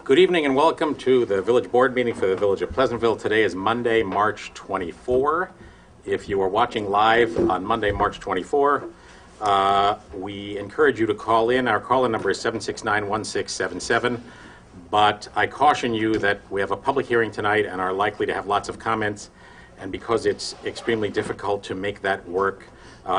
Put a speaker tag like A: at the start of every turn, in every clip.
A: Good evening and welcome to the Village Board meeting for the Village of Pleasantville. Today is Monday, March 24. If you are watching live on Monday, March 24, we encourage you to call in. Our call-in number is 769-1677. But I caution you that we have a public hearing tonight and are likely to have lots of comments. And because it's extremely difficult to make that work,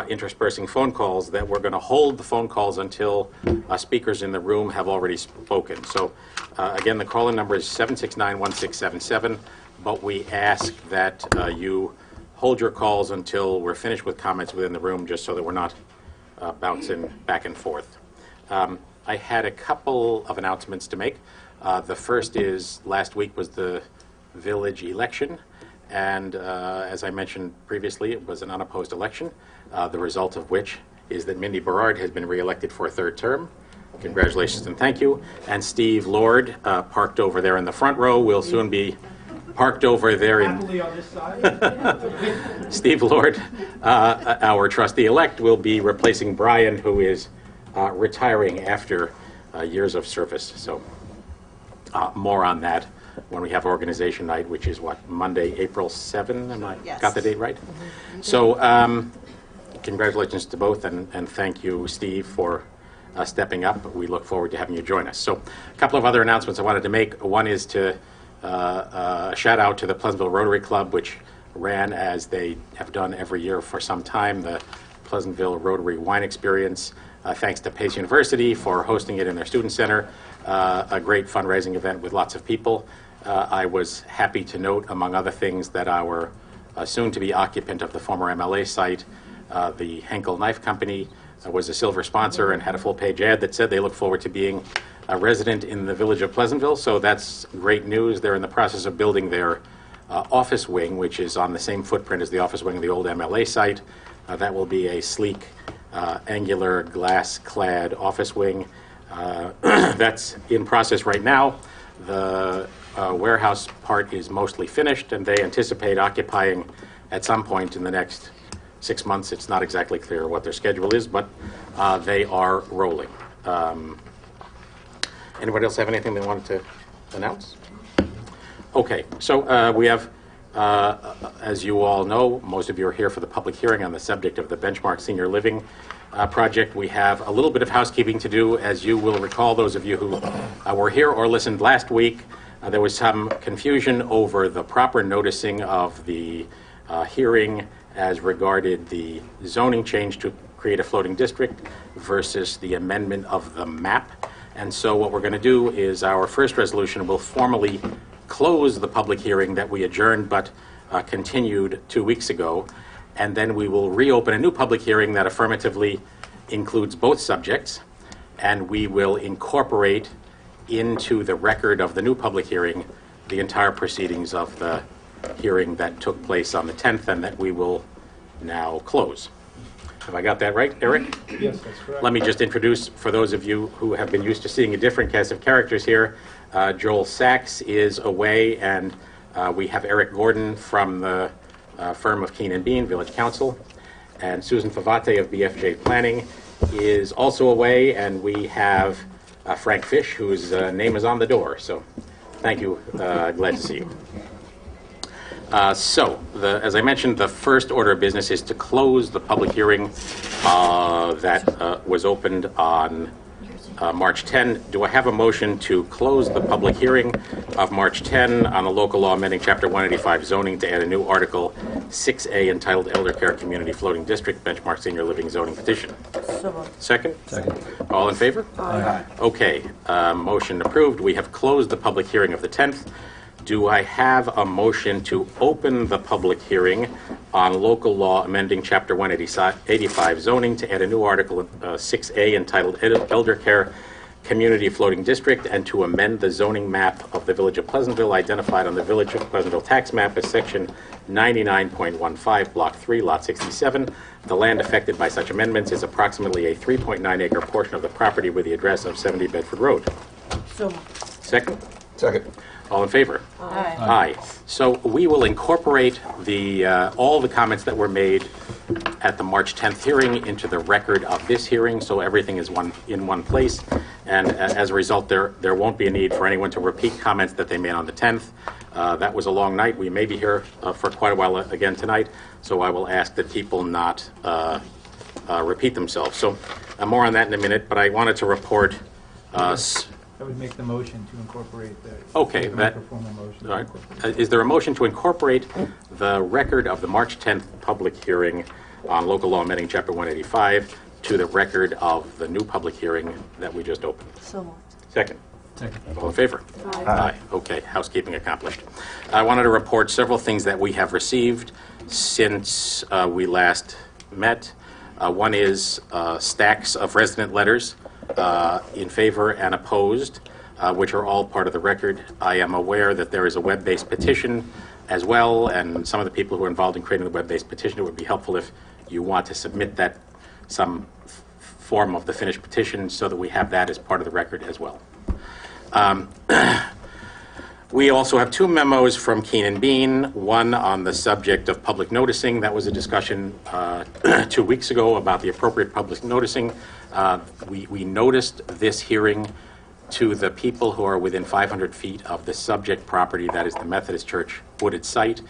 A: interspersing phone calls, that we're going to hold the phone calls until speakers in the room have already spoken. So again, the call-in number is 769-1677, but we ask that you hold your calls until we're finished with comments within the room, just so that we're not bouncing back and forth. I had a couple of announcements to make. The first is last week was the village election, and as I mentioned previously, it was an unopposed election. The result of which is that Mindy Berard has been reelected for a third term. Congratulations and thank you. And Steve Lord, parked over there in the front row, will soon be parked over there in... Happily on this side. Steve Lord, our trustee-elect, will be replacing Brian, who is retiring after years of service. So more on that when we have organization night, which is what, Monday, April 7? Am I got the date right? Mm-hmm. So congratulations to both, and thank you, Steve, for stepping up. We look forward to having you join us. So a couple of other announcements I wanted to make. One is to shout out to the Pleasantville Rotary Club, which ran, as they have done every year for some time, the Pleasantville Rotary Wine Experience. Thanks to Pace University for hosting it in their student center. A great fundraising event with lots of people. I was happy to note, among other things, that our soon-to-be occupant of the former MLA site, the Henkel Knife Company, was a silver sponsor and had a full-page ad that said they look forward to being a resident in the village of Pleasantville. So that's great news. They're in the process of building their office wing, which is on the same footprint as the office wing of the old MLA site. That will be a sleek, angular, glass-clad office wing. That's in process right now. The warehouse part is mostly finished, and they anticipate occupying at some point in the next 6 months. It's not exactly clear what their schedule is, but they are rolling. Anybody else have anything they wanted to announce? Okay, so we have, as you all know, most of you are here for the public hearing on the subject of the Benchmark Senior Living project. We have a little bit of housekeeping to do. As you will recall, those of you who were here or listened last week, there was some confusion over the proper noticing of the hearing as regarded the zoning change to create a floating district versus the amendment of the map. And so what we're going to do is our first resolution will formally close the public hearing that we adjourned but continued 2 weeks ago. And then we will reopen a new public hearing that affirmatively includes both subjects. And we will incorporate into the record of the new public hearing the entire proceedings of the hearing that took place on the 10th and that we will now close. Have I got that right, Eric?
B: Yes, that's correct.
A: Let me just introduce, for those of you who have been used to seeing a different cast of characters here, Joel Sachs is away, and we have Eric Gordon from the firm of Keen and Bean, Village Council, and Susan Favate of BFJ Planning is also away, and we have Frank Fish, whose name is on the door. So thank you. Glad to see you. As I mentioned, the first order of business is to close the public hearing that was opened on March 10. Do I have a motion to close the public hearing of March 10 on the local law amending Chapter 185 zoning to add a new Article 6A entitled Elder Care Community Floating District Benchmark Senior Living Zoning Petition? Second?
B: Second.
A: All in favor?
B: Aye.
A: Okay, motion approved. We have closed the public hearing of the 10th. Do I have a motion to open the public hearing on local law amending Chapter 185 zoning to add a new Article 6A entitled Elder Care Community Floating District and to amend the zoning map of the Village of Pleasantville identified on the Village of Pleasantville tax map as Section 99.15, Block 3, Lot 67. The land affected by such amendments is approximately a 3.9 acre portion of the property with the address of 70 Bedford Road.
C: So.
A: Second?
B: Second.
A: All in favor?
C: Aye.
A: Aye. So we will incorporate all the comments that were made at the March 10th hearing into the record of this hearing, so everything is in one place. and as a result, there won't be a need for anyone to repeat comments that they made on the 10th. That was a long night. We may be here for quite a while again tonight, so I will ask that people not repeat themselves. So more on that in a minute, but I wanted to report.
B: I would make the motion to incorporate the.
A: Okay, that.
B: Formal motion.
A: All right. Is there a motion to incorporate the record of the March 10th public hearing on local law amending Chapter 185 to the record of the new public hearing that we just opened?
C: So moved.
A: Second.
B: Second.
A: All in favor?
C: Aye.
A: Aye. Okay, housekeeping accomplished. I wanted to report several things that we have received since we last met. One is stacks of resident letters in favor and opposed, which are all part of the record. I am aware that there is a web-based petition as well, and some of the people who are involved in creating the web-based petition, it would be helpful if you want to submit that, some form of the finished petition, so that we have that as part of the record as well. We also have two memos from Keenan Bean, one on the subject of public noticing. That was a discussion 2 weeks ago about the appropriate public noticing. We noticed this hearing to the people who are within 500 feet of the subject property, that is the Methodist Church wooded site.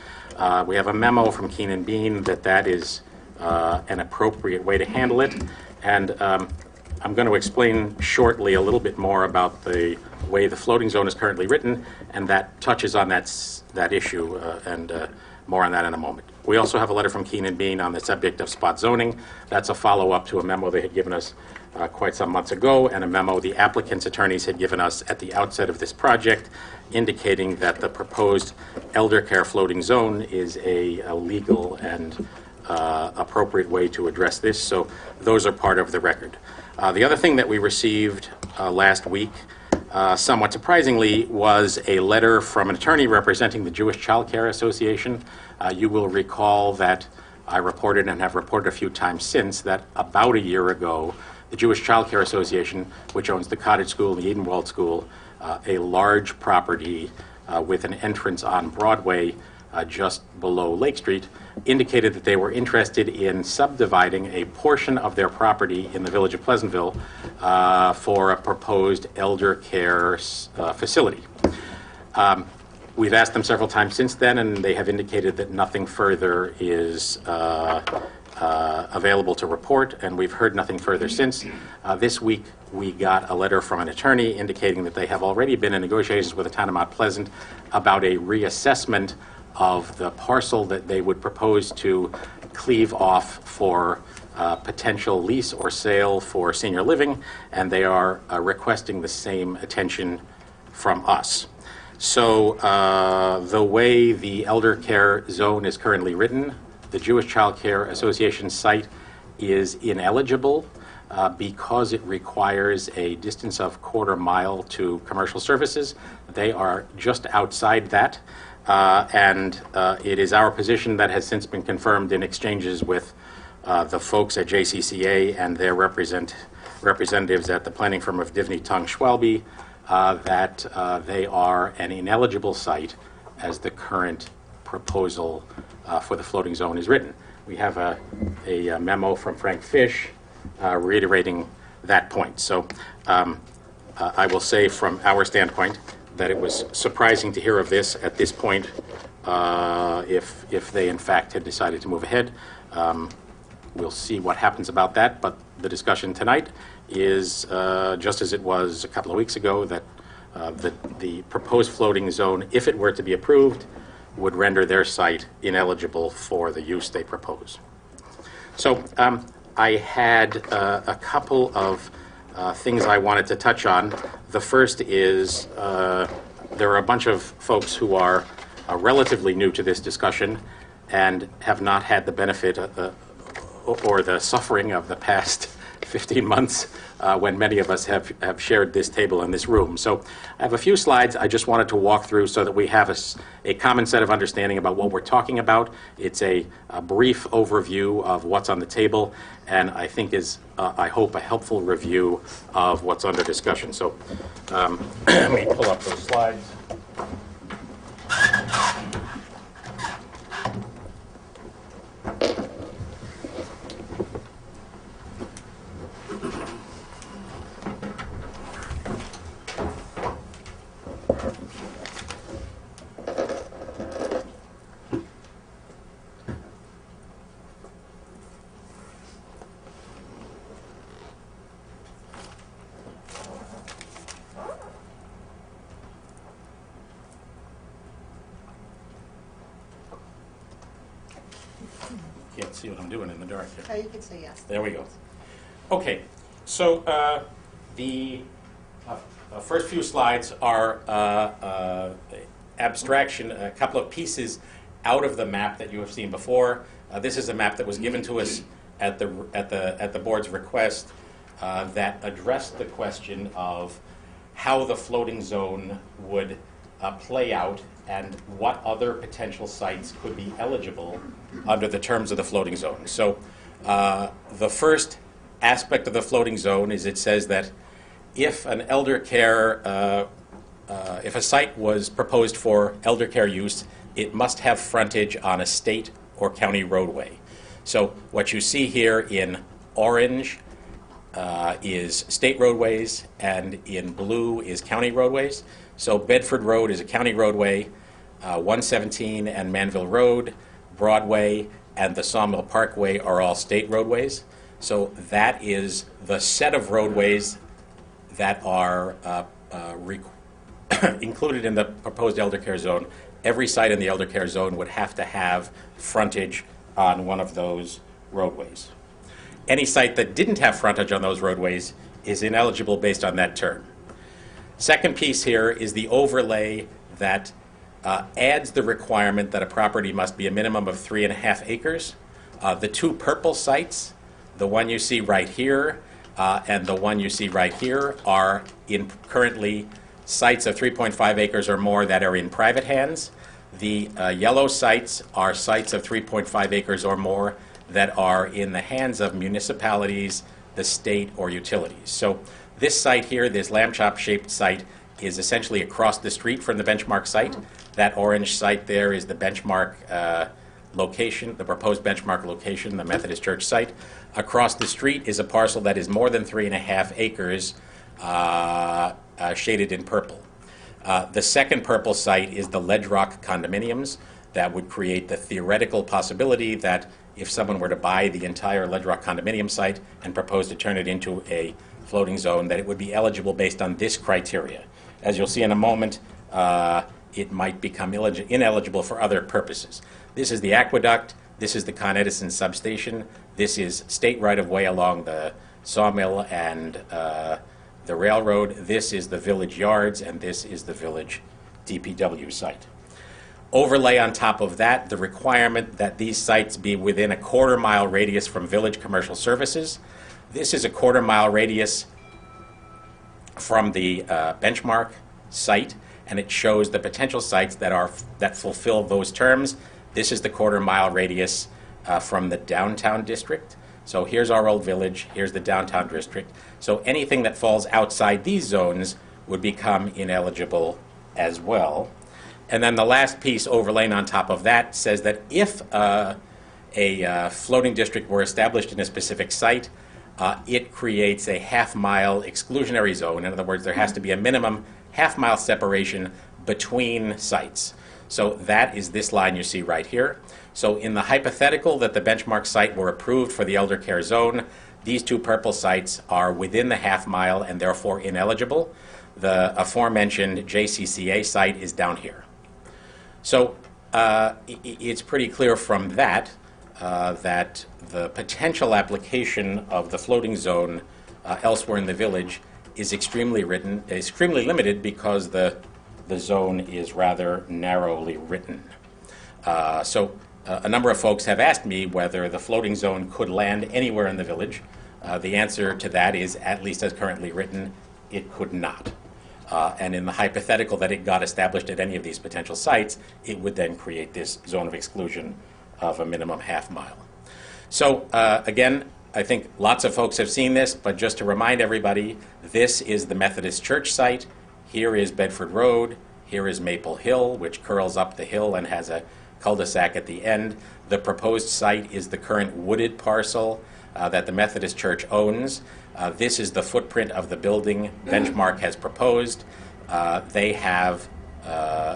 A: We have a memo from Keenan Bean that is an appropriate way to handle it. And I'm going to explain shortly a little bit more about the way the floating zone is currently written, and that touches on that issue, and more on that in a moment. We also have a letter from Keenan Bean on the subject of spot zoning. That's a follow-up to a memo they had given us quite some months ago, and a memo the applicant's attorneys had given us at the outset of this project, indicating that the proposed elder care floating zone is a legal and appropriate way to address this. So those are part of the record. The other thing that we received last week, somewhat surprisingly, was a letter from an attorney representing the Jewish Child Care Association. You will recall that I reported, and have reported a few times since, that about a year ago, the Jewish Child Care Association, which owns the Cottage School and the Edenwald School, a large property with an entrance on Broadway just below Lake Street, indicated that they were interested in subdividing a portion of their property in the village of Pleasantville for a proposed elder care facility. We've asked them several times since then, and they have indicated that nothing further is available to report, and we've heard nothing further since. This week, we got a letter from an attorney indicating that they have already been in negotiations with the town of Mount Pleasant about a reassessment of the parcel that they would propose to cleave off for potential lease or sale for senior living, and they are requesting the same attention from us. So the way the elder care zone is currently written, the Jewish Child Care Association site is ineligible because it requires a distance of quarter mile to commercial services. They are just outside that. And it is our position that has since been confirmed in exchanges with the folks at JCCA and their representatives at the planning firm of Divney Tung Schwalbe, that they are an ineligible site as the current proposal for the floating zone is written. We have a memo from Frank Fish reiterating that point. So I will say from our standpoint that it was surprising to hear of this at this point, if they in fact had decided to move ahead. We'll see what happens about that, but the discussion tonight is just as it was a couple of weeks ago, that the proposed floating zone, if it were to be approved, would render their site ineligible for the use they propose. So I had a couple of things I wanted to touch on. The first is there are a bunch of folks who are relatively new to this discussion and have not had the benefit or the suffering of the past 15 months when many of us have shared this table in this room. So I have a few slides I just wanted to walk through so that we have a common set of understanding about what we're talking about. It's a brief overview of what's on the table, and I think is, I hope, a helpful review of what's under discussion. So let me pull up those slides. see what I'm doing in the dark here.
C: Oh, you could say yes.
A: There we go. Okay, so the first few slides are abstraction, a couple of pieces out of the map that you have seen before. This is a map that was given to us at the board's request that addressed the question of how the floating zone would play out and what other potential sites could be eligible under the terms of the floating zone. So the first aspect of the floating zone is it says that if an elder care, if a site was proposed for elder care use, it must have frontage on a state or county roadway. So what you see here in orange is state roadways, and in blue is county roadways. So Bedford Road is a county roadway, 117 and Manville Road, Broadway, and the Sawmill Parkway are all state roadways. So that is the set of roadways that are included in the proposed elder care zone. Every site in the elder care zone would have to have frontage on one of those roadways. Any site that didn't have frontage on those roadways is ineligible based on that term. Second piece here is the overlay that adds the requirement that a property must be a minimum of 3.5 acres. The two purple sites, the one you see right here and the one you see right here, are currently sites of 3.5 acres or more that are in private hands. The yellow sites are sites of 3.5 acres or more that are in the hands of municipalities, the state, or utilities. So this site here, this lamb chop shaped site, is essentially across the street from the benchmark site. That orange site there is the benchmark location, the proposed benchmark location, the Methodist Church site. Across the street is a parcel that is more than 3.5 acres, shaded in purple. The second purple site is the Ledge Rock condominiums. That would create the theoretical possibility that if someone were to buy the entire Ledge Rock condominium site and propose to turn it into a floating zone, that it would be eligible based on this criteria. As you'll see in a moment, it might become ineligible for other purposes. This is the aqueduct. This is the Con Edison substation. This is state right-of-way along the sawmill and the railroad. This is the village yards, and this is the village DPW site. Overlay on top of that, the requirement that these sites be within a 1/4 mile radius from village commercial services. This is a 1/4 mile radius from the benchmark site, and it shows the potential sites that fulfill those terms. This is the 1/4 mile radius from the downtown district. So here's our old village, here's the downtown district. So anything that falls outside these zones would become ineligible as well. And then the last piece overlaying on top of that says that if a floating district were established in a specific site, it creates a 1/2 mile exclusionary zone. In other words, there has to be a minimum 1/2 mile separation between sites. So that is this line you see right here. So in the hypothetical that the benchmark site were approved for the elder care zone, these two purple sites are within the 1/2 mile and therefore ineligible. The aforementioned JCCA site is down here. So it's pretty clear from that that the potential application of the floating zone elsewhere in the village is extremely limited because the zone is rather narrowly written. So a number of folks have asked me whether the floating zone could land anywhere in the village. The answer to that is, at least as currently written, it could not. And in the hypothetical that it got established at any of these potential sites, it would then create this zone of exclusion of a minimum 1/2 mile. So again, I think lots of folks have seen this, but just to remind everybody, this is the Methodist Church site. Here is Bedford Road. Here is Maple Hill, which curls up the hill and has a cul-de-sac at the end. The proposed site is the current wooded parcel that the Methodist Church owns. This is the footprint of the building Benchmark has proposed. They have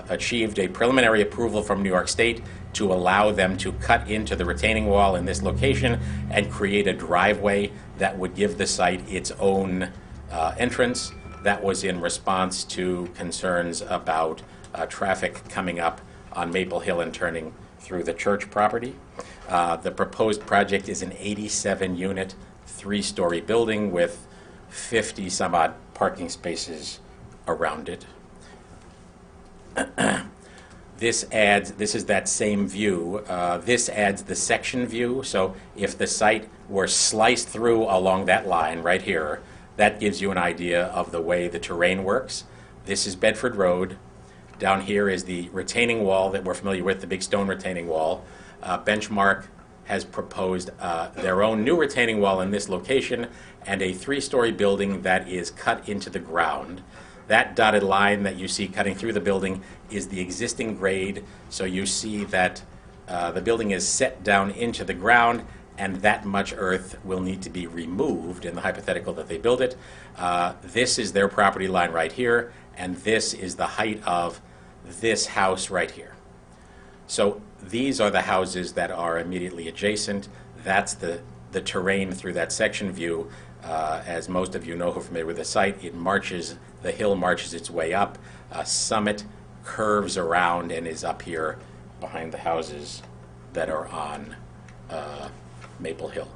A: achieved a preliminary approval from New York State to allow them to cut into the retaining wall in this location and create a driveway that would give the site its own entrance. That was in response to concerns about traffic coming up on Maple Hill and turning through the church property. The proposed project is an 87-unit, 3-story building with 50 some odd parking spaces around it. This is that same view. This adds the section view. So if the site were sliced through along that line right here, that gives you an idea of the way the terrain works. This is Bedford Road. Down here is the retaining wall that we're familiar with, the big stone retaining wall. Benchmark has proposed their own new retaining wall in this location and a 3-story building that is cut into the ground. That dotted line that you see cutting through the building is the existing grade, so you see that the building is set down into the ground, and that much earth will need to be removed in the hypothetical that they build it. This is their property line right here, and this is the height of this house right here. So these are the houses that are immediately adjacent. That's the terrain through that section view. As most of you know who are familiar with the site, the hill marches its way up. Summit curves around and is up here behind the houses that are on Maple Hill.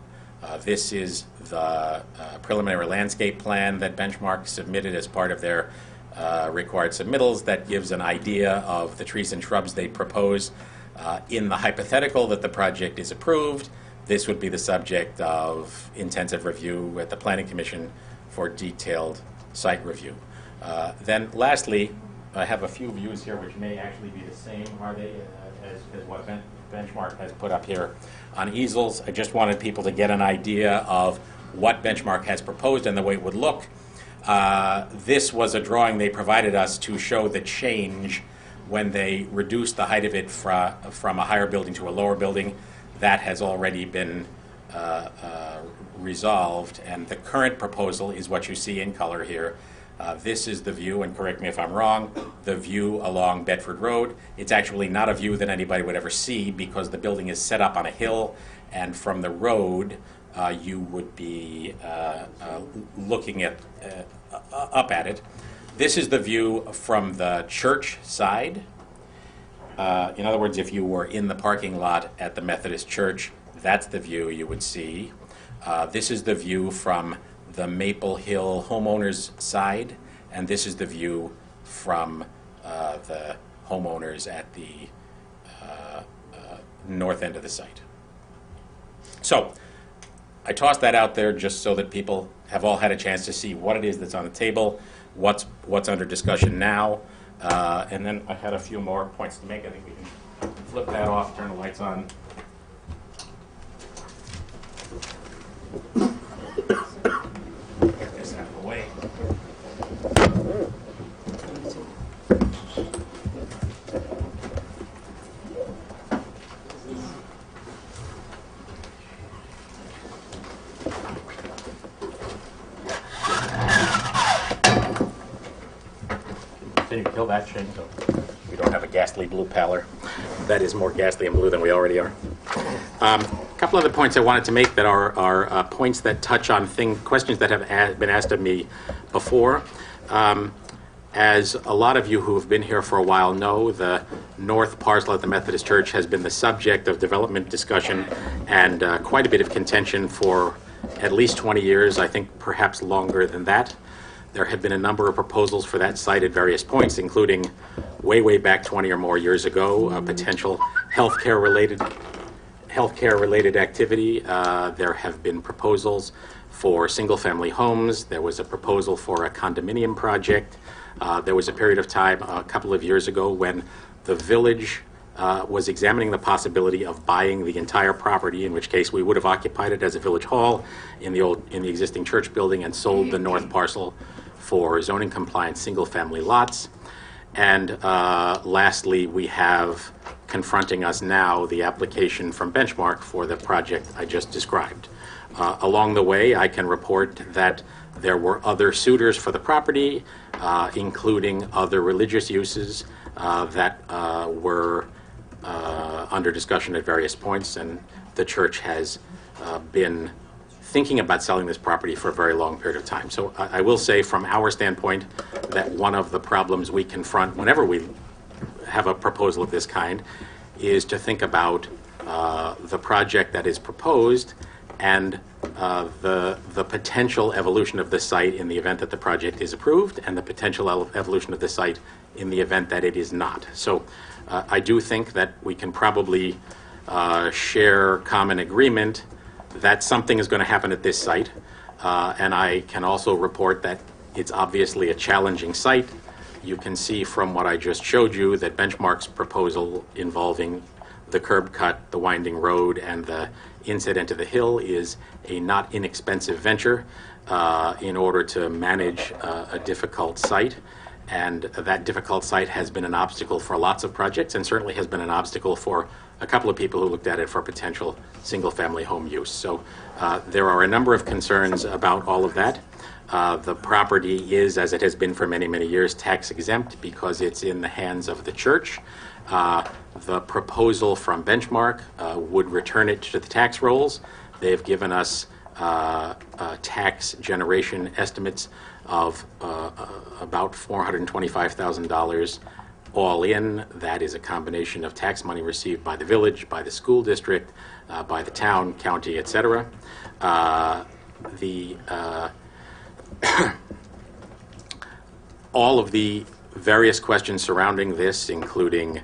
A: This is the preliminary landscape plan that Benchmark submitted as part of their required submittals that gives an idea of the trees and shrubs they propose. In the hypothetical that the project is approved, this would be the subject of intensive review at the Planning Commission for detailed site review. Then lastly, I have a few views here which may actually be the same, are they, as what Benchmark has put up here on easels. I just wanted people to get an idea of what Benchmark has proposed and the way it would look. This was a drawing they provided us to show the change when they reduced the height of it from a higher building to a lower building. That has already been resolved, and the current proposal is what you see in color here. This is the view, and correct me if I'm wrong, the view along Bedford Road. It's actually not a view that anybody would ever see because the building is set up on a hill, and from the road you would be looking up at it. This is the view from the church side. In other words, if you were in the parking lot at the Methodist Church, that's the view you would see. This is the view from the Maple Hill homeowners side, and this is the view from the homeowners at the north end of the site. So I tossed that out there just so that people have all had a chance to see what it is that's on the table, what's under discussion now, and then I had a few more points to make. I think we can flip that off, turn the lights on. Get this out of the way. Can you kill that Shane, so we don't have a ghastly blue pallor that is more ghastly and blue than we already are. A couple other points I wanted to make that are points that touch on questions that have been asked of me before. As a lot of you who have been here for a while know, the north parcel at the Methodist Church has been the subject of development discussion and quite a bit of contention for at least 20 years, I think perhaps longer than that. There have been a number of proposals for that site at various points, including way back 20 or more years ago, potential healthcare-related activity. There have been proposals for single-family homes. There was a proposal for a condominium project. There was a period of time a couple of years ago when the village was examining the possibility of buying the entire property, in which case we would have occupied it as a village hall in the existing church building and sold the north parcel for zoning compliant single-family lots. And lastly, we have confronting us now the application from Benchmark for the project I just described. Along the way, I can report that there were other suitors for the property, including other religious uses that were under discussion at various points, and the church has been thinking about selling this property for a very long period of time. So I will say from our standpoint that one of the problems we confront whenever we have a proposal of this kind is to think about the project that is proposed and the potential evolution of the site in the event that the project is approved, and the potential evolution of the site in the event that it is not. So I do think that we can probably share common agreement that something is going to happen at this site. And I can also report that it's obviously a challenging site. You can see from what I just showed you that Benchmark's proposal involving the curb cut, the winding road, and the inset into the hill is a not inexpensive venture in order to manage a difficult site. And that difficult site has been an obstacle for lots of projects, and certainly has been an obstacle for a couple of people who looked at it for potential single-family home use. So there are a number of concerns about all of that. The property is, as it has been for many, many years, tax exempt because it's in the hands of the church. The proposal from Benchmark would return it to the tax rolls. They've given us tax generation estimates of about $425,000 all in. That is a combination of tax money received by the village, by the school district, by the town, county, etc. All of the various questions surrounding this, including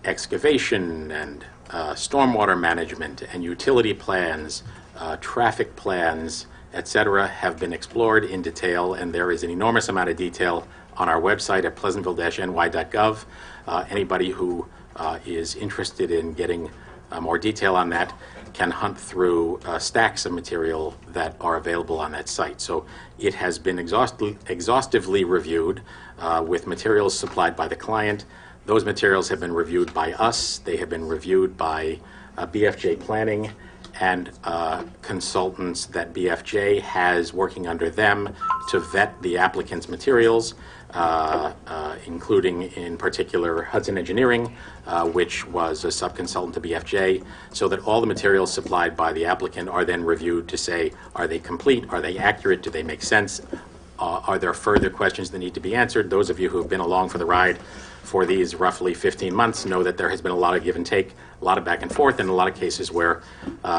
A: excavation and stormwater management and utility plans, traffic plans, etc., have been explored in detail, and there is an enormous amount of detail on our website at pleasantville-ny.gov. Anybody who is interested in getting more detail on that can hunt through stacks of material that are available on that site. So it has been exhaustively reviewed with materials supplied by the client. Those materials have been reviewed by us. They have been reviewed by BFJ Planning and consultants that BFJ has working under them to vet the applicant's materials, including in particular Hudson Engineering, which was a subconsultant to BFJ, so that all the materials supplied by the applicant are then reviewed to say, are they complete, are they accurate, do they make sense, are there further questions that need to be answered? Those of you who have been along for the ride for these roughly 15 months know that there has been a lot of give and take, a lot of back and forth, and a lot of cases where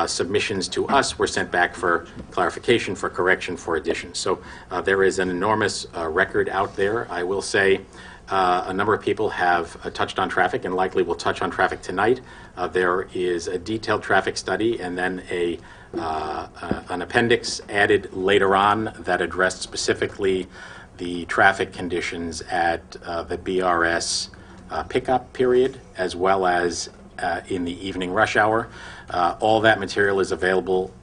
A: submissions to us were sent back for clarification, for correction, for addition. So there is an enormous record out there. I will say a number of people have touched on traffic and likely will touch on traffic tonight. There is a detailed traffic study and then an appendix added later on that addressed specifically the traffic conditions at the BRS pickup period, as well as in the evening rush hour. All that material is available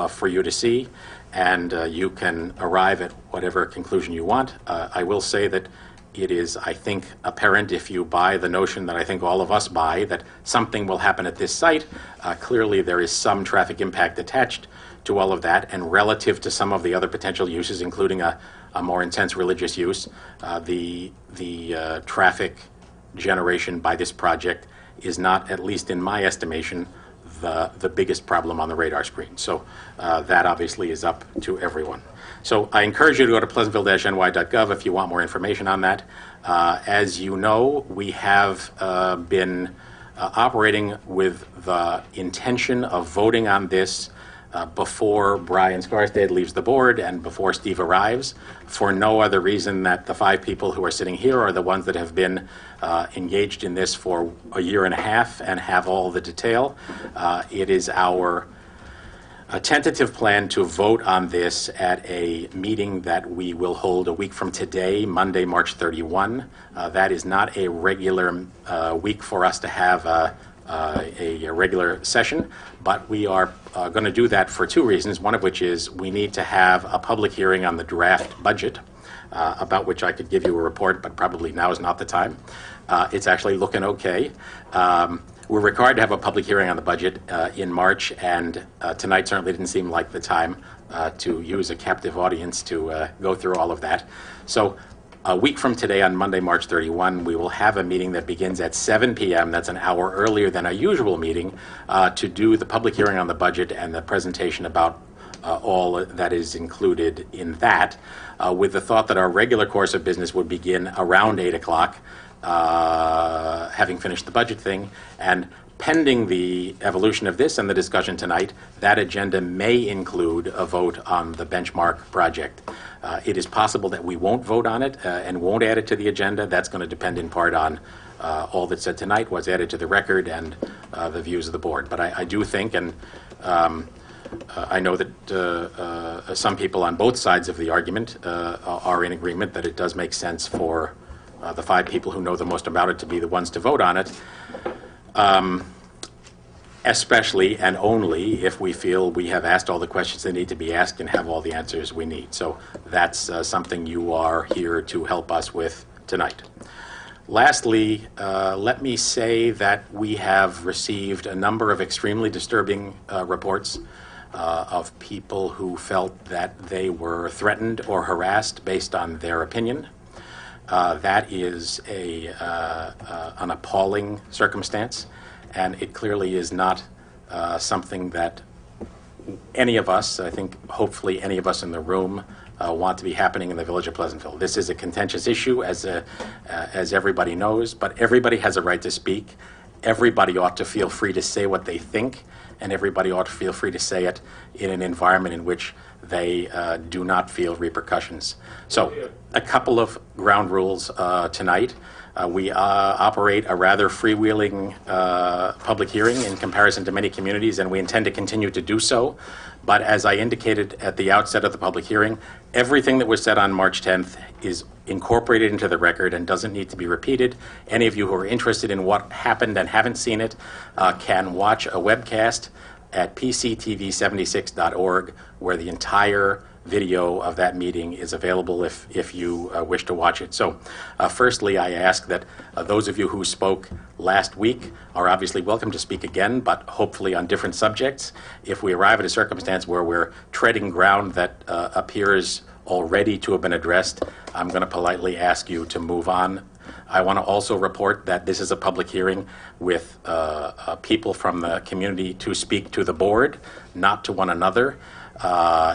A: for you to see, and you can arrive at whatever conclusion you want. I will say that it is, I think, apparent if you buy the notion that I think all of us buy, that something will happen at this site. Clearly there is some traffic impact attached to all of that, and relative to some of the other potential uses, including a more intense religious use, the traffic generation by this project is not, at least in my estimation, the biggest problem on the radar screen. So that obviously is up to everyone. So I encourage you to go to pleasantville-ny.gov if you want more information on that. As you know, we have been operating with the intention of voting on this before Brian Scarstad leaves the board and before Steve arrives, for no other reason that the 5 people who are sitting here are the ones that have been engaged in this for a year and a half and have all the detail. It is our tentative plan to vote on this at a meeting that we will hold a week from today, Monday, March 31. That is not a regular week for us to have a regular session, but we are going to do that for 2 reasons, one of which is we need to have a public hearing on the draft budget, about which I could give you a report, but probably now is not the time. It's actually looking okay. We're required to have a public hearing on the budget in March, and tonight certainly didn't seem like the time to use a captive audience to go through all of that. So a week from today, on Monday, March 31, we will have a meeting that begins at 7 p.m. That's an hour earlier than our usual meeting to do the public hearing on the budget and the presentation about all that is included in that, with the thought that our regular course of business would begin around 8 o'clock having finished the budget thing, and pending the evolution of this and the discussion tonight, that agenda may include a vote on the benchmark project. It is possible that we won't vote on it and won't add it to the agenda. That's going to depend in part on all that's said tonight, what's added to the record, and the views of the board. But I do think, and I know that some people on both sides of the argument are in agreement that it does make sense for the 5 people who know the most about it to be the ones to vote on it, especially and only if we feel we have asked all the questions that need to be asked and have all the answers we need. So that's something you are here to help us with tonight. Lastly, let me say that we have received a number of extremely disturbing reports of people who felt that they were threatened or harassed based on their opinion. That is an appalling circumstance, and it clearly is not something that any of us, I think hopefully any of us in the room, want to be happening in the Village of Pleasantville. This is a contentious issue, as everybody knows, but everybody has a right to speak. Everybody ought to feel free to say what they think, and everybody ought to feel free to say it in an environment in which they do not feel repercussions. So, a couple of ground rules tonight. We operate a rather freewheeling public hearing in comparison to many communities, and we intend to continue to do so. But as I indicated at the outset of the public hearing, everything that was said on March 10th is incorporated into the record and doesn't need to be repeated. Any of you who are interested in what happened and haven't seen it can watch a webcast at pctv76.org, where the entire video of that meeting is available if you wish to watch it. So firstly, I ask that those of you who spoke last week are obviously welcome to speak again, but hopefully on different subjects. If we arrive at a circumstance where we're treading ground that appears already to have been addressed, I'm going to politely ask you to move on. I want to also report that this is a public hearing with people from the community to speak to the board, not to one another.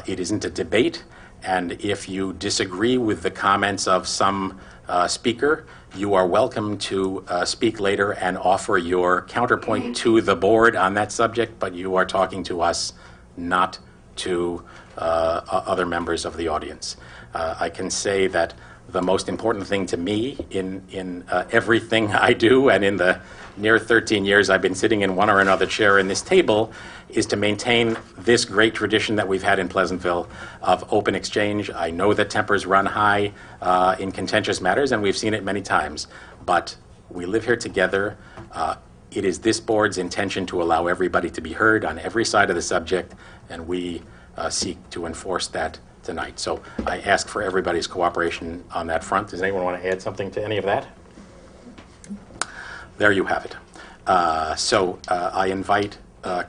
A: It isn't a debate, and if you disagree with the comments of some speaker, you are welcome to speak later and offer your counterpoint to the board on that subject, but you are talking to us, not to other members of the audience. I can say that the most important thing to me in everything I do, and in the near 13 years I've been sitting in one or another chair in this table, is to maintain this great tradition that we've had in Pleasantville of open exchange. I know that tempers run high in contentious matters, and we've seen it many times, but we live here together. It is this board's intention to allow everybody to be heard on every side of the subject, and we seek to enforce that tonight. So I ask for everybody's cooperation on that front. Does anyone want to add something to any of that? There you have it. So I invite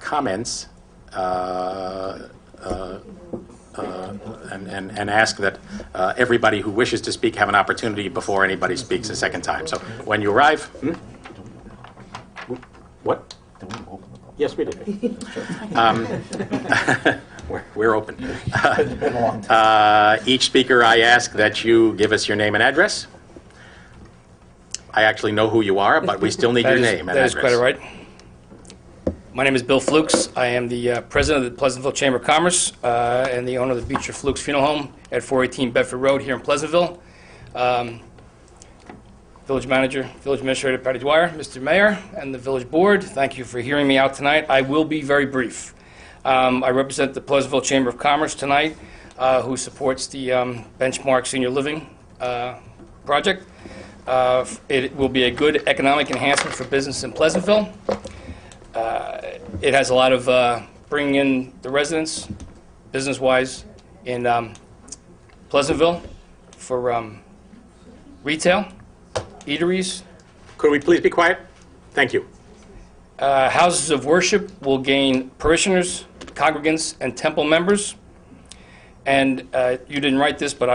A: comments and ask that everybody who wishes to speak have an opportunity before anybody speaks a second time. So when you arrive, what? Yes, we did. We're open. Each speaker, I ask that you give us your name and address. I actually know who you are, but we still need your name and address.
C: That is quite all right. My name is Bill Flukes. I am the president of the Pleasantville Chamber of Commerce and the owner of the Beecher Flukes Funeral Home at 418 Bedford Road here in Pleasantville. Village Manager, Village Administrator Patty Dwyer, Mr. Mayor, and the Village Board, thank you for hearing me out tonight. I will be very brief. I represent the Pleasantville Chamber of Commerce tonight, who supports the Benchmark Senior Living project. It will be a good economic enhancement for business in Pleasantville. It has a lot of bringing in the residents, business-wise, in Pleasantville for retail, eateries.
A: Could we please be quiet? Thank you.
C: Houses of worship will gain parishioners, congregants, and temple members. And you didn't write this, but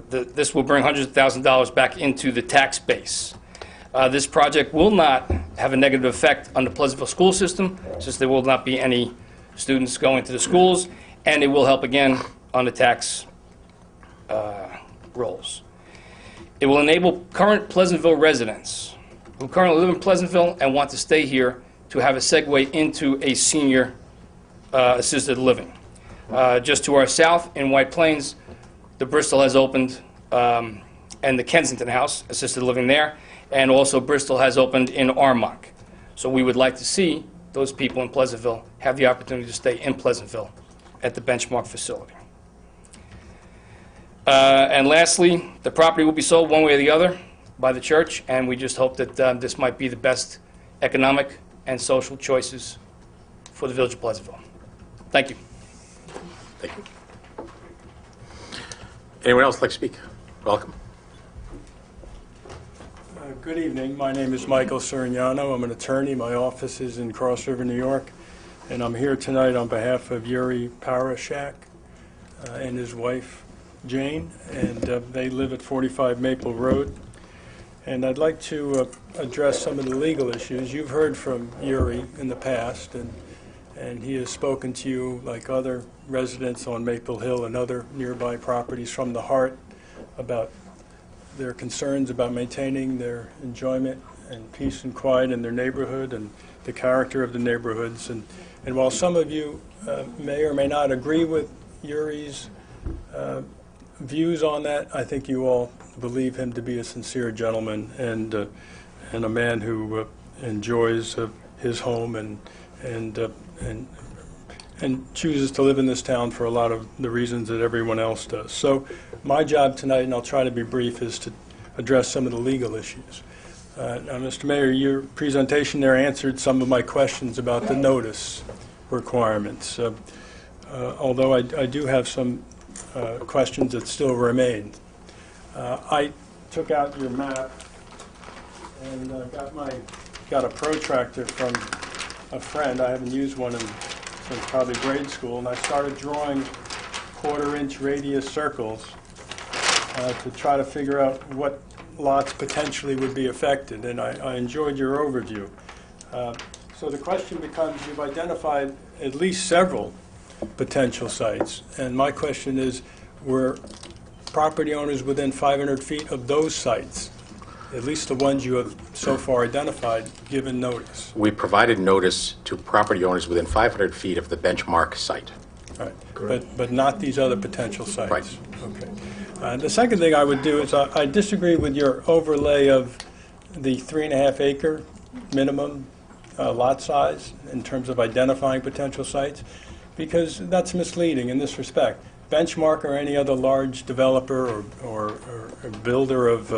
C: this will bring hundreds of thousands of dollars back into the tax base. This project will not have a negative effect on the Pleasantville school system, since there will not be any students going to the schools, and it will help again on the tax rolls. It will enable current Pleasantville residents who currently live in Pleasantville and want to stay here to have a segue into a senior assisted living. Just to our south in White Plains, the Bristol has opened, and the Kensington House, assisted living there, and also Bristol has opened in Armonk. So we would like to see those people in Pleasantville have the opportunity to stay in Pleasantville at the Benchmark facility. And lastly, the property will be sold one way or the other by the church, and we just hope that this might be the best economic and social choices for the Village of Pleasantville. Thank you.
A: Thank you. Anyone else like to speak? Welcome.
D: Good evening. My name is Michael Surignano. I'm an attorney. My office is in Cross River, New York, and I'm here tonight on behalf of Yuri Parashak and his wife, Jane, and they live at 45 Maple Road. And I'd like to address some of the legal issues. You've heard from Yuri in the past, and he has spoken to you, like other residents on Maple Hill and other nearby properties, from the heart about their concerns about maintaining their enjoyment and peace and quiet in their neighborhood and the character of the neighborhoods. And while some of you may or may not agree with Yuri's views on that, I think you all believe him to be a sincere gentleman and a man who enjoys his home and chooses to live in this town for a lot of the reasons that everyone else does. So my job tonight, and I'll try to be brief, is to address some of the legal issues. Now, Mr. Mayor, your presentation there answered some of my questions about the notice requirements, although I do have some questions that still remain. I took out your map and got a protractor from a friend. I haven't used one since probably grade school, and I started drawing quarter-inch radius circles to try to figure out what lots potentially would be affected, and I enjoyed your overview. So the question becomes, you've identified at least several potential sites, and my question is, were property owners within 500 feet of those sites, at least the ones you have so far identified, given notice?
A: We provided notice to property owners within 500 feet of the Benchmark site.
D: Right, but not these other potential sites?
A: Right.
D: Okay. The second thing I would do is I disagree with your overlay of the 3.5 acre minimum lot size in terms of identifying potential sites, because that's misleading in this respect. Benchmark or any other large developer or builder of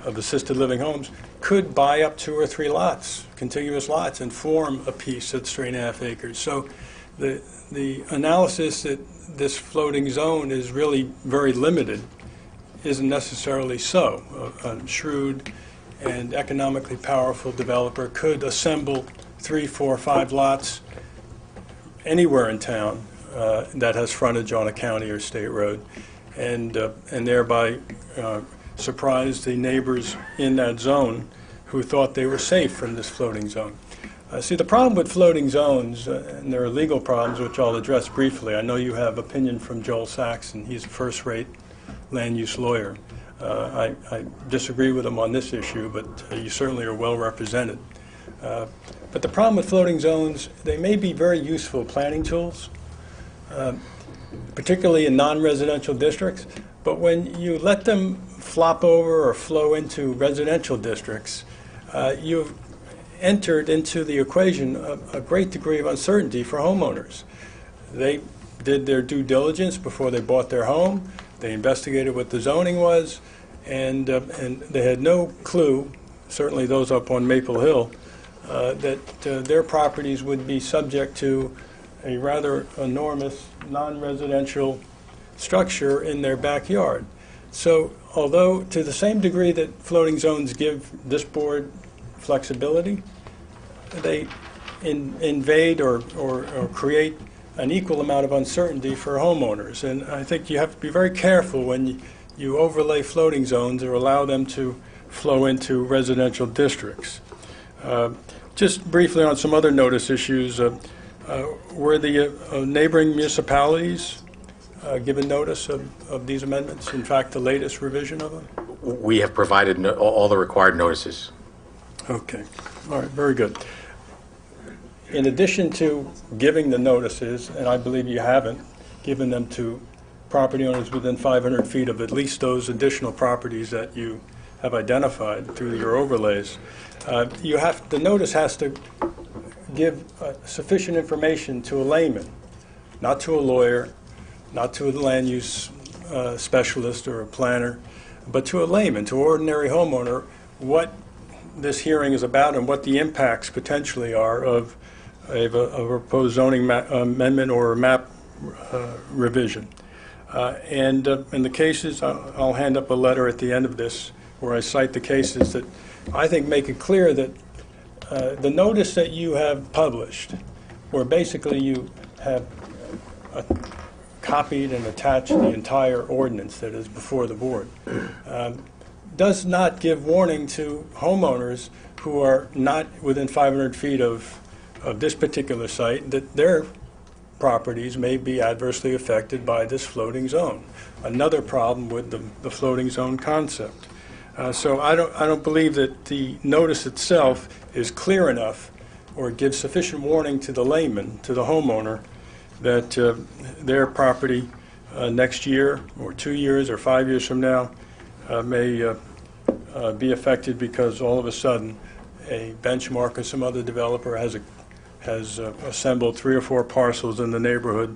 D: assisted living homes could buy up 2 or 3 lots, contiguous lots, and form a piece that's 3.5 acres. So the analysis that this floating zone is really very limited isn't necessarily so. A shrewd and economically powerful developer could assemble 3, 4, 5 lots anywhere in town that has frontage on a county or state road, and thereby surprise the neighbors in that zone who thought they were safe from this floating zone. See, the problem with floating zones, and there are legal problems which I'll address briefly. I know you have opinion from Joel Saxon. He's a first-rate land use lawyer. I disagree with him on this issue, but you certainly are well represented. But the problem with floating zones, they may be very useful planning tools, particularly in non-residential districts, but when you let them flop over or flow into residential districts, you've entered into the equation a great degree of uncertainty for homeowners. They did their due diligence before they bought their home. They investigated what the zoning was, and they had no clue, certainly those up on Maple Hill, that their properties would be subject to a rather enormous non-residential structure in their backyard. So although to the same degree that floating zones give this board flexibility, they invade or create an equal amount of uncertainty for homeowners. And I think you have to be very careful when you overlay floating zones or allow them to flow into residential districts. Just briefly on some other notice issues, were the neighboring municipalities given notice of these amendments? In fact, the latest revision of them?
A: We have provided all the required notices.
D: Okay, all right, very good. In addition to giving the notices, and I believe you haven't given them to property owners within 500 feet of at least those additional properties that you have identified through your overlays, the notice has to give sufficient information to a layman, not to a lawyer, not to a land use specialist or a planner, but to a layman, to an ordinary homeowner, what this hearing is about and what the impacts potentially are of a proposed zoning amendment or a map revision. And in the cases, I'll hand up a letter at the end of this where I cite the cases that I think make it clear that the notice that you have published, where basically you have copied and attached the entire ordinance that is before the board, does not give warning to homeowners who are not within 500 feet of this particular site that their properties may be adversely affected by this floating zone. Another problem with the floating zone concept. So I don't believe that the notice itself is clear enough or gives sufficient warning to the layman, to the homeowner, that their property next year or 2 years or 5 years from now may be affected because all of a sudden a Benchmark or some other developer has assembled 3 or 4 parcels in the neighborhood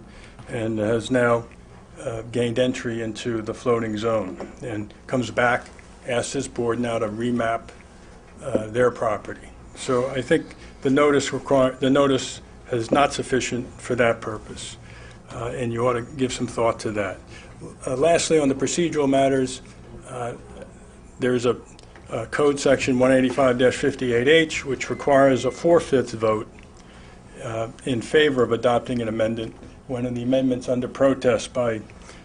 D: and has now gained entry into the floating zone and comes back, asks this board now to remap their property. So I think the notice is not sufficient for that purpose, and you ought to give some thought to that. Lastly, on the procedural matters, there's a code section 185-58H, which requires a 4/5 vote in favor of adopting an amendment when the amendment's under protest by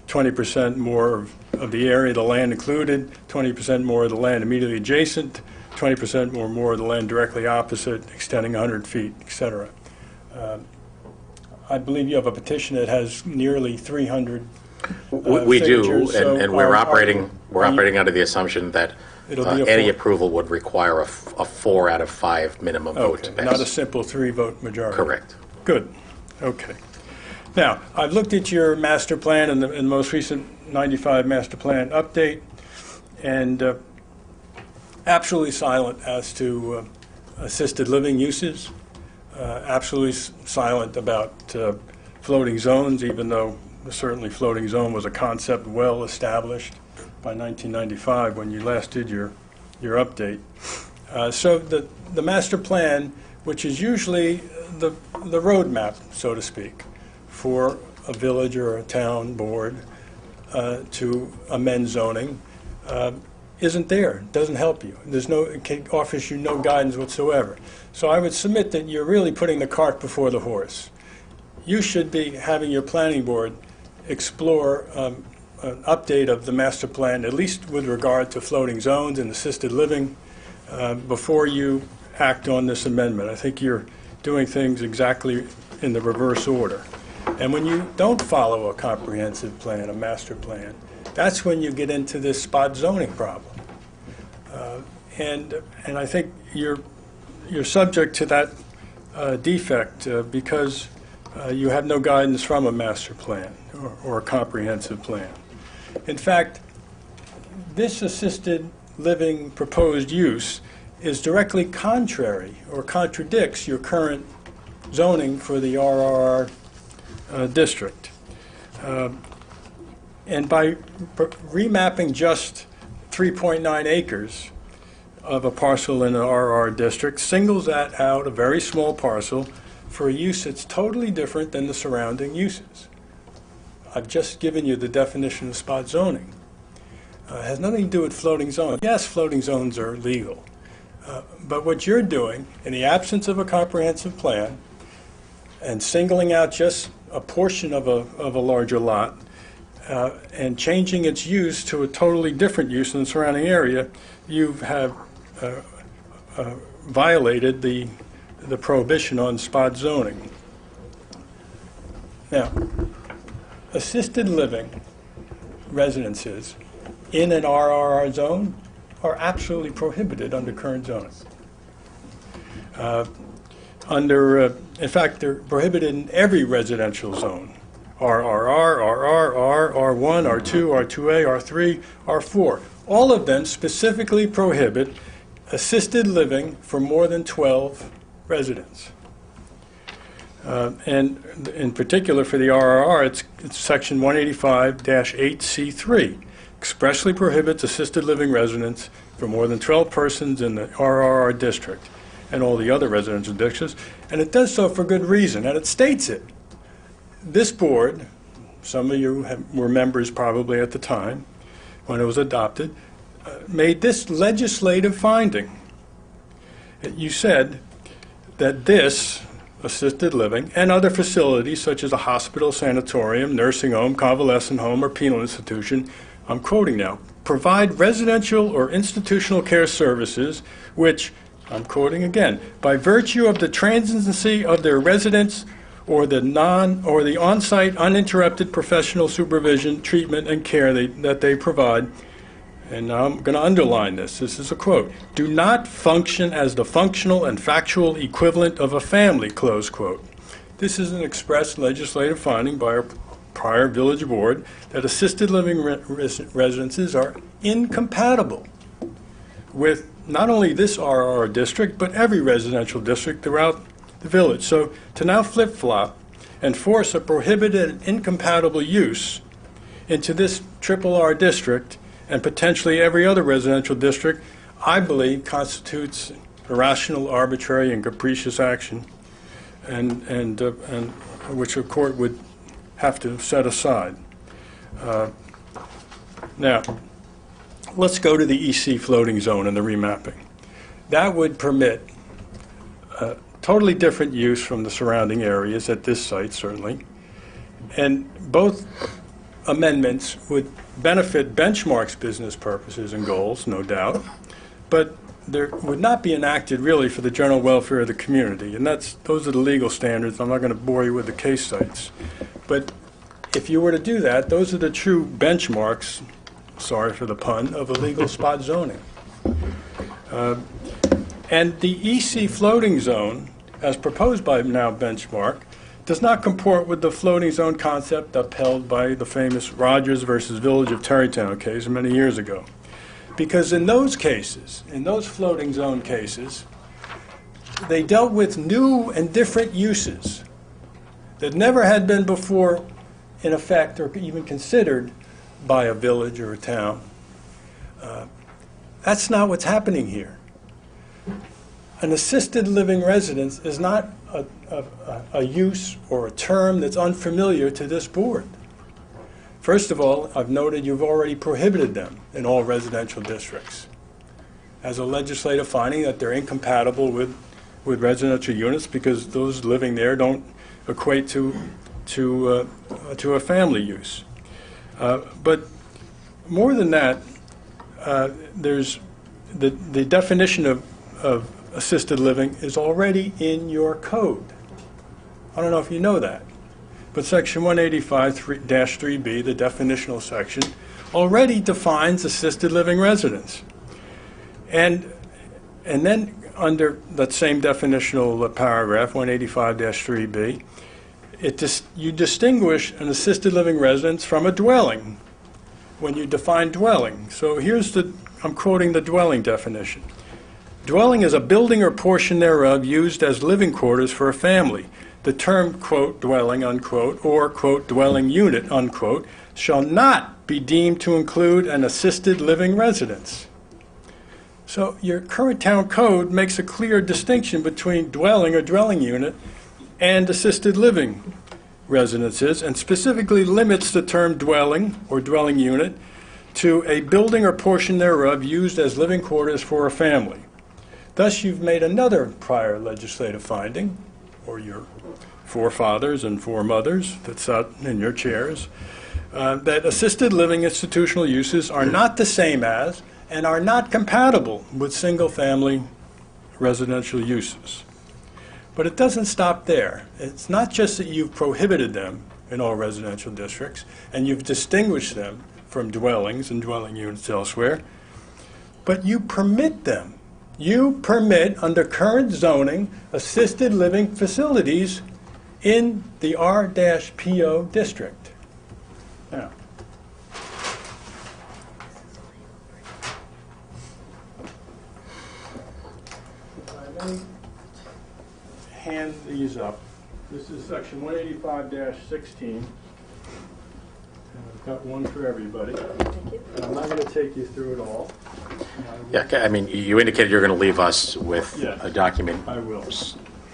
D: 20% more of the area of the land included, 20% more of the land immediately adjacent, 20% or more of the land directly opposite, extending 100 feet, etc. I believe you have a petition that has nearly 300
A: We do,
D: signatures, so
A: and we're
D: are
A: operating
D: you-
A: under the assumption that
D: It'll be a
A: any
D: four.
A: approval would require a 4 out of 5 minimum vote to
D: Okay,
A: pass.
D: not a simple 3-vote majority.
A: Correct.
D: Good, okay. Now, I've looked at your master plan and the most recent 95 master plan update, and absolutely silent as to assisted living uses, absolutely silent about floating zones, even though certainly floating zone was a concept well established by 1995 when you last did your update. So the master plan, which is usually the roadmap, so to speak, for a village or a town board to amend zoning, isn't there. It doesn't help you. It offers you no guidance whatsoever. So I would submit that you're really putting the cart before the horse. You should be having your planning board explore an update of the master plan, at least with regard to floating zones and assisted living, before you act on this amendment. I think you're doing things exactly in the reverse order. And when you don't follow a comprehensive plan, a master plan, that's when you get into this spot zoning problem. And I think you're subject to that defect because you have no guidance from a master plan or a comprehensive plan. In fact, this assisted living proposed use is directly contrary or contradicts your current zoning for the RRR district. And by remapping just 3.9 acres of a parcel in an RR district singles that out, a very small parcel, for a use that's totally different than the surrounding uses. I've just given you the definition of spot zoning. It has nothing to do with floating zones. Yes, floating zones are legal. But what you're doing, in the absence of a comprehensive plan, and singling out just a portion of a larger lot, and changing its use to a totally different use in the surrounding area, you have violated the prohibition on spot zoning. Now, assisted living residences in an RRR zone are absolutely prohibited under current zoning. In fact, they're prohibited in every residential zone. RRR, RRR, R1, R2, R2A, R3, R4. All of them specifically prohibit assisted living for more than 12 residents. And in particular for the RRR, it's section 185-8C3, expressly prohibits assisted living residence for more than 12 persons in the RRR district and all the other residential districts, and it does so for good reason, and it states it. This board, some of you were members probably at the time when it was adopted, made this legislative finding. You said that this assisted living and other facilities such as a hospital, sanatorium, nursing home, convalescent home, or penal institution, I'm quoting now, provide residential or institutional care services which, I'm quoting again, by virtue of the transiency of their residence or the on-site uninterrupted professional supervision, treatment, and care that they provide, and now I'm going to underline this. This is a quote. Do not function as the functional and factual equivalent of a family, close quote. This is an express legislative finding by our prior village board that assisted living residences are incompatible with not only this RR district, but every residential district throughout the village. So to now flip-flop and force a prohibited and incompatible use into this triple R district and potentially every other residential district, I believe constitutes irrational, arbitrary, and capricious action, and which a court would have to set aside. Now, let's go to the EC floating zone and the remapping. That would permit totally different use from the surrounding areas at this site, certainly, and both amendments would benefit Benchmark's business purposes and goals, no doubt, but there would not be enacted really for the general welfare of the community, and those are the legal standards. I'm not going to bore you with the case sites, but if you were to do that, those are the true benchmarks, sorry for the pun, of illegal spot zoning. And the EC floating zone, as proposed by now Benchmark, does not comport with the floating zone concept upheld by the famous Rogers versus Village of Tarrytown case many years ago. Because in those cases, in those floating zone cases, they dealt with new and different uses that never had been before in effect or even considered by a village or a town. That's not what's happening here. An assisted living residence is not a use or a term that's unfamiliar to this board. First of all, I've noted you've already prohibited them in all residential districts as a legislative finding that they're incompatible with residential units because those living there don't equate to a family use. But more than that, there's the definition of assisted living is already in your code. I don't know if you know that, but section 185-3B, the definitional section, already defines assisted living residence. And then under that same definitional paragraph, 185-3B, you distinguish an assisted living residence from a dwelling when you define dwelling. So I'm quoting the dwelling definition. Dwelling is a building or portion thereof used as living quarters for a family. The term, quote, dwelling, unquote, or, quote, dwelling unit, unquote, shall not be deemed to include an assisted living residence. So your current town code makes a clear distinction between dwelling or dwelling unit and assisted living residences, and specifically limits the term dwelling or dwelling unit to a building or portion thereof used as living quarters for a family. Thus, you've made another prior legislative finding, or your forefathers and foremothers that sat in your chairs, that assisted living institutional uses are not the same as and are not compatible with single-family residential uses. But it doesn't stop there. It's not just that you've prohibited them in all residential districts and you've distinguished them from dwellings and dwelling units elsewhere, but you permit them. You permit, under current zoning, assisted living facilities in the R-PO district. Now, if I may hand these up. This is section 185-16. I've got one for everybody. And I'm not going to take you through it all.
A: Yeah, I mean, you indicated you're going to leave us with
D: Yes.
A: a document
D: I will.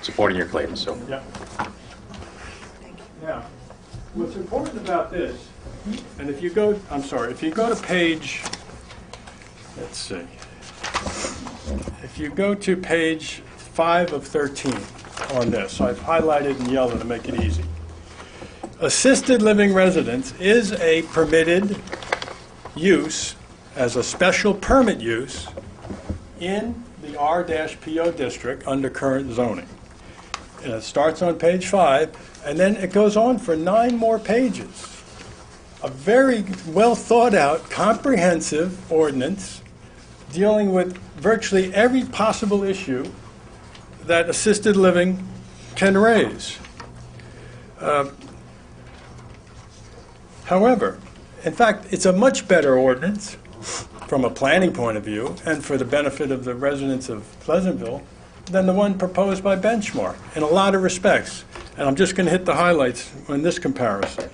A: supporting your claim, so.
D: Yeah. Now, what's important about this, and if you go, I'm sorry, if you go to page, let's see, if you go to page 5 of 13 on this, I've highlighted in yellow to make it easy. Assisted living residence is a permitted use as a special permit use in the R-PO district under current zoning. And it starts on page 5, and then it goes on for 9 more pages. A very well thought out, comprehensive ordinance dealing with virtually every possible issue that assisted living can raise. However, in fact, it's a much better ordinance from a planning point of view and for the benefit of the residents of Pleasantville than the one proposed by Benchmark in a lot of respects. And I'm just going to hit the highlights in this comparison.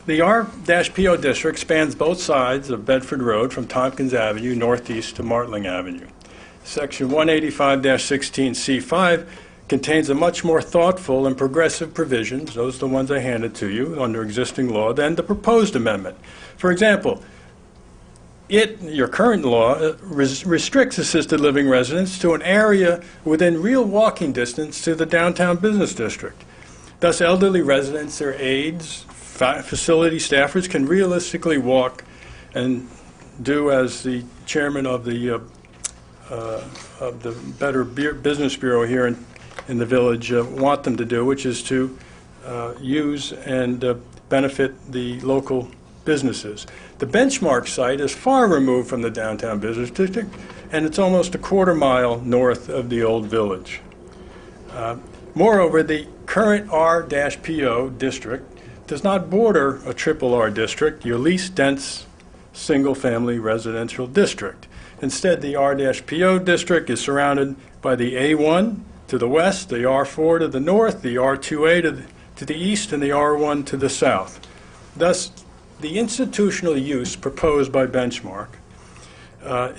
D: The R-PO district spans both sides of Bedford Road from Tompkins Avenue northeast to Martling Avenue. Section 185-16C5 contains a much more thoughtful and progressive provisions, those are the ones I handed to you, under existing law, than the proposed amendment. For example, your current law restricts assisted living residents to an area within real walking distance to the downtown business district. Thus, elderly residents, their aides, facility staffers can realistically walk and do as the chairman of the Better Business Bureau here in the village want them to do, which is to use and benefit the local businesses. The Benchmark site is far removed from the downtown business district, and it's almost a quarter-mile north of the old village. Moreover, the current R-PO district does not border a triple R district, your least dense single-family residential district. Instead, the R-PO district is surrounded by the A1 to the west, the R4 to the north, the R2A to the east, and the R1 to the south. Thus, the institutional use proposed by Benchmark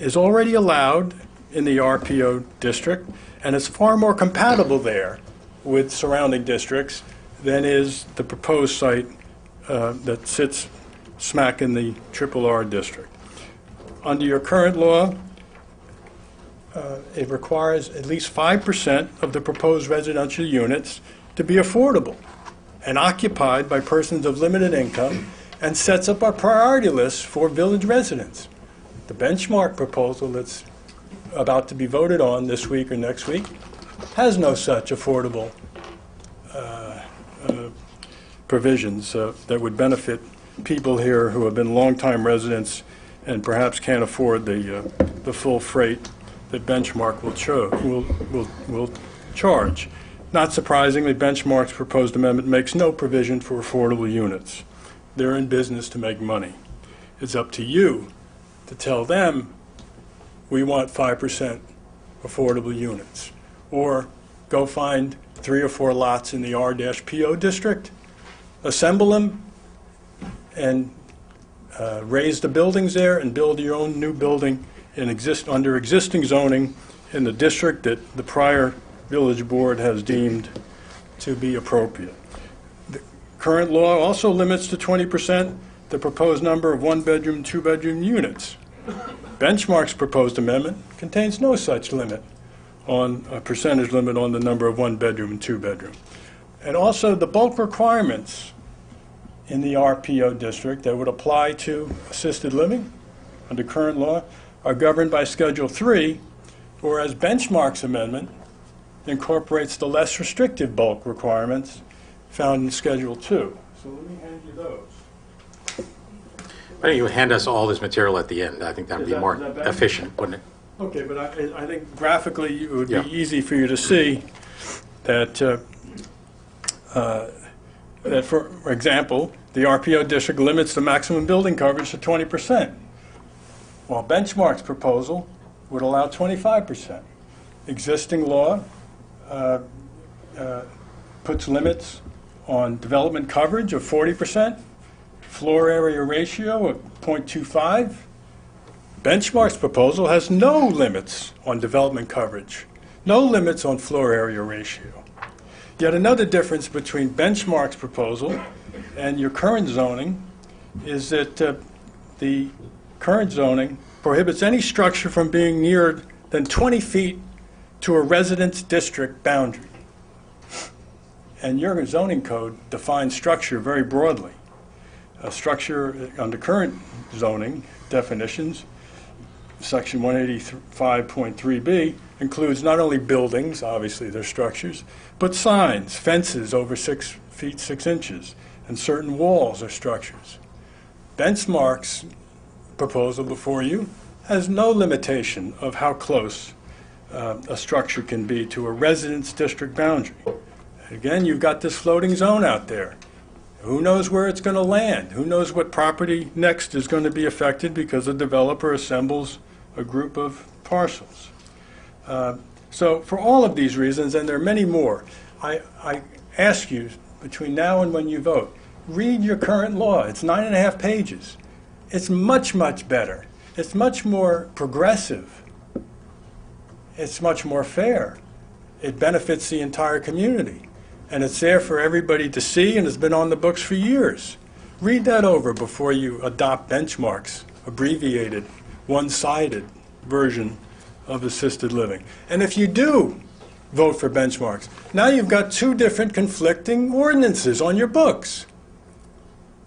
D: is already allowed in the RPO district, and it's far more compatible there with surrounding districts than is the proposed site that sits smack in the triple R district. Under your current law, it requires at least 5% of the proposed residential units to be affordable and occupied by persons of limited income, and sets up a priority list for village residents. The Benchmark proposal that's about to be voted on this week or next week has no such affordable provisions that would benefit people here who have been longtime residents and perhaps can't afford the full freight that Benchmark will charge. Not surprisingly, Benchmark's proposed amendment makes no provision for affordable units. They're in business to make money. It's up to you to tell them, we want 5% affordable units. Or go find 3 or 4 lots in the R-PO district, assemble them, and raise the buildings there and build your own new building under existing zoning in the district that the prior village board has deemed to be appropriate. The current law also limits to 20% the proposed number of 1-bedroom, 2-bedroom units. Benchmark's proposed amendment contains no such limit on a percentage limit on the number of 1-bedroom and 2-bedroom. And also the bulk requirements in the RPO district that would apply to assisted living under current law are governed by Schedule 3, whereas Benchmark's amendment incorporates the less restrictive bulk requirements found in Schedule 2. So let me hand you those.
A: Why don't you hand us all this material at the end? I think that would
D: Is
A: be
D: that-
A: more
D: is that better?
A: efficient, wouldn't it?
D: Okay, but I think graphically it would
A: Yeah.
D: be easy for you to see that, that for example, the RPO district limits the maximum building coverage to 20%, while Benchmark's proposal would allow 25%. Existing law puts limits on development coverage of 40%, floor area ratio of 0.25. Benchmark's proposal has no limits on development coverage, no limits on floor area ratio. Yet another difference between Benchmark's proposal and your current zoning is that the current zoning prohibits any structure from being nearer than 20 feet to a residence district boundary. And your zoning code defines structure very broadly. A structure under current zoning definitions, Section 185.3b, includes not only buildings, obviously they're structures, but signs, fences over 6 feet 6 inches, and certain walls are structures. Benchmark's proposal before you has no limitation of how close a structure can be to a residence district boundary. Again, you've got this floating zone out there. Who knows where it's going to land? Who knows what property next is going to be affected because a developer assembles a group of parcels. So for all of these reasons, and there are many more, I ask you, between now and when you vote, read your current law. It's 9.5 pages. It's much, much better. It's much more progressive. It's much more fair. It benefits the entire community. And it's there for everybody to see, and it's been on the books for years. Read that over before you adopt Benchmark's abbreviated, one-sided version of assisted living. And if you do vote for Benchmarks, now you've got two different conflicting ordinances on your books.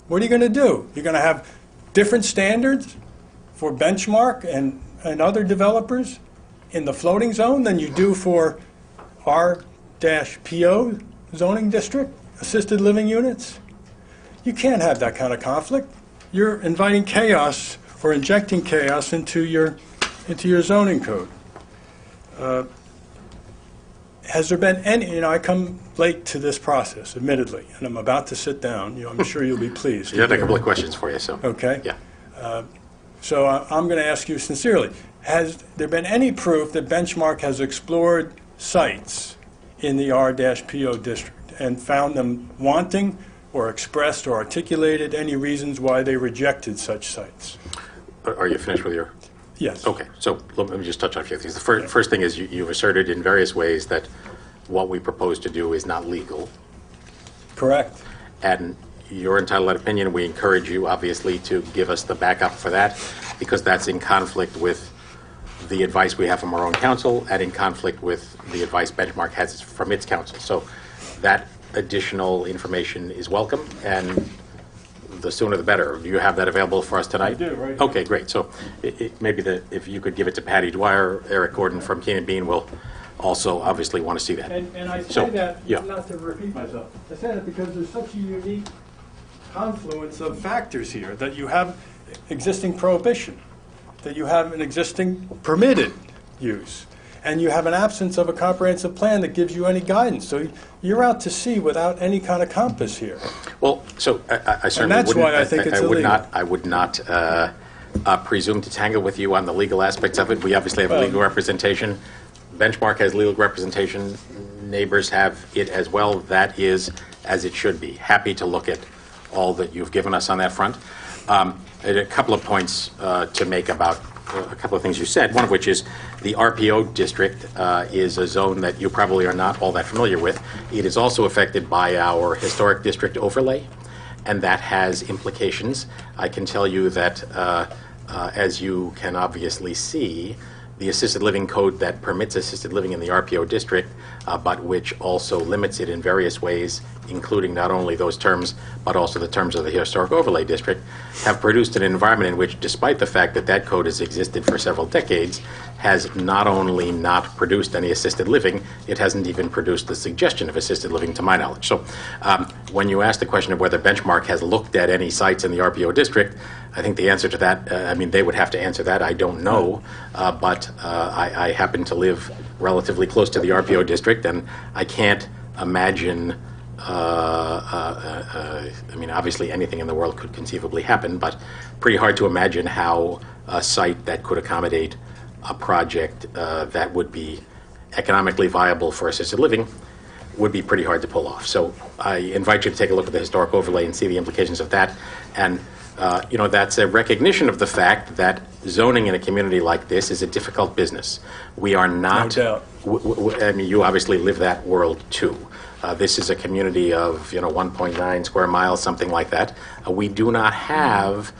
D: What are you going to do? You're going to have different standards for Benchmark and other developers in the floating zone than you do for R-PO zoning district, assisted living units? You can't have that kind of conflict. You're inviting chaos or injecting chaos into your zoning code. Has there been any, I come late to this process, admittedly, and I'm about to sit down. I'm sure you'll be pleased.
A: You had a couple of questions for you, so.
D: Okay.
A: Yeah.
D: So I'm going to ask you sincerely, has there been any proof that Benchmark has explored sites in the R-PO district and found them wanting or expressed or articulated any reasons why they rejected such sites?
A: Are you finished with your?
D: Yes.
A: Okay, so let me just touch on a few things. The first thing is you've asserted in various ways that what we propose to do is not legal.
D: Correct.
A: And you're entitled to that opinion. We encourage you, obviously, to give us the backup for that, because that's in conflict with the advice we have from our own counsel and in conflict with the advice Benchmark has from its counsel. So that additional information is welcome, and the sooner the better. Do you have that available for us tonight?
D: I do, right here.
A: Okay, great. So maybe if you could give it to Patty Dwyer, Eric Gordon from Keenan Bean will also obviously want to see that.
D: And I say
A: So,
D: that,
A: yeah.
D: not to repeat myself, I say that because there's such a unique confluence of factors here, that you have existing prohibition, that you have an existing permitted use, and you have an absence of a comprehensive plan that gives you any guidance. So you're out to sea without any kind of compass here.
A: Well, so I certainly
D: that's
A: wouldn't.
D: why I think it's
A: would
D: illegal.
A: I would not presume to tangle with you on the legal aspects of it. We obviously have
D: Well-
A: legal representation. Benchmark has legal representation. Neighbors have it as well. That is as it should be. Happy to look at all that you've given us on that front. I had a couple of points to make about a couple of things you said, one of which is the RPO district is a zone that you probably are not all that familiar with. It is also affected by our historic district overlay, and that has implications. I can tell you that, as you can obviously see, the assisted living code that permits assisted living in the RPO district but which also limits it in various ways, including not only those terms, but also the terms of the Historic Overlay District, have produced an environment in which, despite the fact that that code has existed for several decades, has not only not produced any assisted living, it hasn't even produced the suggestion of assisted living to my knowledge. So when you ask the question of whether Benchmark has looked at any sites in the RPO district, I think the answer to that, I mean, they would have to answer that. I don't know, but I happen to live relatively close to the RPO district, and I can't imagine, I mean, obviously anything in the world could conceivably happen, but pretty hard to imagine how a site that could accommodate a project that would be economically viable for assisted living would be pretty hard to pull off. So I invite you to take a look at the historic overlay and see the implications of that. And you know, that's a recognition of the fact that zoning in a community like this is a difficult business. We are not.
D: No doubt.
A: I mean, you obviously live that world too. This is a community of 1.9 square miles, something like that. We do not have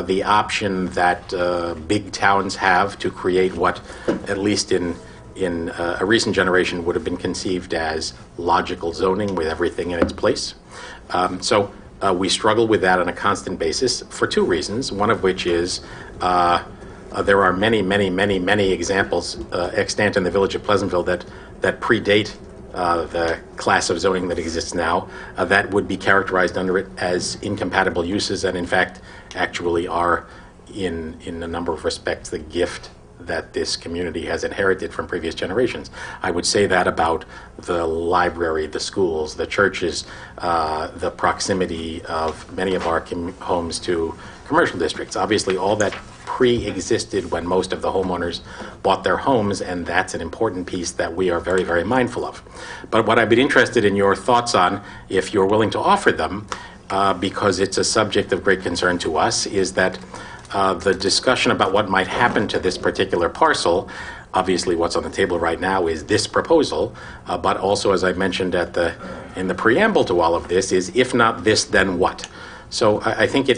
A: the option that big towns have to create what, at least in a recent generation, would have been conceived as logical zoning with everything in its place. So we struggle with that on a constant basis for two reasons, one of which is there are many examples extant in the village of Pleasantville that predate the class of zoning that exists now, that would be characterized under it as incompatible uses, and in fact actually are in a number of respects the gift that this community has inherited from previous generations. I would say that about the library, the schools, the churches, the proximity of many of our homes to commercial districts. Obviously, all that pre-existed when most of the homeowners bought their homes, and that's an important piece that we are very, very mindful of. But what I'd be interested in your thoughts on, if you're willing to offer them, because it's a subject of great concern to us, is that the discussion about what might happen to this particular parcel, obviously what's on the table right now is this proposal, but also, as I mentioned in the preamble to all of this, is if not this, then what? So I think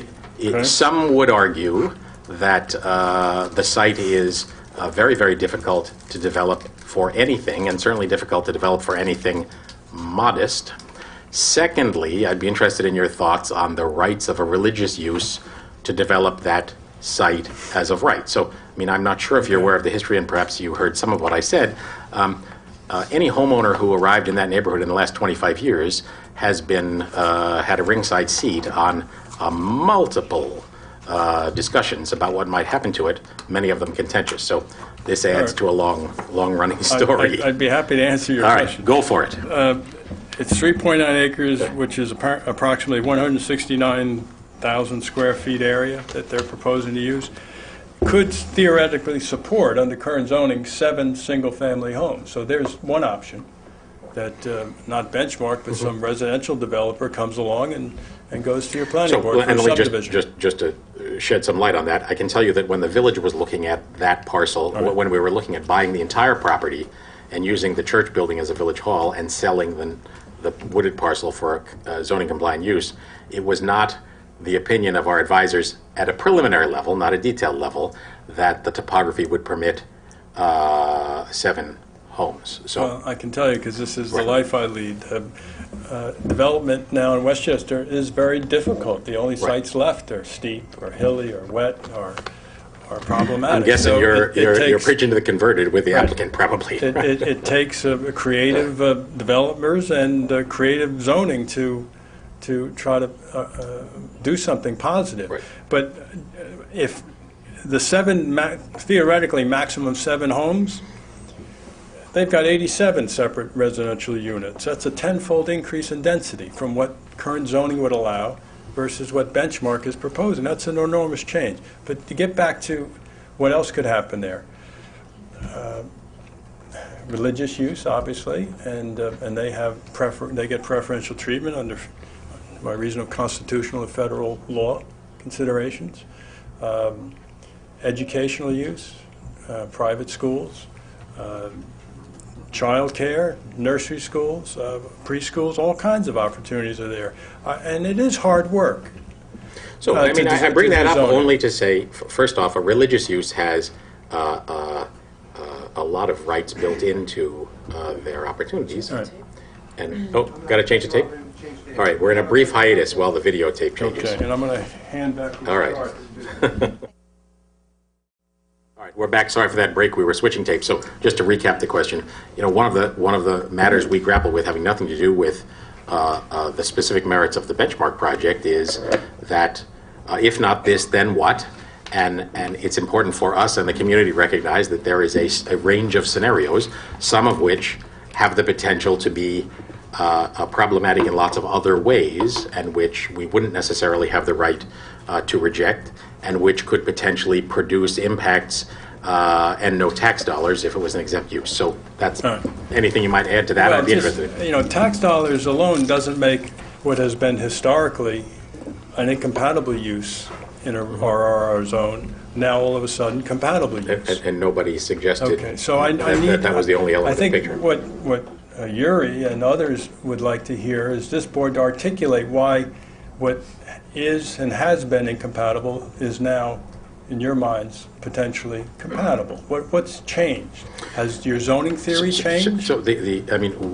A: some would argue that the site is very, very difficult to develop for anything, and certainly difficult to develop for anything modest. Secondly, I'd be interested in your thoughts on the rights of a religious use to develop that site as of right. So, I mean, I'm not sure if you're aware of the history, and perhaps you heard some of what I said. Any homeowner who arrived in that neighborhood in the last 25 years has been had a ringside seat on multiple discussions about what might happen to it, many of them contentious. So this adds to a long-running story.
D: I'd be happy to answer your
A: All
D: question.
A: right, go for it.
D: It's 3.9 acres, which is approximately 169,000 square feet area that they're proposing to use. Could theoretically support, under current zoning, 7 single-family homes. So there's one option that not Benchmark, but some residential developer comes along and goes to your planning board for
A: and
D: a
A: let me
D: subdivision.
A: just to shed some light on that, I can tell you that when the village was looking at that parcel, when we were looking at buying the entire property and using the church building as a village hall and selling the wooded parcel for zoning compliant use, it was not the opinion of our advisors at a preliminary level, not a detailed level, that the topography would permit 7 homes. So
D: Well, I can tell you, because this is the life I lead. Development now in Westchester is very difficult. The only sites left are steep or hilly or wet or problematic.
A: I'm guessing
D: So
A: you're
D: it takes-
A: preaching to the converted with the applicant, probably.
D: It takes creative developers and creative zoning to try to do something positive.
A: Right.
D: But if the theoretically maximum 7 homes, they've got 87 separate residential units. That's a 10-fold increase in density from what current zoning would allow versus what Benchmark is proposing. That's an enormous change. But to get back to what else could happen there, religious use, obviously, and they get preferential treatment under by reason of constitutional and federal law considerations. Educational use, private schools, child care, nursery schools, preschools, all kinds of opportunities are there. And it is hard work.
A: So, I mean, I bring
D: to
A: that up
D: zone it.
A: only to say, first off, a religious use has a lot of rights built into their opportunities.
D: All right.
A: And, oh, got to change the tape? All right, we're in a brief hiatus while the videotape changes.
D: Okay, and I'm going to hand back the
A: All right. All right, we're back. Sorry for that break. We were switching tapes. So just to recap the question, one of the matters we grapple with, having nothing to do with the specific merits of the benchmark project, is that if not this, then what? And it's important for us and the community to recognize that there is a range of scenarios, some of which have the potential to be problematic in lots of other ways, and which we wouldn't necessarily have the right to reject, and which could potentially produce impacts and no tax dollars if it was an exempt use. So that's anything you might add to that.
D: Well,
A: I'd be
D: just,
A: interested.
D: tax dollars alone doesn't make what has been historically an incompatible use in a RRR zone now all of a sudden compatible use.
A: And nobody suggested
D: Okay, so I need...
A: that was the only element
D: I think
A: of the picture.
D: what Yuri and others would like to hear is this board to articulate why what is and has been incompatible is now, in your minds, potentially compatible. What's changed? Has your zoning theory changed?
A: So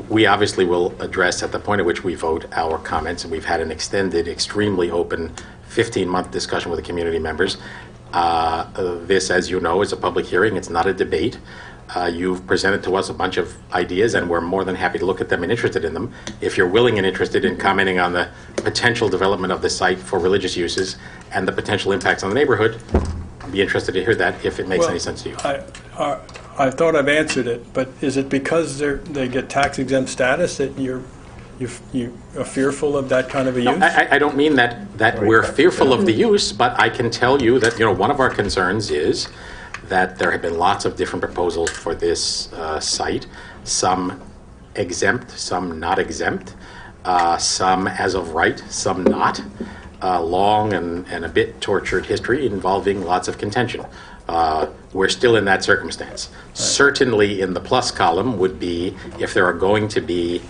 A: we obviously will address at the point at which we vote our comments, and we've had an extended, extremely open 15-month discussion with the community members. This, as you know, is a public hearing. It's not a debate. You've presented to us a bunch of ideas, and we're more than happy to look at them and interested in them. If you're willing and interested in commenting on the potential development of the site for religious uses and the potential impacts on the neighborhood, I'd be interested to hear that if it makes any sense to you.
D: I thought I've answered it, but is it because they get tax exempt status that you are fearful of that kind of a use?
A: I don't mean that we're fearful of the use, but I can tell you that one of our concerns is that there have been lots of different proposals for this site, some exempt, some not exempt, some as of right, some not. Long and a bit tortured history involving lots of contention. We're still in that circumstance. Certainly in the plus column would be if there are going to be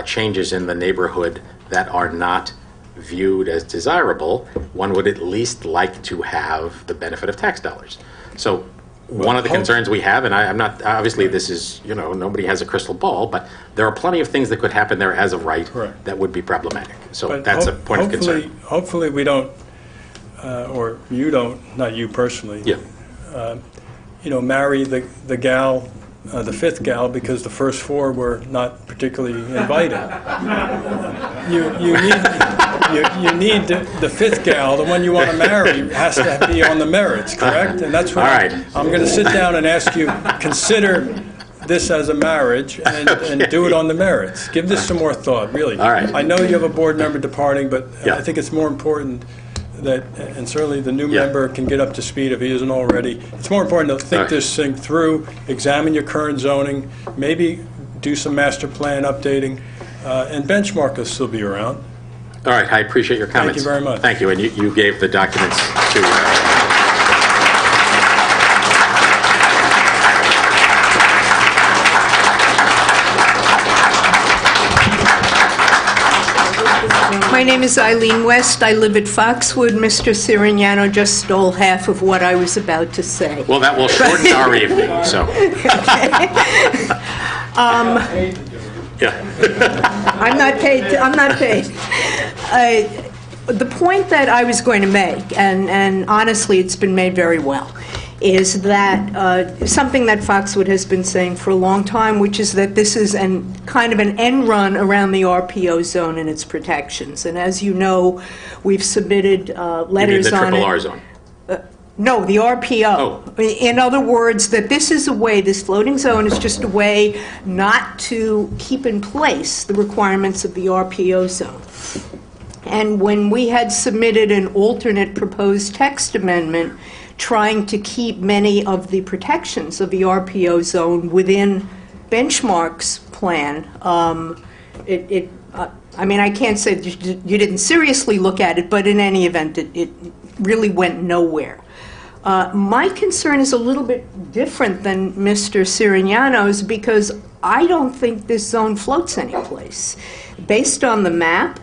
A: changes in the neighborhood that are not viewed as desirable, one would at least like to have the benefit of tax dollars. So one of the concerns we have, and I'm not, obviously this is, nobody has a crystal ball, but there are plenty of things that could happen there as of right
D: Correct.
A: that would be problematic. So
D: But
A: that's a point of concern.
D: Hopefully we don't, or you don't, not you personally,
A: Yeah.
D: marry the gal, the fifth gal, because the first four were not particularly invited. You need the fifth gal, the one you want to marry, has to be on the merits, correct? And that's what
A: All right.
D: I'm going to sit down and ask you, consider this as a marriage and do it on the merits. Give this some more thought, really.
A: All right.
D: I know you have a board member departing, but
A: Yeah.
D: I think it's more important that, and certainly the new
A: Yeah.
D: member can get up to speed if he isn't already. It's more important to think
A: All right.
D: this thing through, examine your current zoning, maybe do some master plan updating, and benchmark will still be around.
A: All right, I appreciate your comments.
D: you very much.
A: Thank you, and you gave the documents to...
E: My name is Eileen West. I live at Foxwood. Mr. Sirignano just stole half of what I was about to say.
A: Well, that will shorten our evening, so... Yeah.
E: I'm not paid. The point that I was going to make, and honestly it's been made very well, is that something that Foxwood has been saying for a long time, which is that this is kind of an end run around the RPO zone and its protections. And as you know, we've submitted letters on it.
A: You mean the RRR zone?
E: No, the RPO.
A: Oh.
E: In other words, that this is a way, this floating zone is just a way not to keep in place the requirements of the RPO zone. And when we had submitted an alternate proposed text amendment trying to keep many of the protections of the RPO zone within Benchmark's plan, I mean, I can't say you didn't seriously look at it, but in any event, it really went nowhere. My concern is a little bit different than Mr. Sirignano's because I don't think this zone floats anyplace. Based on the map,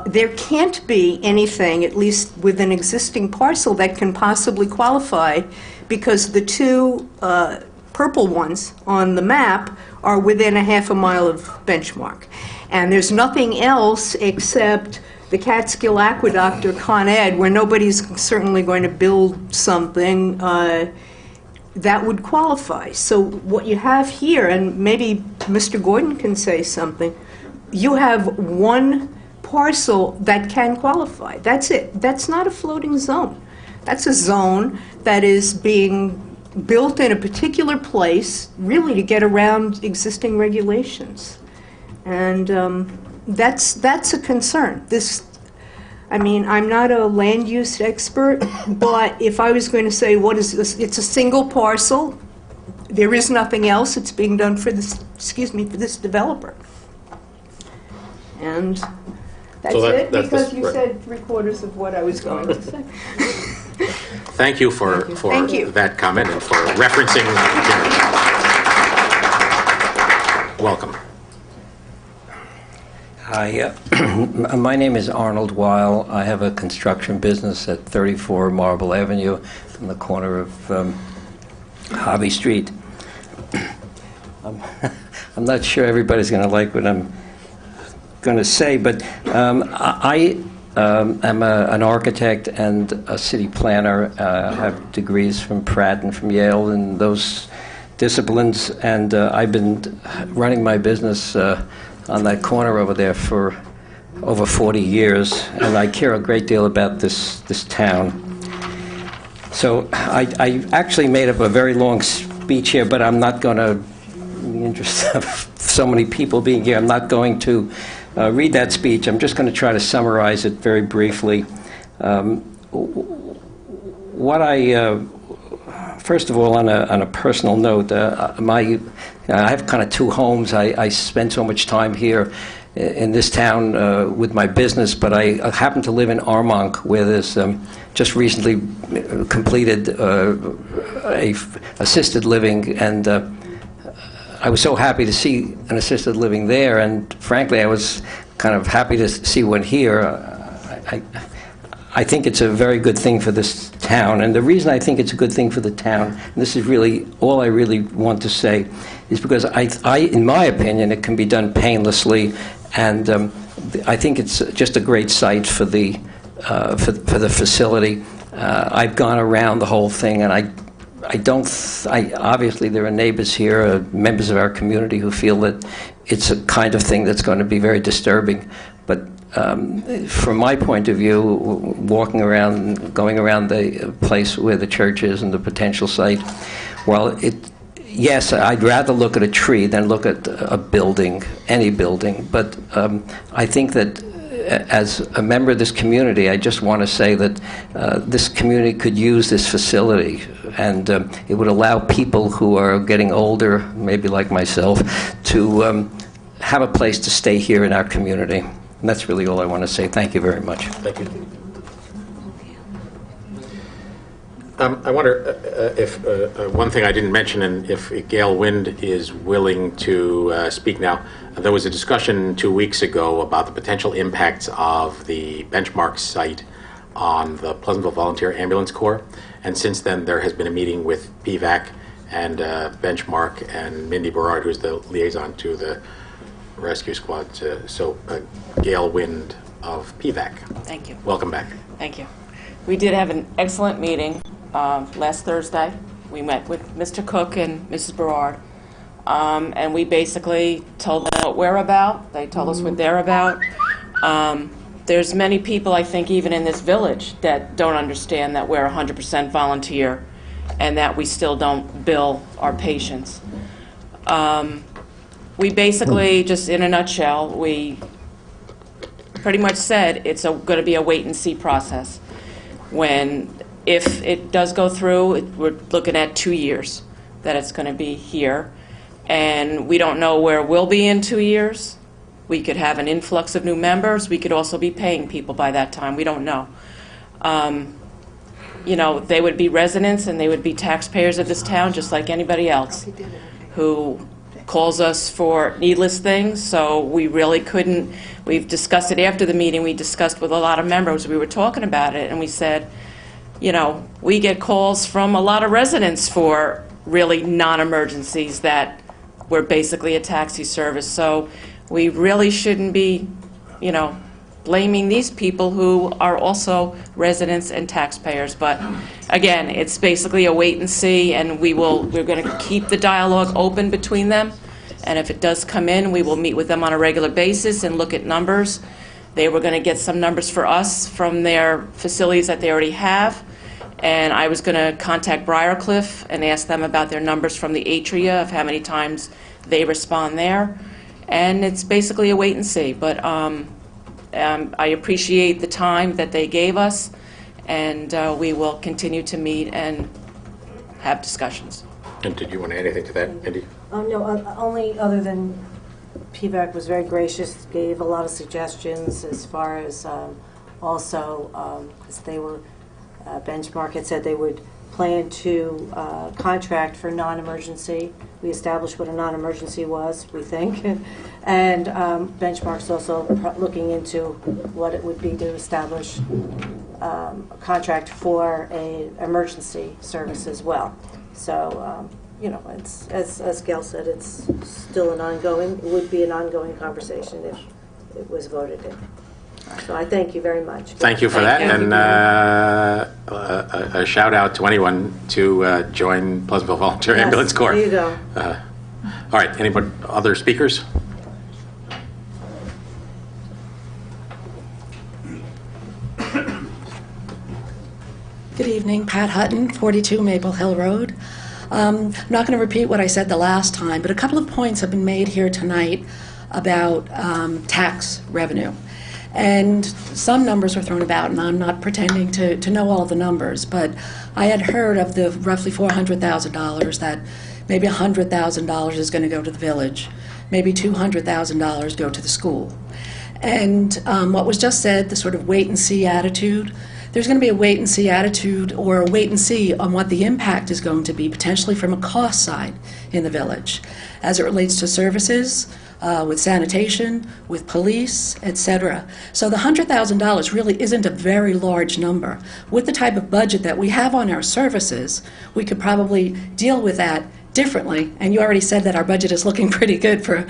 E: there can't be anything, at least with an existing parcel, that can possibly qualify because the two purple ones on the map are within a half a mile of Benchmark. And there's nothing else except the Catskill Aqueduct or Con Ed, where nobody's certainly going to build something that would qualify. So what you have here, and maybe Mr. Gordon can say something, you have one parcel that can qualify. That's it. That's not a floating zone. That's a zone that is being built in a particular place, really to get around existing regulations. And that's a concern. I mean, I'm not a land use expert, but if I was going to say, what is this? It's a single parcel. There is nothing else. It's being done for this, for this developer. And that's
A: So
E: it,
A: that's
E: because
A: this-
E: you
A: right.
E: said 3/4 of what I was going to say.
A: Thank you for
E: Thank you.
A: that comment and for referencing Gary. Welcome.
F: Hi, my name is Arnold Weil. I have a construction business at 34 Marble Avenue on the corner of Hobby Street. I'm not sure everybody's going to like what I'm going to say, but I am an architect and a city planner. I have degrees from Pratt and from Yale in those disciplines, and I've been running my business on that corner over there for over 40 years, and I care a great deal about this town. So I actually made up a very long speech here, but I'm not going to, in the interest of so many people being here, I'm not going to read that speech. I'm just going to try to summarize it very briefly. First of all, on a personal note, I have kind of two homes. I spend so much time here in this town with my business, but I happen to live in Armonk, where there's just recently completed a assisted living, and I was so happy to see an assisted living there, and frankly, I was kind of happy to see one here. I think it's a very good thing for this town, and the reason I think it's a good thing for the town, and this is really all I really want to say, is because in my opinion, it can be done painlessly, and I think it's just a great site for the facility. I've gone around the whole thing, and obviously there are neighbors here, members of our community, who feel that it's a kind of thing that's going to be very disturbing, but from my point of view, going around the place where the church is and the potential site, yes, I'd rather look at a tree than look at a building, any building. But I think that as a member of this community, I just want to say that this community could use this facility, and it would allow people who are getting older, maybe like myself, to have a place to stay here in our community. And that's really all I want to say. Thank you very much.
A: Thank you. I wonder if one thing I didn't mention, and if Gail Wind is willing to speak now. There was a discussion 2 weeks ago about the potential impacts of the Benchmark site on the Pleasantville Volunteer Ambulance Corps, and since then there has been a meeting with PVAC and Benchmark and Mindy Berard, who's the liaison to the rescue squad. Gail Wind of PVAC.
G: Thank you.
A: Welcome back.
G: Thank you. We did have an excellent meeting last Thursday. We met with Mr. Cook and Mrs. Berard, and we basically told them what we're about. They told us what they're about. There's many people, I think, even in this village, that don't understand that we're 100% volunteer and that we still don't bill our patients. We basically, just in a nutshell, we pretty much said it's going to be a wait-and-see process. If it does go through, we're looking at 2 years that it's going to be here. And we don't know where we'll be in 2 years. We could have an influx of new members. We could also be paying people by that time. We don't know. They would be residents and they would be taxpayers of this town just like anybody else who calls us for needless things. So we really couldn't. We've discussed it after the meeting. We discussed with a lot of members. We were talking about it, and we said, we get calls from a lot of residents for really non-emergencies that were basically a taxi service. So we really shouldn't be, blaming these people who are also residents and taxpayers. But again, it's basically a wait and see, and we're going to keep the dialogue open between them. And if it does come in, we will meet with them on a regular basis and look at numbers. They were going to get some numbers for us from their facilities that they already have. And I was going to contact Briarcliff and ask them about their numbers from the Atria of how many times they respond there. And it's basically a wait and see. But I appreciate the time that they gave us, and we will continue to meet and have discussions.
A: And did you want to add anything to that, Indy?
H: No, only other than PVAC was very gracious, gave a lot of suggestions as far as also, because they were, Benchmark had said they would plan to contract for non-emergency. We established what a non-emergency was, we think. And Benchmark's also looking into what it would be to establish a contract for a emergency service as well. So, it's, as Gail said, it's still would be an ongoing conversation if it was voted in. So I thank you very much.
A: Thank you for that, and a shout out to anyone to join Pleasantville Volunteer
H: Yes,
A: Ambulance Corps.
H: there you go.
A: All right, anybody, other speakers?
I: Good evening, Pat Hutton, 42 Maple Hill Road. I'm not going to repeat what I said the last time, but a couple of points have been made here tonight about tax revenue. And some numbers were thrown about, and I'm not pretending to know all the numbers, but I had heard of the roughly $400,000 that maybe $100,000 is going to go to the village, maybe $200,000 go to the school. And what was just said, the sort of wait-and-see attitude, there's going to be a wait-and-see attitude or a wait-and-see on what the impact is going to be, potentially from a cost side in the village, as it relates to services, with sanitation, with police, etc. So the $100,000 really isn't a very large number. With the type of budget that we have on our services, we could probably deal with that differently, and you already said that our budget is looking pretty good for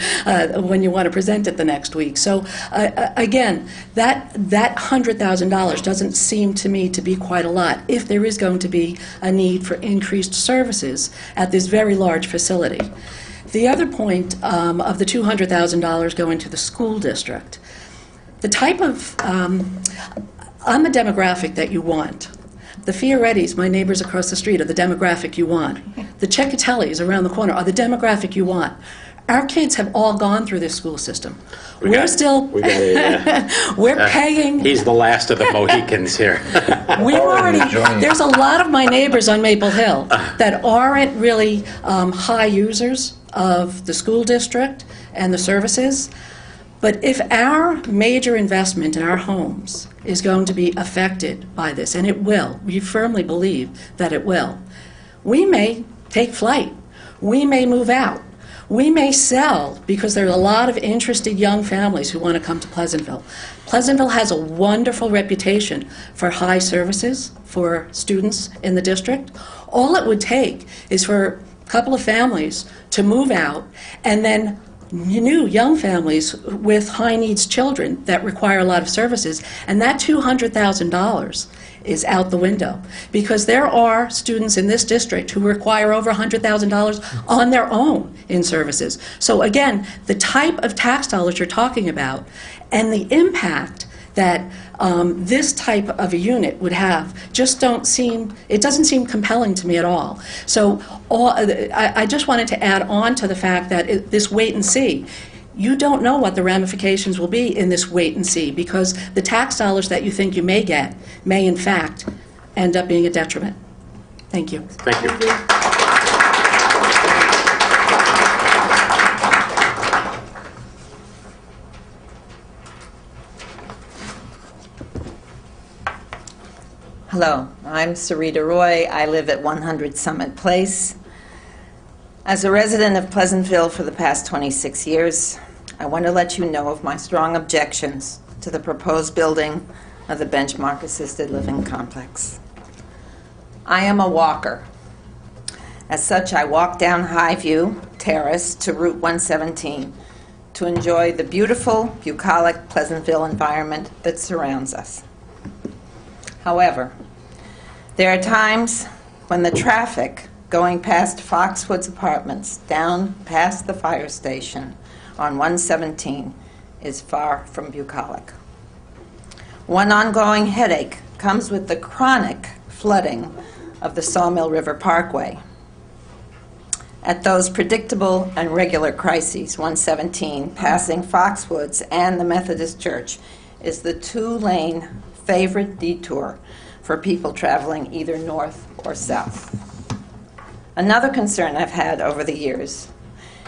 I: when you want to present it the next week. So again, that $100,000 doesn't seem to me to be quite a lot if there is going to be a need for increased services at this very large facility. The other point of the $200,000 going to the school district, the type of, on the demographic that you want, the Fiorettis, my neighbors across the street, are the demographic you want. The Ceccatellis around the corner are the demographic you want. Our kids have all gone through this school system. We're paying.
A: He's the last of the Mohicans here.
I: There's a lot of my neighbors on Maple Hill that aren't really high users of the school district and the services. But if our major investment in our homes is going to be affected by this, and it will, we firmly believe that it will, we may take flight. We may move out. We may sell because there are a lot of interested young families who want to come to Pleasantville. Pleasantville has a wonderful reputation for high services for students in the district. All it would take is for a couple of families to move out, and then new young families with high needs children that require a lot of services, and that $200,000 is out the window, because there are students in this district who require over $100,000 on their own in services. So again, the type of tax dollars you're talking about and the impact that this type of a unit would have just doesn't seem compelling to me at all. So I just wanted to add on to the fact that this wait and see, you don't know what the ramifications will be in this wait and see, because the tax dollars that you think you may get may in fact end up being a detriment. Thank you.
A: Thank you.
J: Hello, I'm Sarita Roy. I live at 100 Summit Place. As a resident of Pleasantville for the past 26 years, I want to let you know of my strong objections to the proposed building of the Benchmark Assisted Living Complex. I am a walker, As such, I walk down Highview Terrace to Route 117 to enjoy the beautiful, bucolic Pleasantville environment that surrounds us. However, there are times when the traffic going past Foxwoods Apartments down past the fire station on 117 is far from bucolic. One ongoing headache comes with the chronic flooding of the Sawmill River Parkway. At those predictable and regular crises, 117, passing Foxwoods and the Methodist Church, is the two-lane favorite detour for people traveling either north or south. Another concern I've had over the years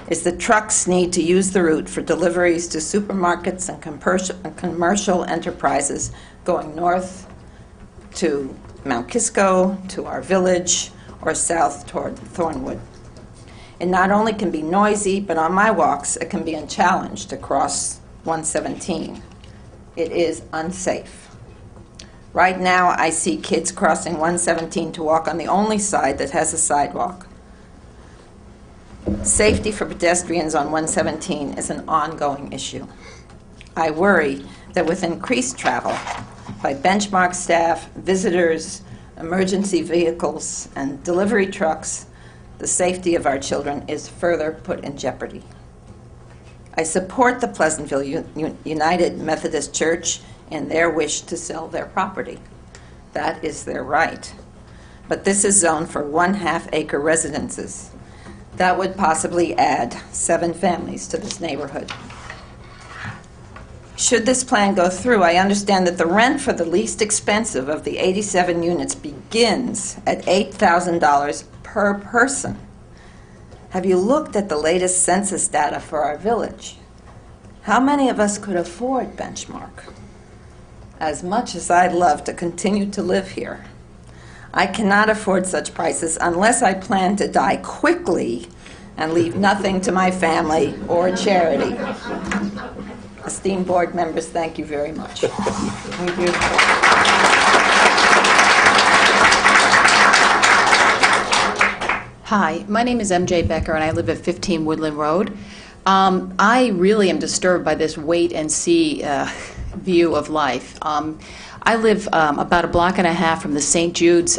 J: is that trucks need to use the route for deliveries to supermarkets and commercial enterprises going north to Mount Kisco, to our village, or south toward Thornwood. It not only can be noisy, but on my walks, it can be a challenge to cross 117. It is unsafe. Right now, I see kids crossing 117 to walk on the only side that has a sidewalk. Safety for pedestrians on 117 is an ongoing issue. I worry that with increased travel by Benchmark staff, visitors, emergency vehicles, and delivery trucks, the safety of our children is further put in jeopardy. I support the Pleasantville United Methodist Church in their wish to sell their property. That is their right. But this is zoned for 1/2-acre residences. That would possibly add 7 families to this neighborhood. Should this plan go through, I understand that the rent for the least expensive of the 87 units begins at $8,000 per person. Have you looked at the latest census data for our village? How many of us could afford Benchmark? As much as I'd love to continue to live here, I cannot afford such prices unless I plan to die quickly and leave nothing to my family or charity. Esteemed board members, thank you very much.
A: Thank you.
K: Hi, my name is MJ Becker, and I live at 15 Woodland Road. I really am disturbed by this wait-and-see view of life. I live about a block and a half from the St. Jude's.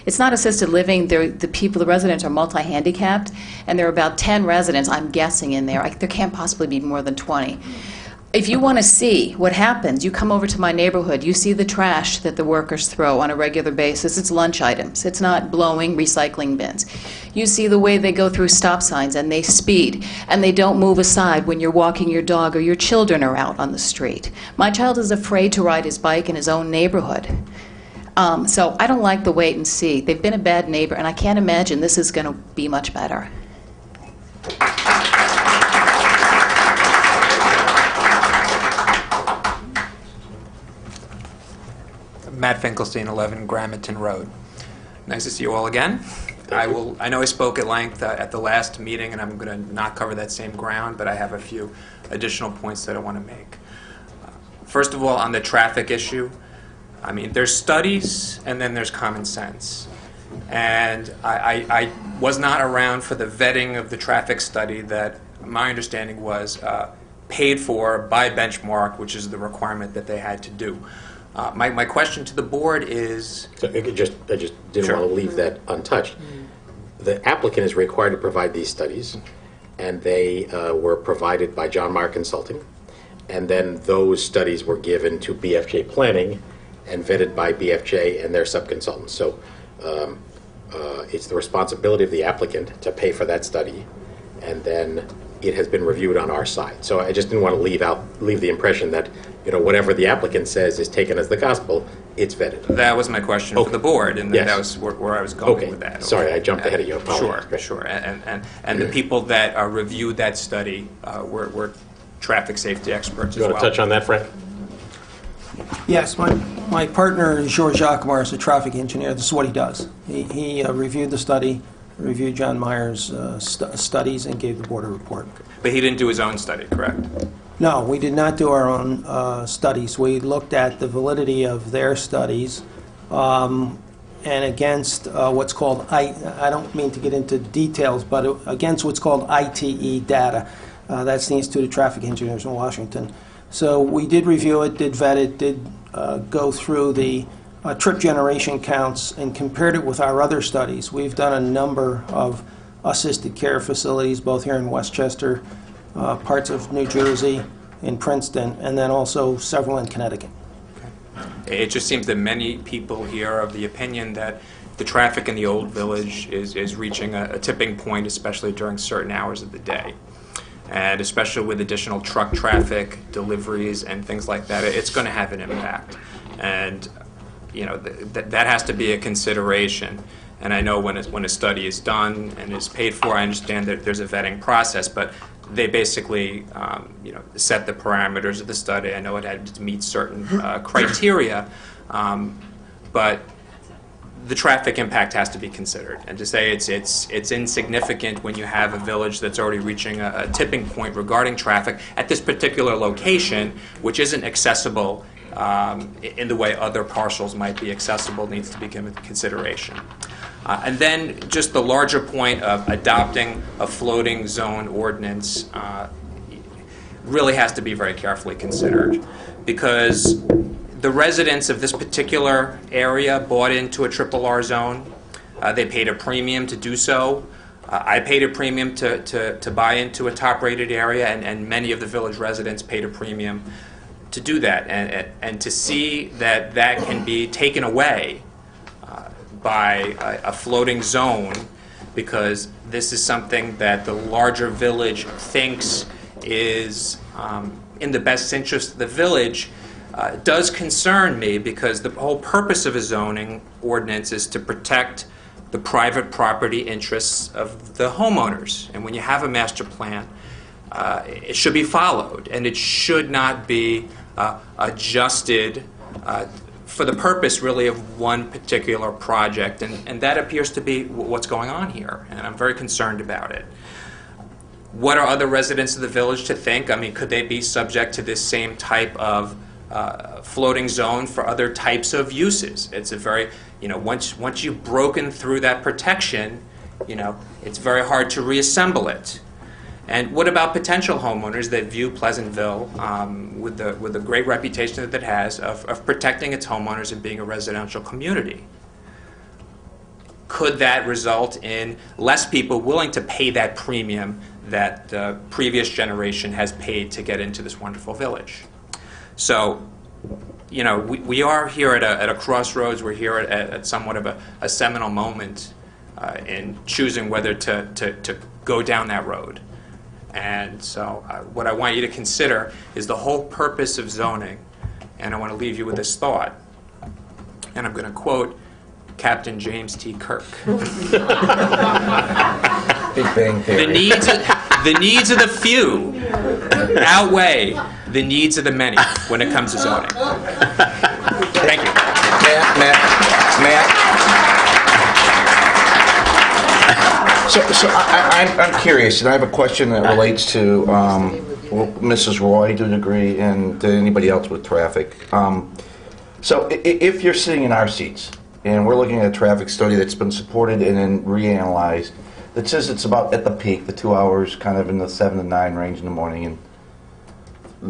K: It's not assisted living. The residents are multi-handicapped, and there are about 10 residents, I'm guessing, in there. There can't possibly be more than 20. If you want to see what happens, you come over to my neighborhood. You see the trash that the workers throw on a regular basis. It's lunch items. It's not blowing recycling bins. You see the way they go through stop signs and they speed and they don't move aside when you're walking your dog or your children are out on the street. My child is afraid to ride his bike in his own neighborhood. So I don't like the wait and see. They've been a bad neighbor, and I can't imagine this is going to be much better.
L: Matt Finkelstein, 11 Gramerton Road. Nice to see you all again. I know I spoke at length at the last meeting, and I'm going to not cover that same ground, but I have a few additional points that I want to make. First of all, on the traffic issue, I mean, there's studies and then there's common sense. And I was not around for the vetting of the traffic study that my understanding was paid for by Benchmark, which is the requirement that they had to do. My question to the board is...
A: So I just didn't want to leave that untouched. The applicant is required to provide these studies, and they were provided by John Meyer Consulting, and then those studies were given to BFJ Planning and vetted by BFJ and their subconsultants. So it's the responsibility of the applicant to pay for that study, and then it has been reviewed on our side. So I just didn't want to leave the impression that, you know, whatever the applicant says is taken as the gospel. It's vetted.
L: That was my question for the board, and
A: Yes.
L: that was where I was going with that.
A: Sorry, I jumped ahead of you.
L: Sure. And the people that reviewed that study were traffic safety experts as
A: You
L: well.
A: want to touch on that, Frank?
M: Yes, my partner, Georges Jacquemart, is a traffic engineer. This is what he does. He reviewed the study, reviewed John Meyer's studies, and gave the board a report.
L: But he didn't do his own study, correct?
M: No, we did not do our own studies. We looked at the validity of their studies. and against what's called, I don't mean to get into details, but against what's called ITE data. That's the Institute of Traffic Engineers in Washington. So we did review it, did vet it, did go through the trip generation counts and compared it with our other studies. We've done a number of assisted care facilities, both here in Westchester, parts of New Jersey, in Princeton, and then also several in Connecticut.
L: It just seems that many people here are of the opinion that the traffic in the Old Village is reaching a tipping point, especially during certain hours of the day. And especially with additional truck traffic, deliveries, and things like that, it's going to have an impact. And you know, that has to be a consideration. And I know when a study is done and is paid for, I understand that there's a vetting process, but they basically you know, set the parameters of the study. I know it had to meet certain criteria, but the traffic impact has to be considered. And to say it's insignificant when you have a village that's already reaching a tipping point regarding traffic at this particular location, which isn't accessible in the way other parcels might be accessible, needs to be given consideration. And then just the larger point of adopting a floating zone ordinance really has to be very carefully considered, because the residents of this particular area bought into a triple R zone. They paid a premium to do so. I paid a premium to buy into a top-rated area, and many of the village residents paid a premium to do that. And to see that that can be taken away by a floating zone, because this is something that the larger village thinks is in the best interest of the village, does concern me, because the whole purpose of a zoning ordinance is to protect the private property interests of the homeowners. And when you have a master plan, it should be followed, and it should not be adjusted for the purpose really of one particular project, and that appears to be what's going on here, and I'm very concerned about it. What are other residents of the village to think? I mean, could they be subject to this same type of floating zone for other types of uses? It's a very, you know, once you've broken through that protection, you know, it's very hard to reassemble it. And what about potential homeowners that view Pleasantville with the great reputation that it has of protecting its homeowners and being a residential community? Could that result in less people willing to pay that premium that the previous generation has paid to get into this wonderful village? So, you know, we are here at a crossroads. We're here at somewhat of a seminal moment in choosing whether to go down that road. And so what I want you to consider is the whole purpose of zoning. And I want to leave you with this thought. And I'm going to quote Captain James T. Kirk.
N: Big Bang Theory.
L: The needs of the few outweigh the needs of the many when it comes to zoning. Thank you.
N: Matt. So I'm curious, and I have a question that relates to Mrs. Roy to a degree, and to anybody else with traffic. So if you're sitting in our seats, and we're looking at a traffic study that's been supported and then reanalyzed, that says it's about at the peak, the 2 hours, kind of in the 7 to 9 range in the morning, and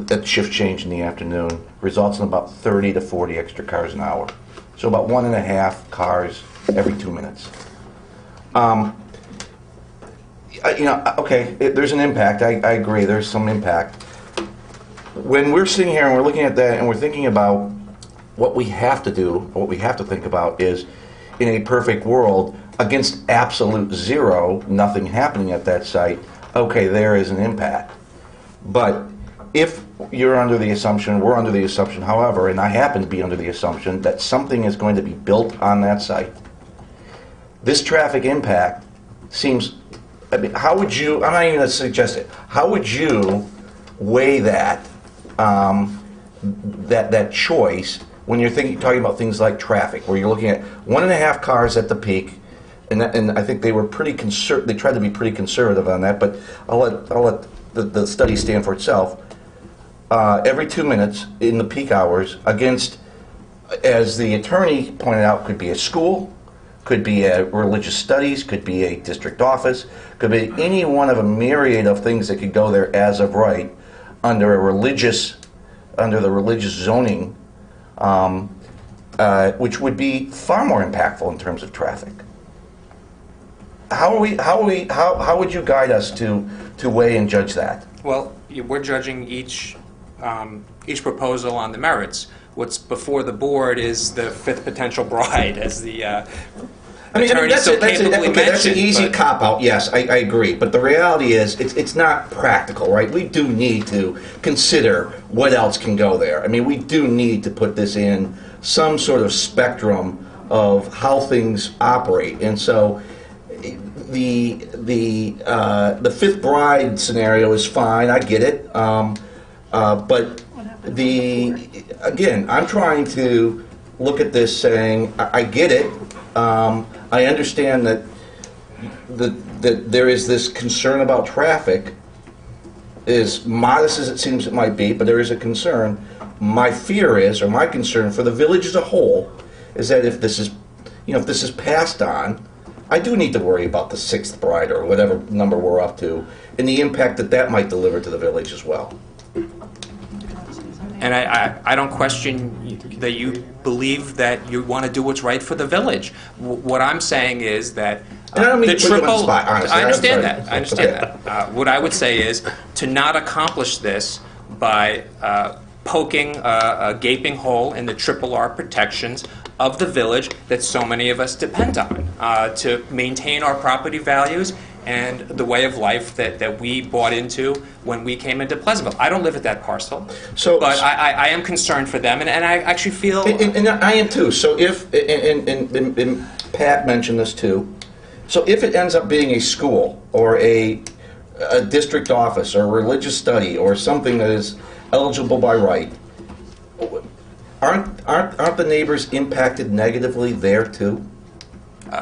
N: that shift change in the afternoon results in about 30 to 40 extra cars an hour. So about 1.5 cars every 2 minutes. You know, okay, there's an impact. I agree, there's some impact. When we're sitting here and we're looking at that and we're thinking about what we have to do, what we have to think about is, in a perfect world, against absolute zero, nothing happening at that site, okay, there is an impact. But if you're under the assumption, we're under the assumption, however, and I happen to be under the assumption that something is going to be built on that site, this traffic impact seems, I mean, how would you, I'm not even going to suggest it, how would you weigh that, that choice when you're talking about things like traffic, where you're looking at 1.5 cars at the peak, and I think they were pretty they tried to be pretty conservative on that, but I'll let the study stand for itself. Every 2 minutes in the peak hours against, as the attorney pointed out, could be a school, could be a religious studies, could be a district office, could be any one of a myriad of things that could go there as of right under the religious zoning, which would be far more impactful in terms of traffic. How would you guide us to weigh and judge that?
L: Well, we're judging each proposal on the merits. What's before the board is the fifth potential bride, as the attorney so capably mentioned.
N: That's an easy cop-out, yes, I agree. But the reality is, it's not practical, right? We do need to consider what else can go there. I mean, we do need to put this in some sort of spectrum of how things operate. And so the fifth bride scenario is fine, I get it. But again, I'm trying to look at this saying, I get it. I understand that there is this concern about traffic, as modest as it seems it might be, but there is a concern. My fear is, or my concern for the village as a whole, is that if this is passed on, I do need to worry about the sixth bride or whatever number we're up to, and the impact that might deliver to the village as well.
L: And I don't question that you believe that you want to do what's right for the village. What I'm saying is that
N: And I don't mean
L: the
N: to put you on the
L: triple.
N: spot, honestly.
L: I understand
N: I'm sorry.
L: that. I understand
N: Okay.
L: that. What I would say is to not accomplish this by poking a gaping hole in the triple R protections of the village that so many of us depend on to maintain our property values and the way of life that we bought into when we came into Pleasantville. I don't live at that parcel, but I am concerned for them, and I actually feel...
N: And I am too. So if, and Pat mentioned this too, so if it ends up being a school or a district office or a religious study or something that is eligible by right, aren't the neighbors impacted negatively there too?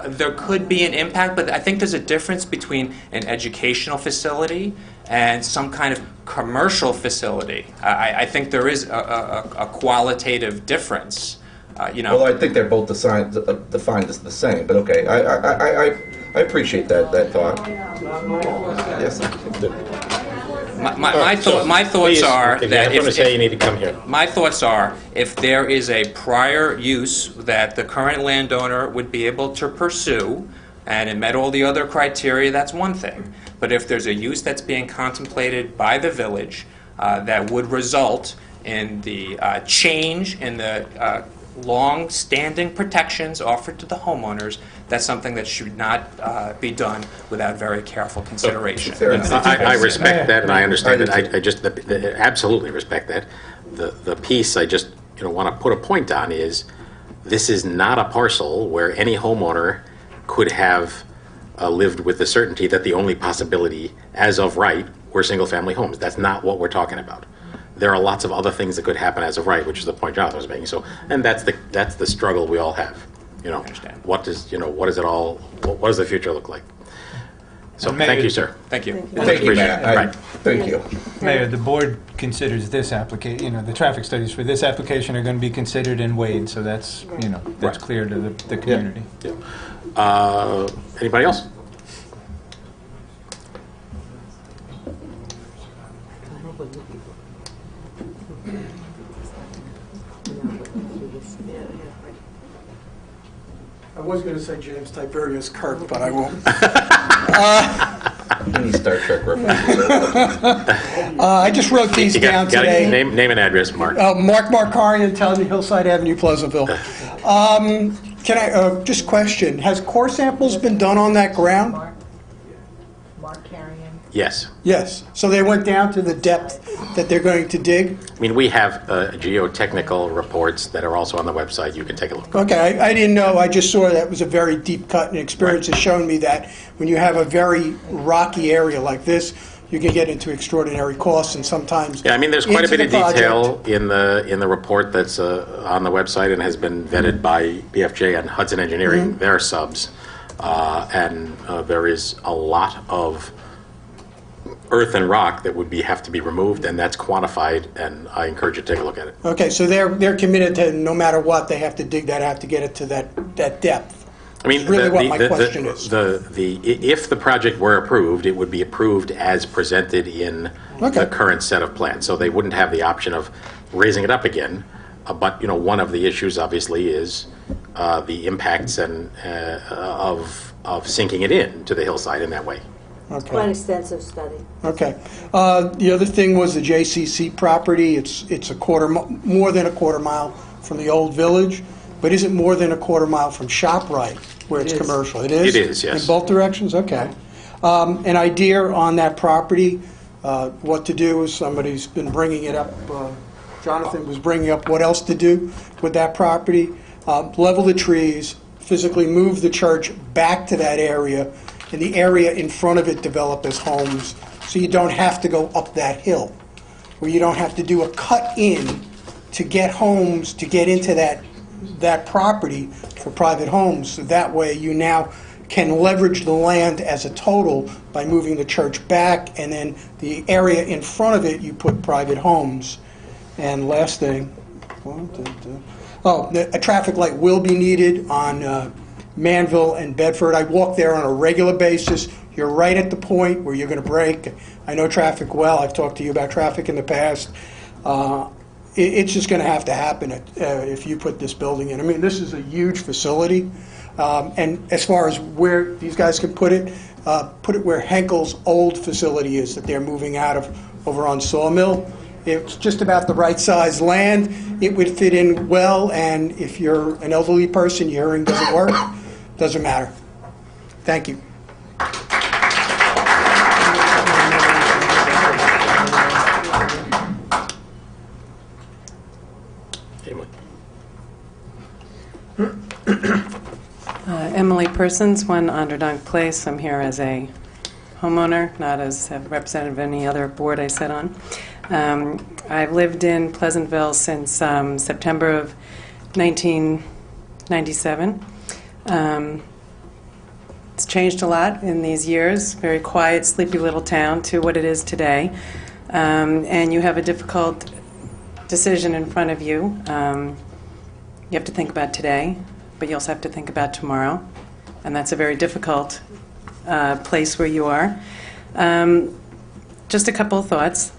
L: There could be an impact, but I think there's a difference between an educational facility and some kind of commercial facility. I think there is a qualitative difference.
N: Well, I think they're both defined as the same, but okay. I appreciate that thought. Yes.
L: My thoughts are that
A: you need to come here.
L: My thoughts are if there is a prior use that the current landowner would be able to pursue and it met all the other criteria, that's one thing. But if there's a use that's being contemplated by the village that would result in the change in the long-standing protections offered to the homeowners, that's something that should not be done without very careful consideration.
A: I respect that, and I understand it. I just absolutely respect that. The piece I just want to put a point on is this is not a parcel where any homeowner could have lived with the certainty that the only possibility, as of right, were single-family homes. That's not what we're talking about. There are lots of other things that could happen as of right, which is the point Jonathan was making. So, and that's the struggle we all have. What does the future look like? So, thank you, sir.
L: Thank you.
N: Thank you, Matt.
A: Right.
N: Thank you.
B: Mayor, the board considers this application, the traffic studies for this application are going to be considered and weighed, so that's, that's clear to the community.
A: Yeah. Anybody else?
O: I was going to say James Tiberius Kirk, but I won't.
N: Any Star Trek references?
O: I just wrote these down today.
A: Name and address, Mark.
O: Mark Markarian, telling me Hillside Avenue, Pleasantville. Can I just question, has core samples been done on that ground?
A: Yes.
O: Yes. So they went down to the depth that they're going to dig?
A: I mean, we have geotechnical reports that are also on the website. You can take a look.
O: Okay, I didn't know. I just saw that was a very deep cut, and experience has shown me that when you have a very rocky area like this, you can get into extraordinary costs, and sometimes
A: Yeah, I mean, there's quite a
O: into
A: bit of
O: the project-
A: detail in the report that's on the website and has been vetted by BFJ and Hudson Engineering, their subs, and there is a lot of earth and rock that would have to be removed, and that's quantified, and I encourage you to take a look at it.
O: Okay, so they're committed to, no matter what, they have to dig that out to get it to that depth.
A: I mean,
O: Really what my question is.
A: If the project were approved, it would be approved as presented in
O: Okay.
A: the current set of plans. So they wouldn't have the option of raising it up again. But, you know, one of the issues obviously is the impacts of sinking it in to the hillside in that way.
H: It's quite an extensive study.
O: Okay. The other thing was the JCC property. It's more than a quarter mile from the old village, but is it more than a quarter mile from ShopRite, where it's commercial? It is?
A: It is, yes.
O: In both directions? Okay. An idea on that property, what to do is somebody's been bringing it up. Jonathan was bringing up what else to do with that property. Level the trees, physically move the church back to that area, and the area in front of it develop as homes, so you don't have to go up that hill, where you don't have to do a cut-in to get homes, to get into that property for private homes. So that way you now can leverage the land as a total by moving the church back, and then the area in front of it, you put private homes. And last thing, a traffic light will be needed on Manville and Bedford. I walk there on a regular basis. You're right at the point where you're going to brake. I know traffic well. I've talked to you about traffic in the past. It's just going to have to happen if you put this building in. I mean, this is a huge facility. And as far as where these guys can put it where Henkel's old facility is that they're moving out of over on Sawmill. It's just about the right size land. It would fit in well, and if you're an elderly person, your hearing doesn't work, doesn't matter. Thank you.
P: Emily Persons, 1 Onderdonk Place. I'm here as a homeowner, not as a representative of any other board I sit on. I've lived in Pleasantville since September of 1997. It's changed a lot in these years, very quiet, sleepy little town to what it is today. And you have a difficult decision in front of you. You have to think about today, but you also have to think about tomorrow. And that's a very difficult place where you are. Just a couple of thoughts.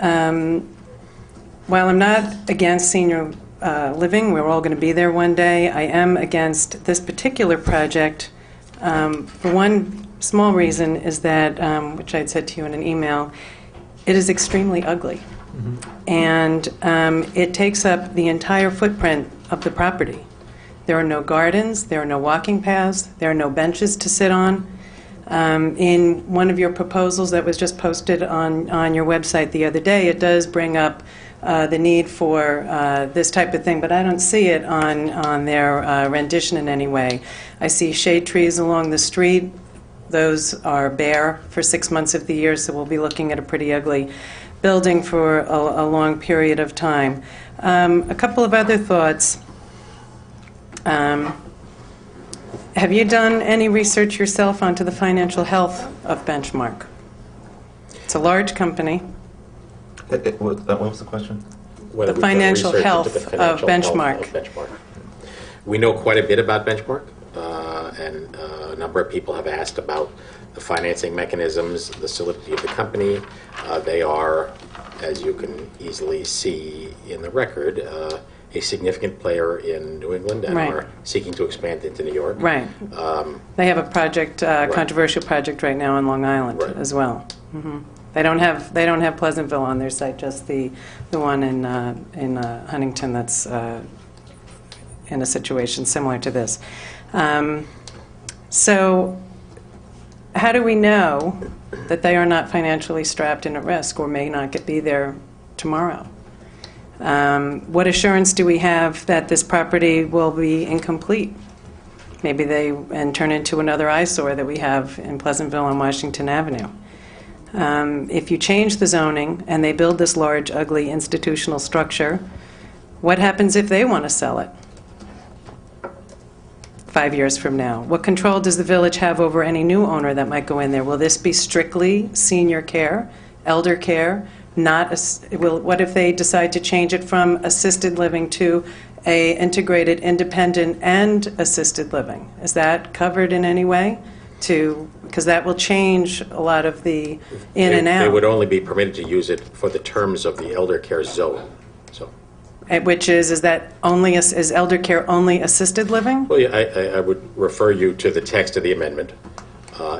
P: While I'm not against senior living, we're all going to be there one day, I am against this particular project for one small reason is that, which I had said to you in an email, it is extremely ugly. And it takes up the entire footprint of the property. There are no gardens, there are no walking paths, there are no benches to sit on. In one of your proposals that was just posted on your website the other day, it does bring up the need for this type of thing, but I don't see it on their rendition in any way. I see shade trees along the street. Those are bare for 6 months of the year, so we'll be looking at a pretty ugly building for a long period of time. A couple of other thoughts. Have you done any research yourself onto the financial health of Benchmark? It's a large company.
N: What was the question?
A: Whether
P: The
A: we've done
P: financial
A: research into
P: health
A: the financial
P: of Benchmark.
A: health of Benchmark. We know quite a bit about Benchmark, and a number of people have asked about the financing mechanisms, the solidity of the company. They are, as you can easily see in the record, a significant player in New England and
P: Right.
A: are seeking to expand into New York.
P: Right. They have a project, controversial project right now on Long Island as well. They don't have Pleasantville on their site, just the one in Huntington that's in a situation similar to this. So how do we know that they are not financially strapped and at risk or may not be there tomorrow? What assurance do we have that this property will be incomplete? Maybe and turn into another eyesore that we have in Pleasantville on Washington Avenue. If you change the zoning and they build this large, ugly institutional structure, what happens if they want to sell it 5 years from now? What control does the village have over any new owner that might go in there? Will this be strictly senior care, elder care? What if they decide to change it from assisted living to a integrated independent and assisted living. Is that covered in any way? Because that will change a lot of the in and out.
A: They would only be permitted to use it for the terms of the elder care zone. So,
P: Which is that only, is elder care only assisted living?
A: well, yeah, I would refer you to the text of the amendment.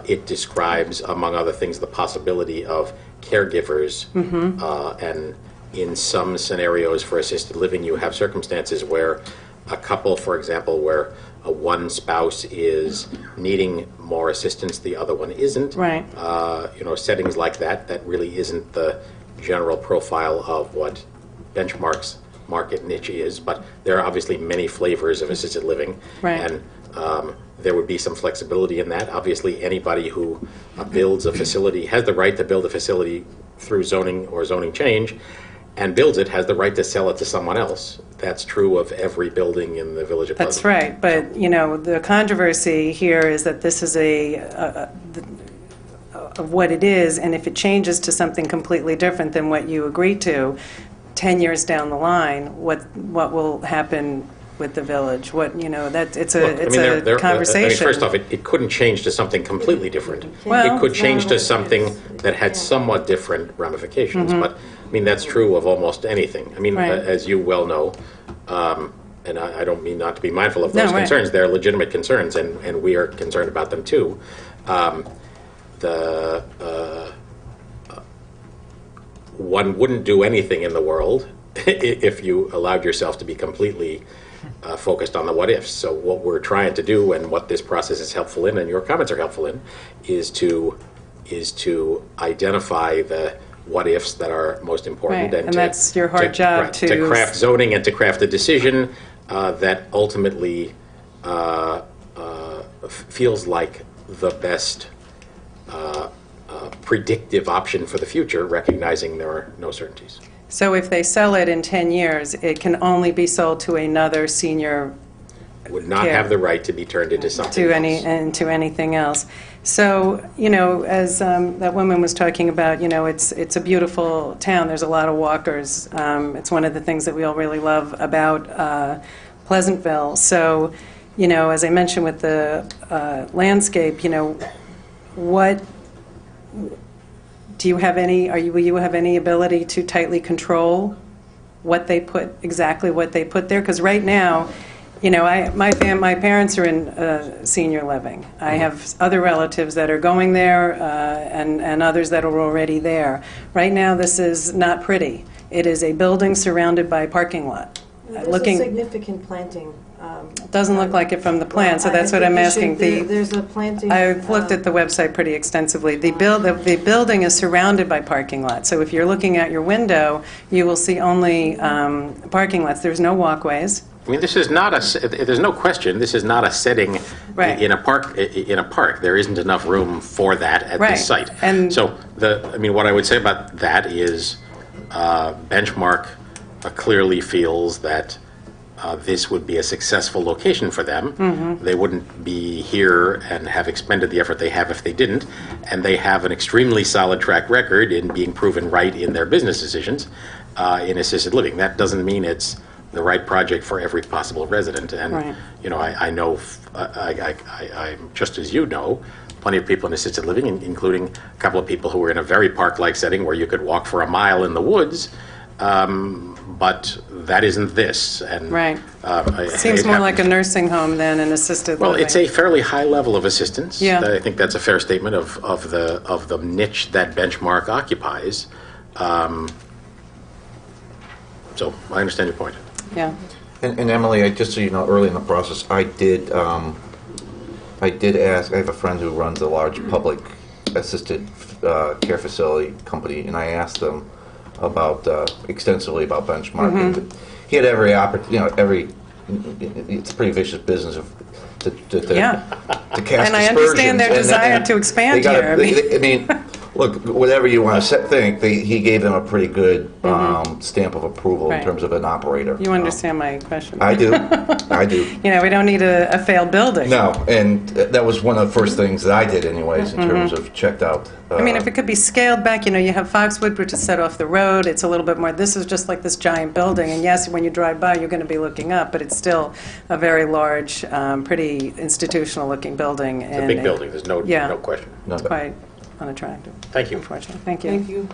A: It describes, among other things, the possibility of caregivers, and in some scenarios for assisted living, you have circumstances where a couple, for example, where one spouse is needing more assistance, the other one isn't.
P: Right.
A: Settings like that really isn't the general profile of what Benchmark's market niche is, but there are obviously many flavors of assisted living.
P: Right.
A: And there would be some flexibility in that. Obviously, anybody who builds a facility has the right to build a facility through zoning or zoning change, and builds it has the right to sell it to someone else. That's true of every building in the Village of Pleasant.
P: That's right, but, the controversy here is that this is of what it is, and if it changes to something completely different than what you agreed to, 10 years down the line, what will happen with the village? It's a conversation.
A: First off, it couldn't change to something completely different.
P: Well,
A: it could change to something that had somewhat different ramifications, but that's true of almost anything.
P: Right.
A: As you well know, and I don't mean not to be mindful of those
P: No, right.
A: concerns. They're legitimate concerns, and we are concerned about them too. One wouldn't do anything in the world if you allowed yourself to be completely focused on the what ifs. So what we're trying to do, and what this process is helpful in, and your comments are helpful in, is to identify the what ifs that are most important,
P: Right, and that's your hard job
A: to craft zoning and to craft a decision that ultimately feels like the best predictive option for the future, recognizing there are no certainties.
P: So if they sell it in 10 years, it can only be sold to another senior
A: Would not
P: care.
A: have the right to be turned into something
P: to
A: else.
P: anything else. So, as that woman was talking about, it's a beautiful town. There's a lot of walkers. It's one of the things that we all really love about Pleasantville. So, as I mentioned with the landscape, what do you have any? Will you have any ability to tightly control exactly what they put there? Because right now, my parents are in senior living. I have other relatives that are going there, and others that are already there. Right now, this is not pretty. It is a building surrounded by a parking lot.
H: There's a significant planting.
P: Doesn't look like it from the plan, so that's what I'm asking.
H: There's a planting.
P: I've looked at the website pretty extensively. The building is surrounded by parking lots, so if you're looking out your window, you will see only parking lots. There's no walkways.
A: This is not there's no question, this is not a setting
P: Right.
A: in a park. There isn't enough room for that at
P: Right.
A: this site.
P: And
A: so what I would say about that is Benchmark clearly feels that this would be a successful location for them.
P: Mm-hmm.
A: They wouldn't be here and have expended the effort they have if they didn't. And they have an extremely solid track record in being proven right in their business decisions in assisted living. That doesn't mean it's the right project for every possible resident. And,
P: Right.
A: I know, I'm just as you know, plenty of people in assisted living, including a couple of people who were in a very park-like setting where you could walk for a mile in the woods. But that isn't this. And
P: Right. Seems more like a nursing home than an assisted living.
A: Well, it's a fairly high level of assistance.
P: Yeah.
A: I think that's a fair statement of the niche that Benchmark occupies. So I understand your point.
P: Yeah.
N: And Emily, just so you know, early in the process, I did ask. I have a friend who runs a large public assisted care facility company, and I asked them extensively about Benchmark.
P: Mm-hmm.
N: And he had every opportunity. It's a pretty vicious business to cast
P: And I
N: aspersions.
P: understand their desire to expand
N: they gotta-
P: here.
N: I mean, Look, whatever you want to think, he gave them a pretty good stamp of approval in
P: Right.
N: terms of an operator.
P: You understand my question?
N: I do. I do.
P: You know, we don't need a failed building.
N: No, and that was one of the first things that I did anyways in terms of checked out.
P: I mean, if it could be scaled back, you know, you have Foxwood, which is set off the road. It's a little bit more, this is just like this giant building. And yes, when you drive by, you're going to be looking up, but it's still a very large, pretty institutional-looking building.
A: It's a big building, there's no question.
P: It's quite unattractive.
A: Thank you.
P: Unfortunately. Thank you.
O: Thank you.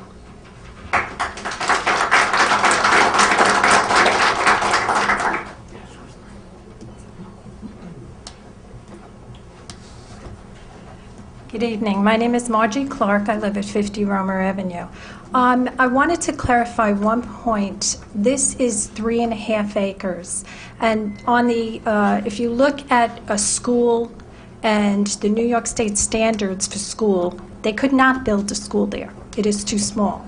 Q: Good evening. My name is Margie Clark. I live at 50 Romer Avenue. I wanted to clarify one point. This is 3.5 acres. And on the, if you look at a school and the New York State standards for school, they could not build a school there. It is too small.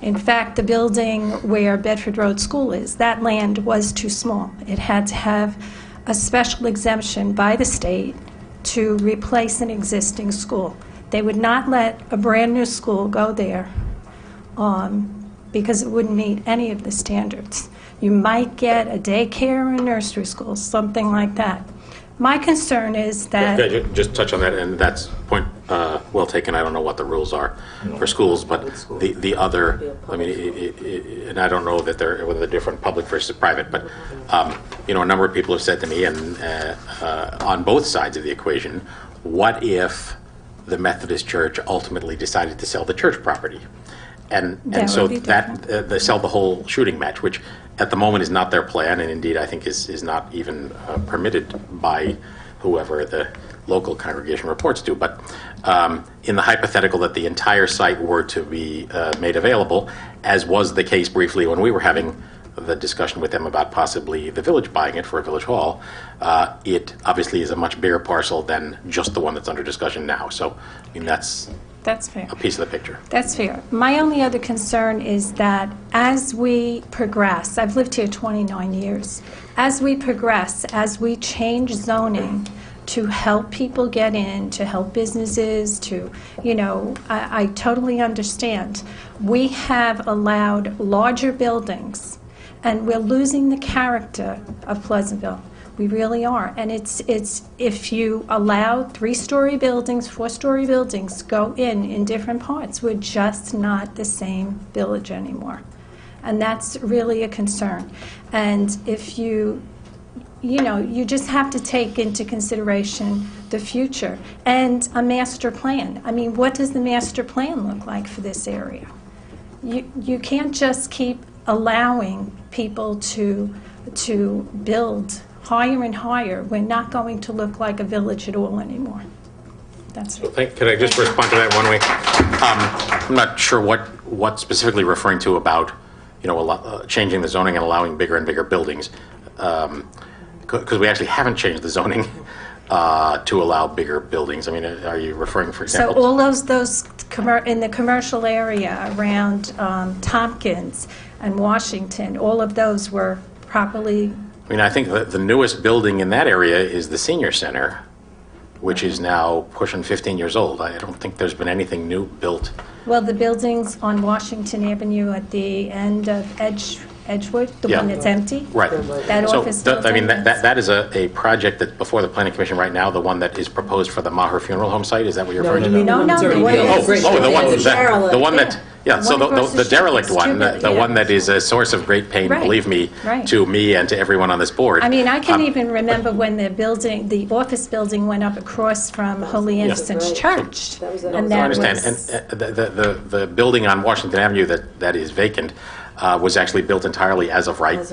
Q: In fact, the building where Bedford Road School is, that land was too small. It had to have a special exemption by the state to replace an existing school. They would not let a brand-new school go there because it wouldn't meet any of the standards. You might get a daycare or a nursery school, something like that. My concern is that...
A: Okay, just touch on that, and that's point well taken. I don't know what the rules are for schools, but the other, I mean, and I don't know that whether they're different, public versus private, but you know, a number of people have said to me, and on both sides of the equation, what if the Methodist Church ultimately decided to sell the church property? And so that they sell the whole shooting match, which at the moment is not their plan, and indeed I think is not even permitted by whoever the local congregation reports to. But in the hypothetical that the entire site were to be made available, as was the case briefly when we were having the discussion with them about possibly the village buying it for a village hall, it obviously is a much bigger parcel than just the one that's under discussion now. So, I mean, that's
Q: fair.
A: A piece of the picture.
Q: That's fair. My only other concern is that as we progress, I've lived here 29 years, as we progress, as we change zoning to help people get in, to help businesses, to, you know, I totally understand. We have allowed larger buildings, and we're losing the character of Pleasantville. We really are. And it's if you allow 3-story buildings, 4-story buildings go in different parts, we're just not the same village anymore. And that's really a concern. And if you know, you just have to take into consideration the future and a master plan. I mean, what does the master plan look like for this area? You can't just keep allowing people to build higher and higher. We're not going to look like a village at all anymore. That's
A: Could I just respond to that one way? I'm not sure what specifically referring to about, you know, changing the zoning and allowing bigger and bigger buildings, because we actually haven't changed the zoning to allow bigger buildings. I mean, are you referring, for example?
Q: So all those in the commercial area around Tompkins and Washington, all of those were properly...
A: I mean, I think the newest building in that area is the senior center, which is now pushing 15 years old. I don't think there's been anything new built.
Q: Well, the buildings on Washington Avenue at the end of Edgewood, the one that's empty?
A: Right.
Q: That office building?
A: I mean, that is a project that's before the Planning Commission right now, the one that is proposed for the Maher Funeral Home site. Is that what you're referring to?
Q: No, the
A: one that, yeah, so the derelict one, the one that is a source of great pain, believe me, to me and to everyone on this board.
Q: I mean, I can even remember when the office building went up across from Holy Innocents Church. And
A: I understand. And the building on Washington Avenue that is vacant was actually built entirely as of right,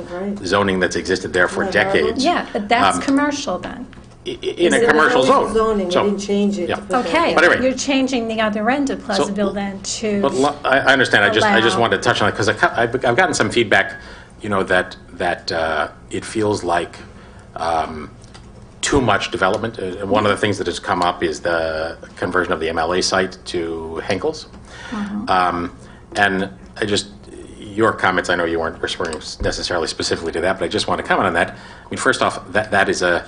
A: zoning that's existed there for decades.
Q: Yeah, but that's commercial then.
A: In a commercial zone.
H: Zoning, we didn't change it.
Q: Okay,
A: But anyway.
Q: you're changing the other end of Pleasantville then to...
A: But I understand. I just
Q: allow-
A: wanted to touch on it because I've gotten some feedback, you know, that it feels like too much development. One of the things that has come up is the conversion of the MLA site to Henkel's. And your comments, I know you weren't referring necessarily specifically to that, but I just want to comment on that. I mean, first off, that is a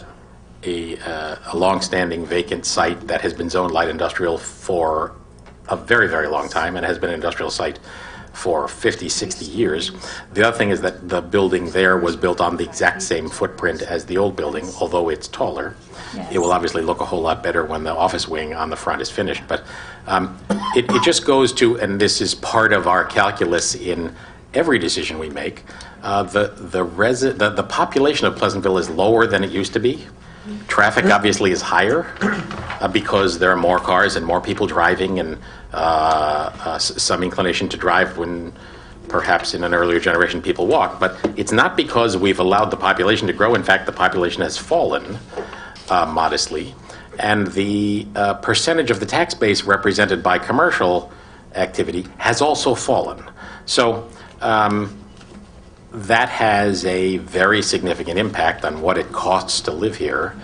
A: long-standing vacant site that has been zoned light industrial for a very, very long time and has been an industrial site for 50, 60 years. The other thing is that the building there was built on the exact same footprint as the old building, although it's taller. It will obviously look a whole lot better when the office wing on the front is finished. But it just goes to, and this is part of our calculus in every decision we make, the population of Pleasantville is lower than it used to be. Traffic obviously is higher because there are more cars and more people driving, and some inclination to drive when perhaps in an earlier generation people walk. But it's not because we've allowed the population to grow. In fact, the population has fallen modestly, and the percentage of the tax base represented by commercial activity has also fallen. So that has a very significant impact on what it costs to live here.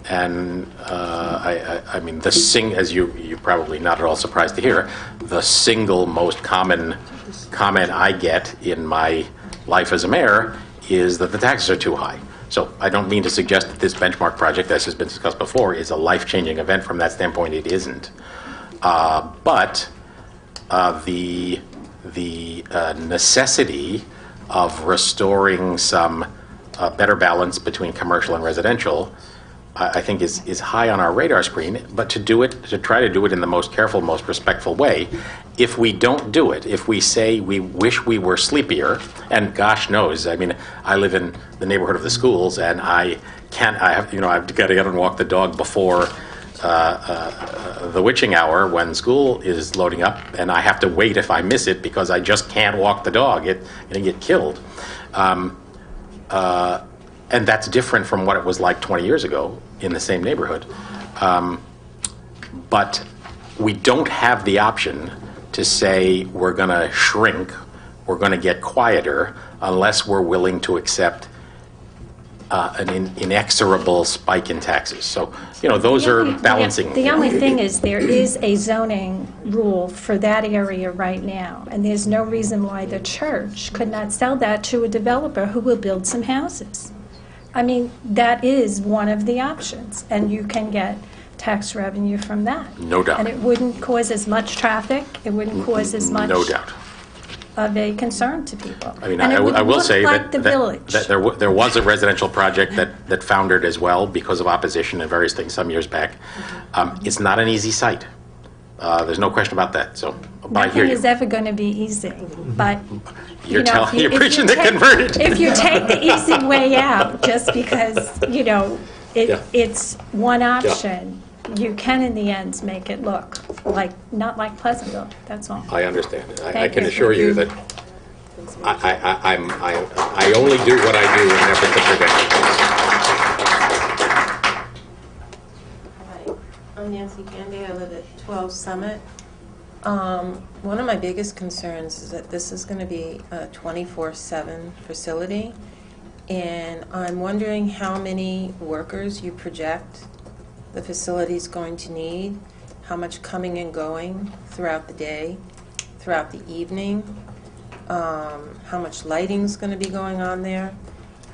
A: And I mean, as you probably not at all surprised to hear, the single most common comment I get in my life as a mayor is that the taxes are too high. So I don't mean to suggest that this benchmark project, as has been discussed before, is a life-changing event. From that standpoint, it isn't. But the necessity of restoring some better balance between commercial and residential, I think is high on our radar screen. But to try to do it in the most careful, most respectful way, if we don't do it, if we say we wish we were sleepier, and gosh knows, I mean, I live in the neighborhood of the schools, and I've got to get out and walk the dog before the witching hour when school is loading up, and I have to wait if I miss it because I just can't walk the dog. It's going to get killed. And that's different from what it was like 20 years ago in the same neighborhood. But we don't have the option to say we're going to shrink, we're going to get quieter, unless we're willing to accept an inexorable spike in taxes. So, those are balancing.
Q: The only thing is there is a zoning rule for that area right now, and there's no reason why the church could not sell that to a developer who will build some houses. I mean, that is one of the options, and you can get tax revenue from that.
A: No doubt.
Q: And it wouldn't cause as much traffic, it wouldn't cause as much
A: No doubt.
Q: of a concern to people.
A: I mean,
Q: And it would
A: I will
Q: look
A: say
Q: like the
A: that
Q: village.
A: there was a residential project that foundered as well because of opposition and various things some years back. It's not an easy site. There's no question about that. So I hear
Q: Nothing
A: you.
Q: is ever going to be easy, but
A: You're
Q: if you
A: preaching the
Q: take-
A: converted.
Q: If you take the easy way out, just because, it's one option, you can in the end make it look not like Pleasantville, that's all.
A: I understand. I
Q: Thank
A: can
Q: you.
A: assure you that I only do what I do in an effort to prevent.
R: I'm Nancy Candy. I live at 12 Summit. One of my biggest concerns is that this is going to be a 24/7 facility, and I'm wondering how many workers you project the facility is going to need, how much coming and going throughout the day, throughout the evening, how much lighting is going to be going on there.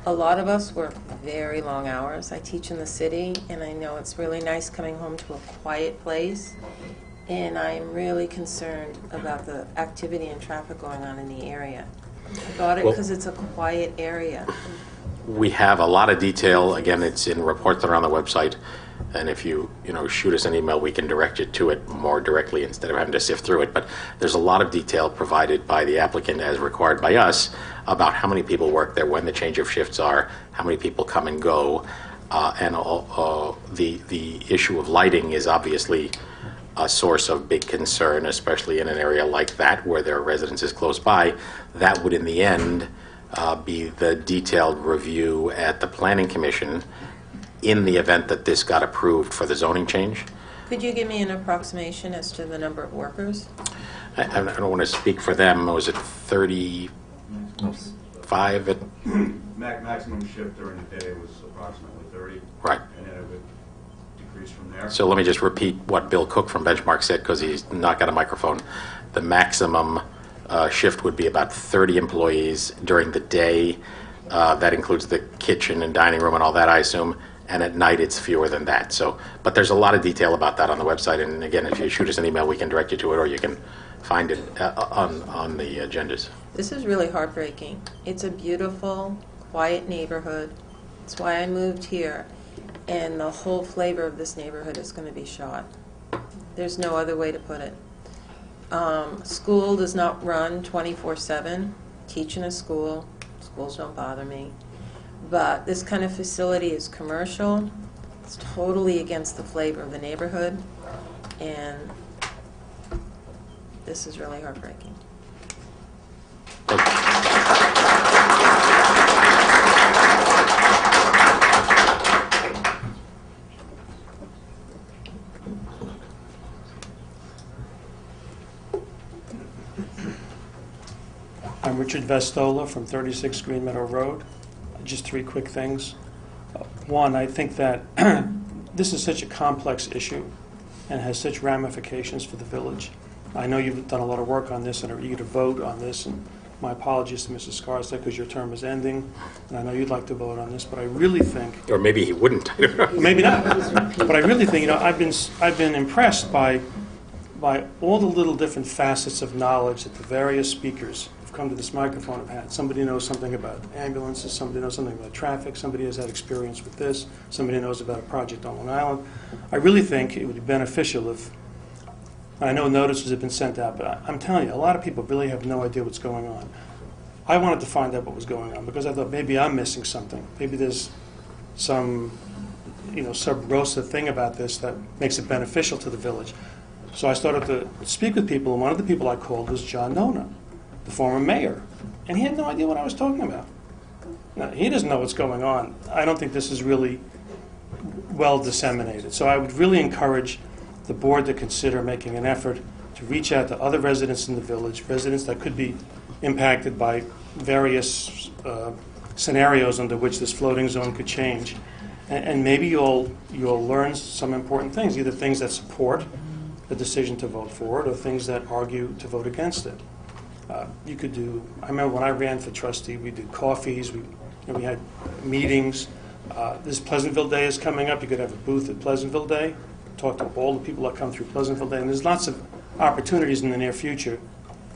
R: A lot of us work very long hours. I teach in the city, and I know it's really nice coming home to a quiet place. And I'm really concerned about the activity and traffic going on in the area. I bought it
A: Well-
R: because it's a quiet area.
A: We have a lot of detail. Again, it's in reports that are on the website. And if you shoot us an email, we can direct you to it more directly instead of having to sift through it. But there's a lot of detail provided by the applicant as required by us about how many people work there, when the change of shifts are, how many people come and go. And the issue of lighting is obviously a source of big concern, especially in an area like that where there are residences close by. That would, in the end, be the detailed review at the Planning Commission in the event that this got approved for the zoning change.
R: Could you give me an approximation as to the number of workers?
A: I don't want to speak for them. Was it 35 at...
S: Maximum shift during the day was approximately 30.
A: Right.
S: And then it would decrease from there.
A: So let me just repeat what Bill Cook from Benchmark said, because he's not got a microphone. The maximum shift would be about 30 employees during the day. That includes the kitchen and dining room and all that, I assume. and at night it's fewer than that. So, but there's a lot of detail about that on the website, and again, if you shoot us an email, we can direct you to it, or you can find it on the agendas.
R: This is really heartbreaking. It's a beautiful, quiet neighborhood. It's why I moved here. And the whole flavor of this neighborhood is going to be shot. There's no other way to put it. School does not run 24/7. Teach in a school. Schools don't bother me. But this kind of facility is commercial. It's totally against the flavor of the neighborhood. And this is really heartbreaking.
T: I'm Richard Vestola from 36 Green Meadow Road. Just three quick things. One, I think that this is such a complex issue and has such ramifications for the village. I know you've done a lot of work on this and are eager to vote on this, and my apologies to Mrs. Scarsdale because your term is ending, and I know you'd like to vote on this, but I really think...
A: Or maybe he wouldn't.
T: Maybe not. But I really think, I've been impressed by all the little different facets of knowledge that the various speakers who've come to this microphone have had. Somebody knows something about ambulances, somebody knows something about traffic, somebody has had experience with this, somebody knows about a project on Long Island. I really think it would be beneficial if, I know notices have been sent out, but I'm telling you, a lot of people really have no idea what's going on. I wanted to find out what was going on because I thought maybe I'm missing something. Maybe there's some, sub rosa thing about this that makes it beneficial to the village. So I started to speak with people, and one of the people I called was John Nona, the former mayor, and he had no idea what I was talking about. Now, he doesn't know what's going on. I don't think this is really well disseminated. So I would really encourage the board to consider making an effort to reach out to other residents in the village, residents that could be impacted by various scenarios under which this floating zone could change. And maybe you'll learn some important things, either things that support the decision to vote for it or things that argue to vote against it. You could do, I remember when I ran for trustee, we did coffees, we had meetings. This Pleasantville Day is coming up. You could have a booth at Pleasantville Day, talk to all the people that come through Pleasantville Day. And there's lots of opportunities in the near future,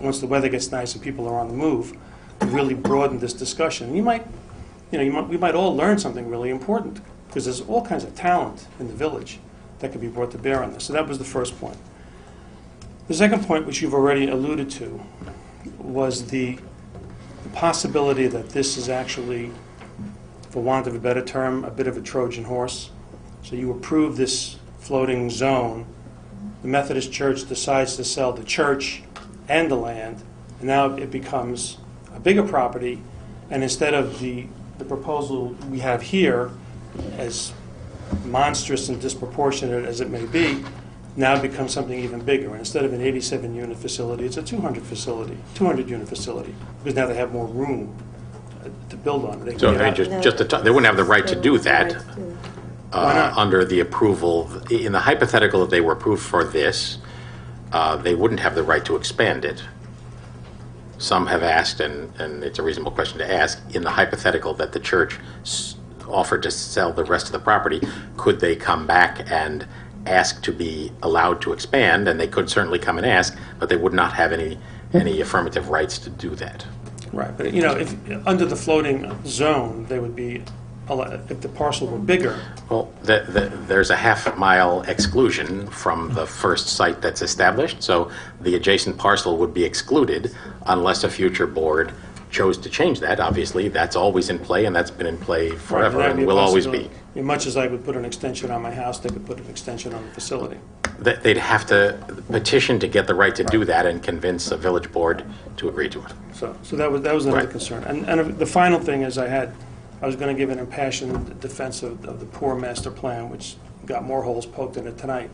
T: once the weather gets nice and people are on the move, to really broaden this discussion. We might all learn something really important, because there's all kinds of talent in the village that could be brought to bear on this. So that was the first point. The second point, which you've already alluded to, was the possibility that this is actually, for want of a better term, a bit of a Trojan horse. So you approve this floating zone, the Methodist Church decides to sell the church and the land, and now it becomes a bigger property, and instead of the proposal we have here, as monstrous and disproportionate as it may be, now becomes something even bigger. And instead of an 87-unit facility, it's a 200-unit facility, because now they have more room to build on. They
A: wouldn't have the right to do that under the approval. In the hypothetical that they were approved for this, they wouldn't have the right to expand it. Some have asked, and it's a reasonable question to ask, in the hypothetical that the church offered to sell the rest of the property, could they come back and ask to be allowed to expand? And they could certainly come and ask, but they would not have any affirmative rights to do that.
T: Right, but if under the floating zone, they would be, if the parcel were bigger.
A: Well, there's a half-mile exclusion from the first site that's established, so the adjacent parcel would be excluded unless a future board chose to change that. Obviously, that's always in play, and that's been in play forever,
T: Right,
A: and will always be.
T: Much as I would put an extension on my house, they could put an extension on the facility.
A: They'd have to petition to get the right to do that and convince a village board to agree to it.
T: So that was another concern. And the final thing is I was going to give an impassioned defense of the poor master plan, which got more holes poked in it tonight.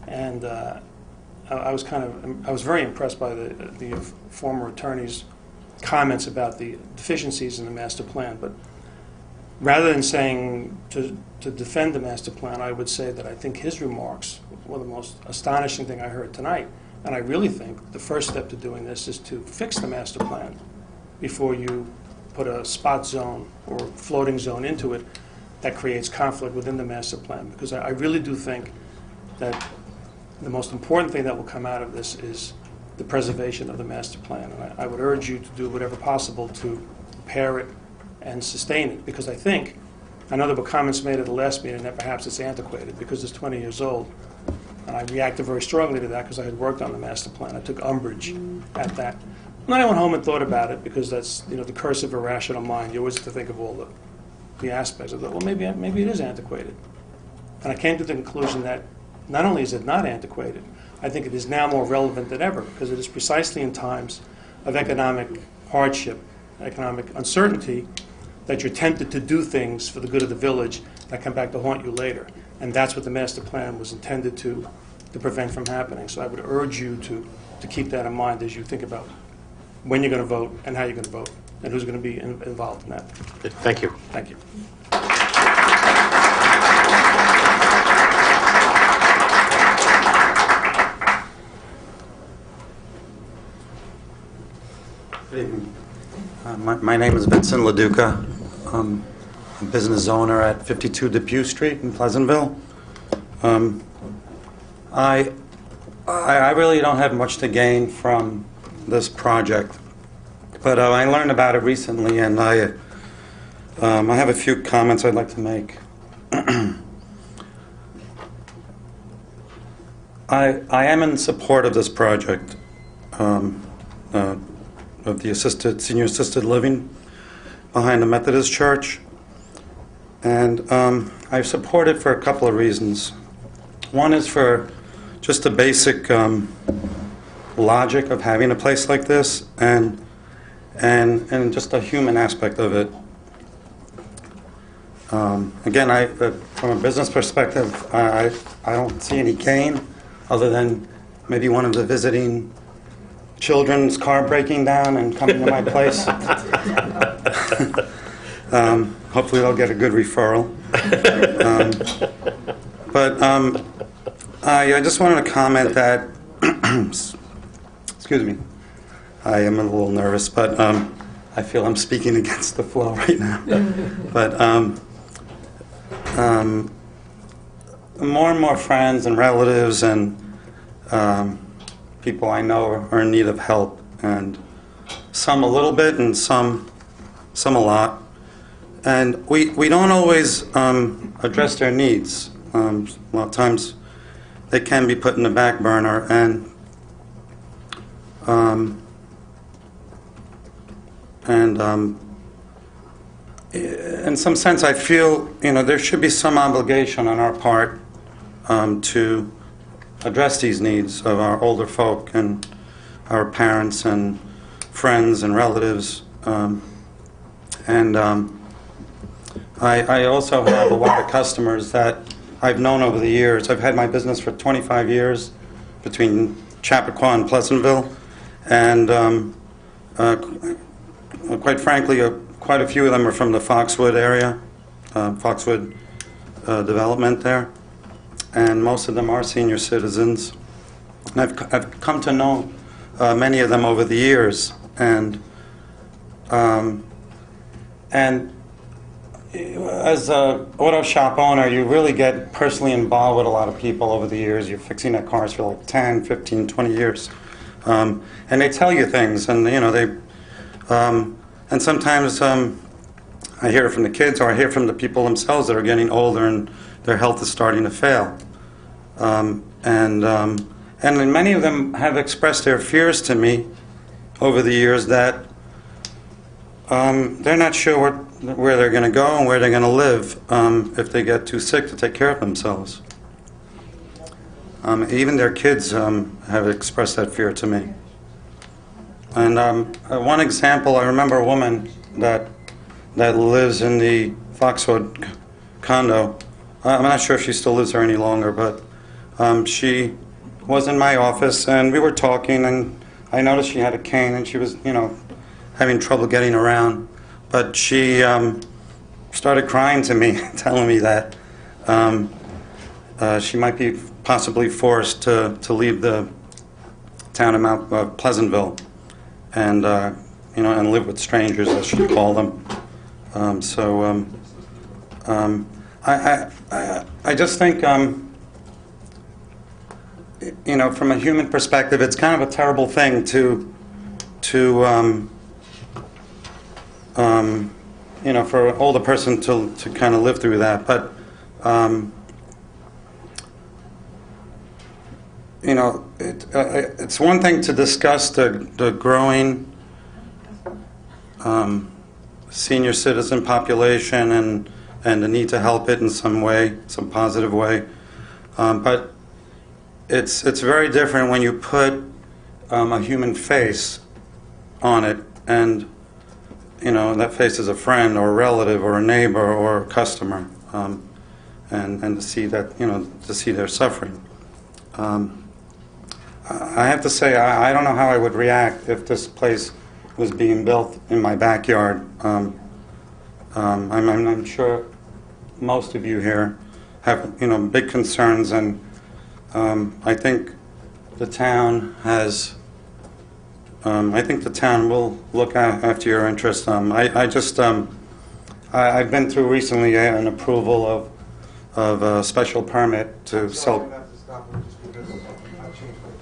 T: And I was very impressed by the former attorney's comments about the deficiencies in the master plan. But rather than saying to defend the master plan, I would say that I think his remarks were the most astonishing thing I heard tonight. And I really think the first step to doing this is to fix the master plan before you put a spot zone or floating zone into it. that creates conflict within the master plan, because I really do think that the most important thing that will come out of this is the preservation of the master plan. And I would urge you to do whatever possible to repair it and sustain it, because I know there were comments made at the last meeting that perhaps it's antiquated because it's 20 years old. And I reacted very strongly to that because I had worked on the master plan. I took umbrage at that. And then I went home and thought about it, because that's, the curse of irrational mind. You always have to think of all the aspects. I thought, well, maybe it is antiquated. And I came to the conclusion that not only is it not antiquated, I think it is now more relevant than ever, because it is precisely in times of economic hardship, economic uncertainty, that you're tempted to do things for the good of the village that come back to haunt you later. And that's what the master plan was intended to prevent from happening. So I would urge you to keep that in mind as you think about when you're going to vote and how you're going to vote and who's going to be involved in that.
A: Thank you.
T: Thank you.
U: Good evening. My name is Vincent LaDuca. I'm a business owner at 52 Depew Street in Pleasantville. I really don't have much to gain from this project, but I learned about it recently, and I have a few comments I'd like to make. I am in support of this project, of the senior assisted living behind the Methodist Church, and I support it for a couple of reasons. One is for just the basic logic of having a place like this, and just the human aspect of it. Again, from a business perspective, I don't see any gain other than maybe one of the visiting children's car breaking down and coming to my place. Hopefully they'll get a good referral. But I just wanted to comment that, excuse me, I am a little nervous, but I feel I'm speaking against the flow right now. But more and more friends and relatives and people I know are in need of help, and some a little bit and some a lot. And we don't always address their needs. A lot of times they can be put in the back burner, and in some sense I feel there should be some obligation on our part to address these needs of our older folk and our parents and friends and relatives. I also have a lot of customers that I've known over the years. I've had my business for 25 years between Chappaqua and Pleasantville, and quite frankly, quite a few of them are from the Foxwood area, Foxwood development there, and most of them are senior citizens. And I've come to know many of them over the years, and as an auto shop owner, you really get personally involved with a lot of people over the years. You're fixing their cars for like 10, 15, 20 years. And they tell you things, and and sometimes I hear it from the kids, or I hear from the people themselves that are getting older and their health is starting to fail. And many of them have expressed their fears to me over the years that they're not sure where they're going to go and where they're going to live if they get too sick to take care of themselves. Even their kids have expressed that fear to me. And one example, I remember a woman that lives in the Foxwood condo. I'm not sure if she still lives there any longer, but she was in my office, and we were talking, and I noticed she had a cane, and she was, having trouble getting around. But she started crying to me, telling me that she might be possibly forced to leave the town of Pleasantville and and live with strangers, as she called them. I just think, you know, from a human perspective, it's kind of a terrible thing to you know, for an older person to kind of live through that. But, you know, it's one thing to discuss the growing senior citizen population and the need to help it in some way, some positive way. But it's very different when you put a human face on it, and you know, that face is a friend or a relative or a neighbor or a customer, and to see that, you know, to see their suffering. I have to say, I don't know how I would react if this place was being built in my backyard. I'm sure most of you here have, you know, big concerns, and I think the town has. I think the town will look after your interests. I've been through recently an approval of a special permit to sell.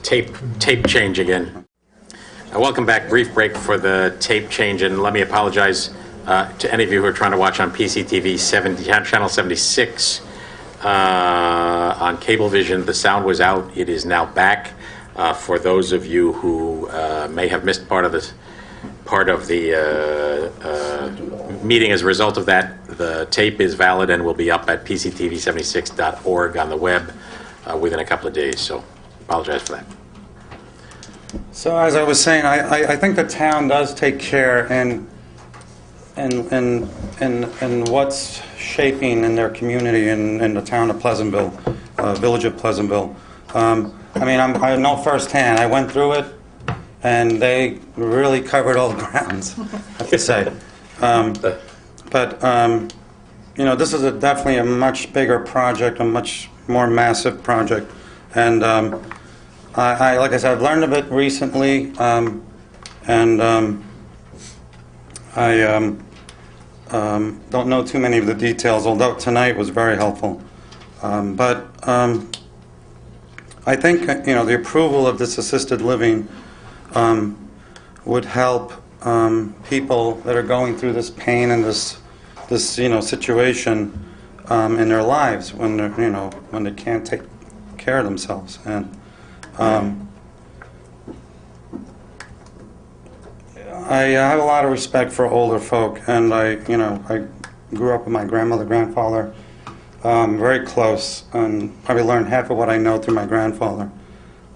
A: Tape change again. Welcome back. Brief break for the tape change, and let me apologize to any of you who are trying to watch on PCTV channel 76 on Cablevision. The sound was out. It is now back. For those of you who may have missed part of the meeting as a result of that, the tape is valid and will be up at pctv76.org on the web within a couple of days. So, apologize for that.
U: So, as I was saying, I think the town does take care in what's shaping in their community in the town of Pleasantville, village of Pleasantville. I mean, I know firsthand. I went through it, and they really covered all the grounds, I have to say. But you know, this is definitely a much bigger project, a much more massive project. And like I said, I've learned of it recently, and I don't know too many of the details, although tonight was very helpful. But I think, you know, the approval of this assisted living would help people that are going through this pain and this you know, situation in their lives when they're, you know, when they can't take care of themselves. And I have a lot of respect for older folk, and I grew up with my grandmother, grandfather. Very close, and probably learned half of what I know through my grandfather.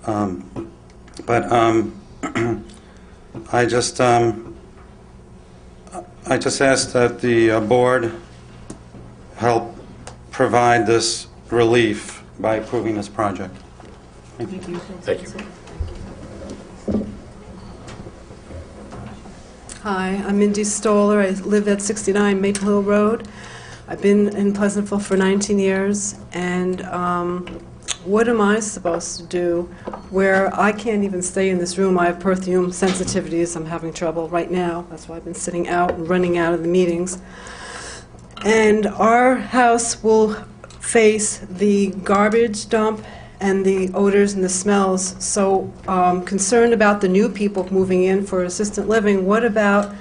U: But I just ask that the board help provide this relief by approving this project. Thank you.
A: Thank you.
C: Hi, I'm Mindy Stoller. I live at 69 Maple Hill Road. I've been in Pleasantville for 19 years, and what am I supposed to do where I can't even stay in this room? I have perfume sensitivities. I'm having trouble right now. That's why I've been sitting out and running out of the meetings. And our house will face the garbage dump and the odors and the smells. So concerned about the new people moving in for assisted living. What about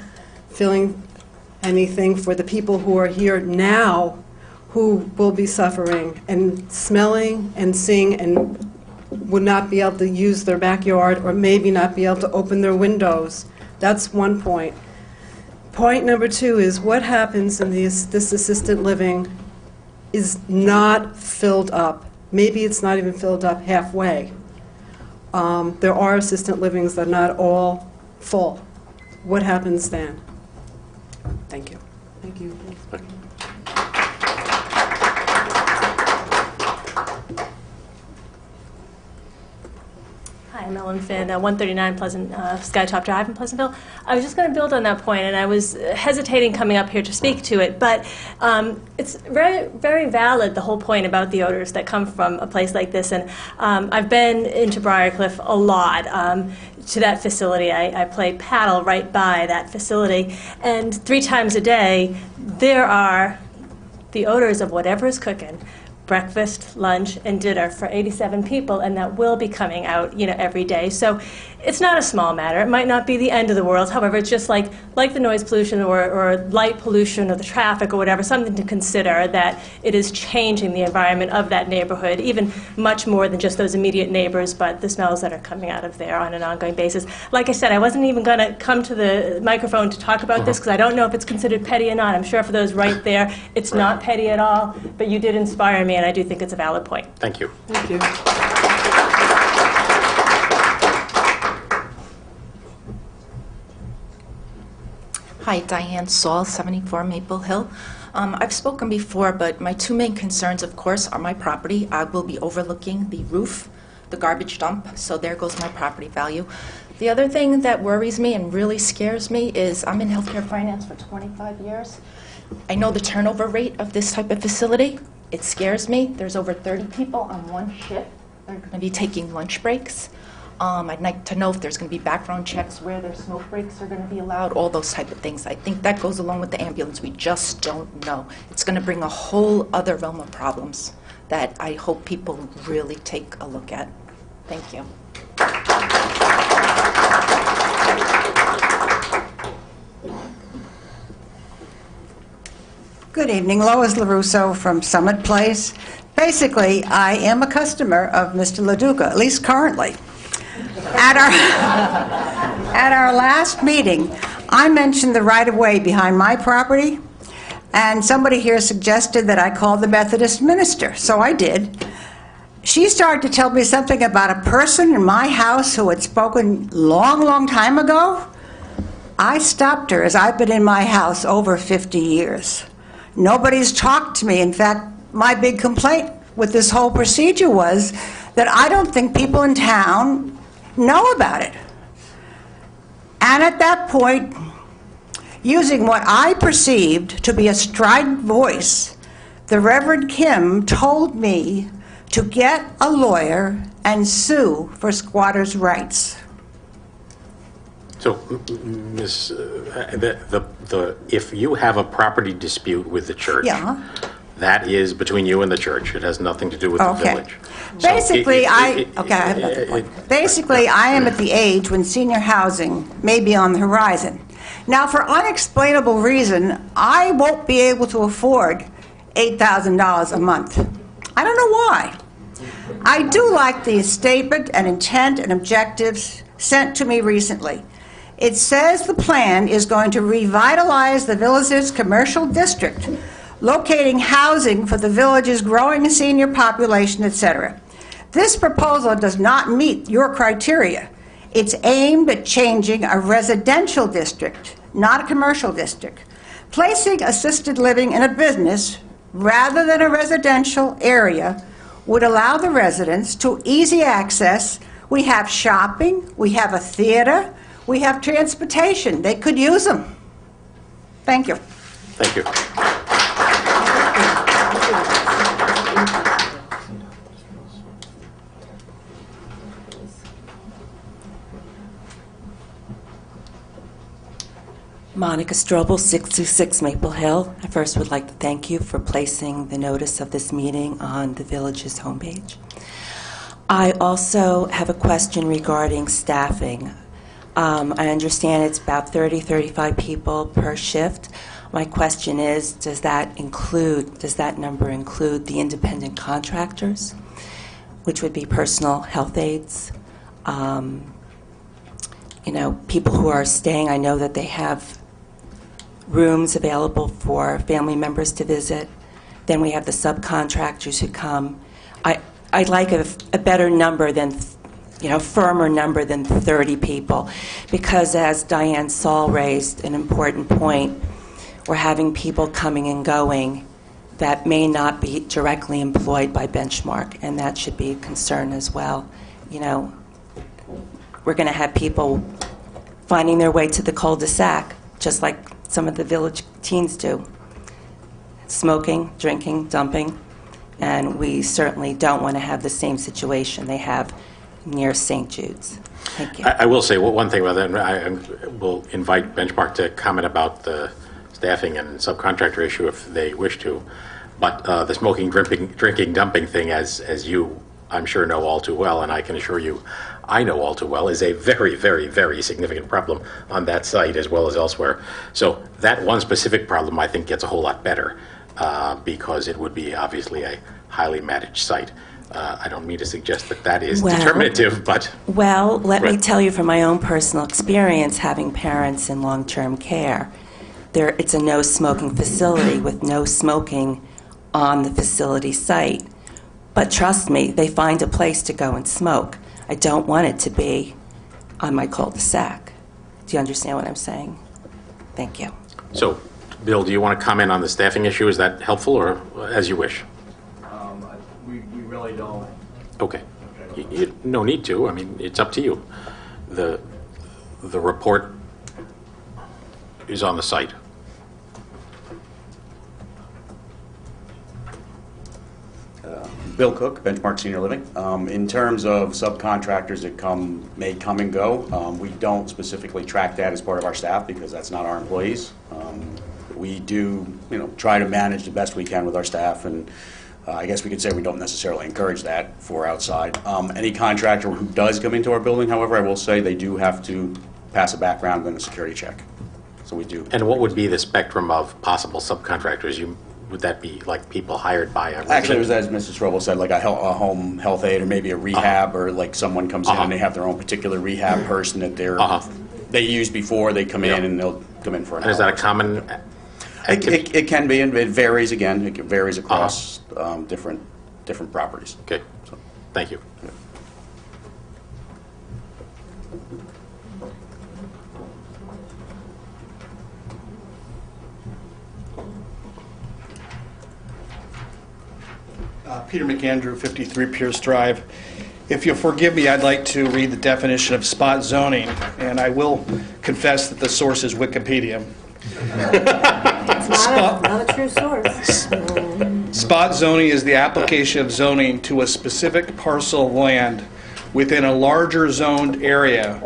C: filling anything for the people who are here now who will be suffering and smelling and seeing and would not be able to use their backyard or maybe not be able to open their windows? That's one point. Point number two is what happens in this assisted living is not filled up. Maybe it's not even filled up halfway. There are assisted livings that are not all full. What happens then? Thank you. Thank you.
V: Hi, I'm Ellen Finn, 139 Skytop Drive in Pleasantville. I was just going to build on that point, and I was hesitating coming up here to speak to it, but it's very, very valid, the whole point about the odors that come from a place like this. And I've been into Briarcliff a lot. To that facility. I play paddle right by that facility, and 3 times a day there are the odors of whatever is cooking, breakfast, lunch, and dinner for 87 people, and that will be coming out, every day. So it's not a small matter. It might not be the end of the world. However, it's just like the noise pollution or light pollution or the traffic or whatever, something to consider, that it is changing the environment of that neighborhood, even much more than just those immediate neighbors, but the smells that are coming out of there on an ongoing basis. Like I said, I wasn't even going to come to the microphone to talk about this because I don't know if it's considered petty or not. I'm sure for those right there, it's not petty at all, but you did inspire me, and I do think it's a valid point.
A: Thank you.
C: Thank you.
D: Hi, Diane Saul, 74 Maple Hill. I've spoken before, but my two main concerns, of course, are my property. I will be overlooking the roof, the garbage dump, so there goes my property value. The other thing that worries me and really scares me is I'm in healthcare finance for 25 years. I know the turnover rate of this type of facility. It scares me. There's over 30 people on one shift. They're going to be taking lunch breaks. I'd like to know if there's going to be background checks, where their smoke breaks are going to be allowed, all those type of things. I think that goes along with the ambulance. We just don't know. It's going to bring a whole other realm of problems that I hope people really take a look at. Thank you.
E: Good evening, Lois LaRusso from Summit Place. Basically, I am a customer of Mr. LaDuca, at least currently. At our last meeting, I mentioned the right-of-way behind my property, and somebody here suggested that I call the Methodist minister, so I did. She started to tell me something about a person in my house who had spoken long time ago. I stopped her, as I've been in my house over 50 years. Nobody's talked to me. In fact, my big complaint with this whole procedure was that I don't think people in town know about it. And at that point, using what I perceived to be a strident voice, the Reverend Kim told me to get a lawyer and sue for squatters' rights.
A: So, Ms., if you have a property dispute with the church,
E: Yeah.
A: that is between you and the church. It has nothing to do with the village.
E: Basically, I have another point. Basically, I am at the age when senior housing may be on the horizon. Now, for unexplainable reason, I won't be able to afford $8,000 a month. I don't know why. I do like the statement and intent and objectives sent to me recently. It says the plan is going to revitalize the village's commercial district, locating housing for the village's growing senior population, etc. This proposal does not meet your criteria. It's aimed at changing a residential district, not a commercial district, placing assisted living in a business rather than a residential area would allow the residents to easy access. We have shopping, we have a theater, we have transportation. They could use them. Thank you.
A: Thank you.
W: Monica Strobel, 626 Maple Hill. I first would like to thank you for placing the notice of this meeting on the village's homepage. I also have a question regarding staffing. I understand it's about 35 people per shift. My question is, does that number include the independent contractors, which would be personal health aides, people who are staying? I know that they have rooms available for family members to visit. Then we have the subcontractors who come. I'd like a better number than, firmer number than 30 people, because as Diane Saul raised an important point, we're having people coming and going that may not be directly employed by Benchmark, and that should be a concern as well. We're going to have people finding their way to the cul-de-sac, just like some of the village teens do. Smoking, drinking, dumping, and we certainly don't want to have the same situation they have near St. Jude's. Thank you.
A: I will say one thing about that. I will invite Benchmark to comment about the staffing and subcontractor issue if they wish to. But the smoking, drinking, dumping thing, as you, I'm sure, know all too well, and I can assure you I know all too well, is a very, very, very significant problem on that site as well as elsewhere. So that one specific problem, I think, gets a whole lot better because it would be obviously a highly managed site. I don't mean to suggest that that is determinative, but...
W: Well, let me tell you from my own personal experience having parents in long-term care. It's a no-smoking facility with no smoking on the facility site. But trust me, they find a place to go and smoke. I don't want it to be on my cul-de-sac. Do you understand what I'm saying? Thank you.
A: So, Bill, do you want to comment on the staffing issue? Is that helpful, or as you wish?
S: We really don't.
A: Okay. No need to. I mean, it's up to you. The report is on the site.
F: Bill Cook, Benchmark Senior Living. In terms of subcontractors that may come and go, we don't specifically track that as part of our staff because that's not our employees. We do, try to manage the best we can with our staff, and I guess we could say we don't necessarily encourage that for outside. Any contractor who does come into our building, however, I will say they do have to pass a background and a security check. So we do.
A: And what would be the spectrum of possible subcontractors? Would that be like people hired by a resident?
F: Actually, it was as Mrs. Strobel said, like a home health aid or maybe a rehab, or like someone comes in and they have their own particular rehab person that they used before, they come in and they'll come in for an hour.
A: Is that a common activity?
F: It can be, and it varies again. It varies across different properties.
A: Okay, so, thank you.
F: Yeah.
G: Peter McAndrew, 53 Pierce Drive. If you'll forgive me, I'd like to read the definition of spot zoning, and I will confess that the source is Wikipedia.
H: It's not a true source.
G: Spot zoning is the application of zoning to a specific parcel of land within a larger zoned area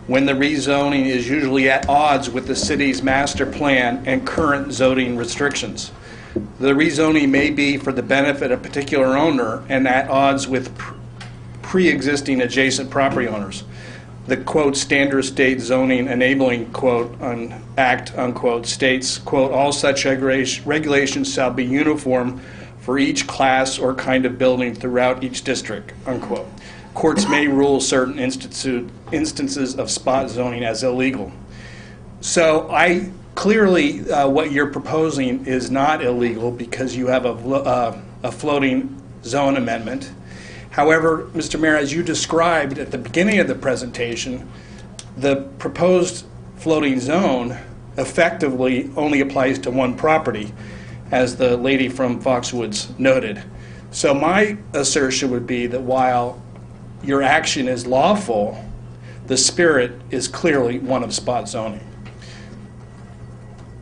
G: when the rezoning is usually at odds with the city's master plan and current zoning restrictions. The rezoning may be for the benefit of a particular owner and at odds with pre-existing adjacent property owners. The, quote, standard state zoning enabling, quote, act, unquote, states, quote, all such regulations shall be uniform for each class or kind of building throughout each district, unquote. Courts may rule certain instances of spot zoning as illegal. So clearly, what you're proposing is not illegal because you have a floating zone amendment. However, Mr. Mayor, as you described at the beginning of the presentation, the proposed floating zone effectively only applies to one property, as the lady from Foxwoods noted. So my assertion would be that while your action is lawful, the spirit is clearly one of spot zoning.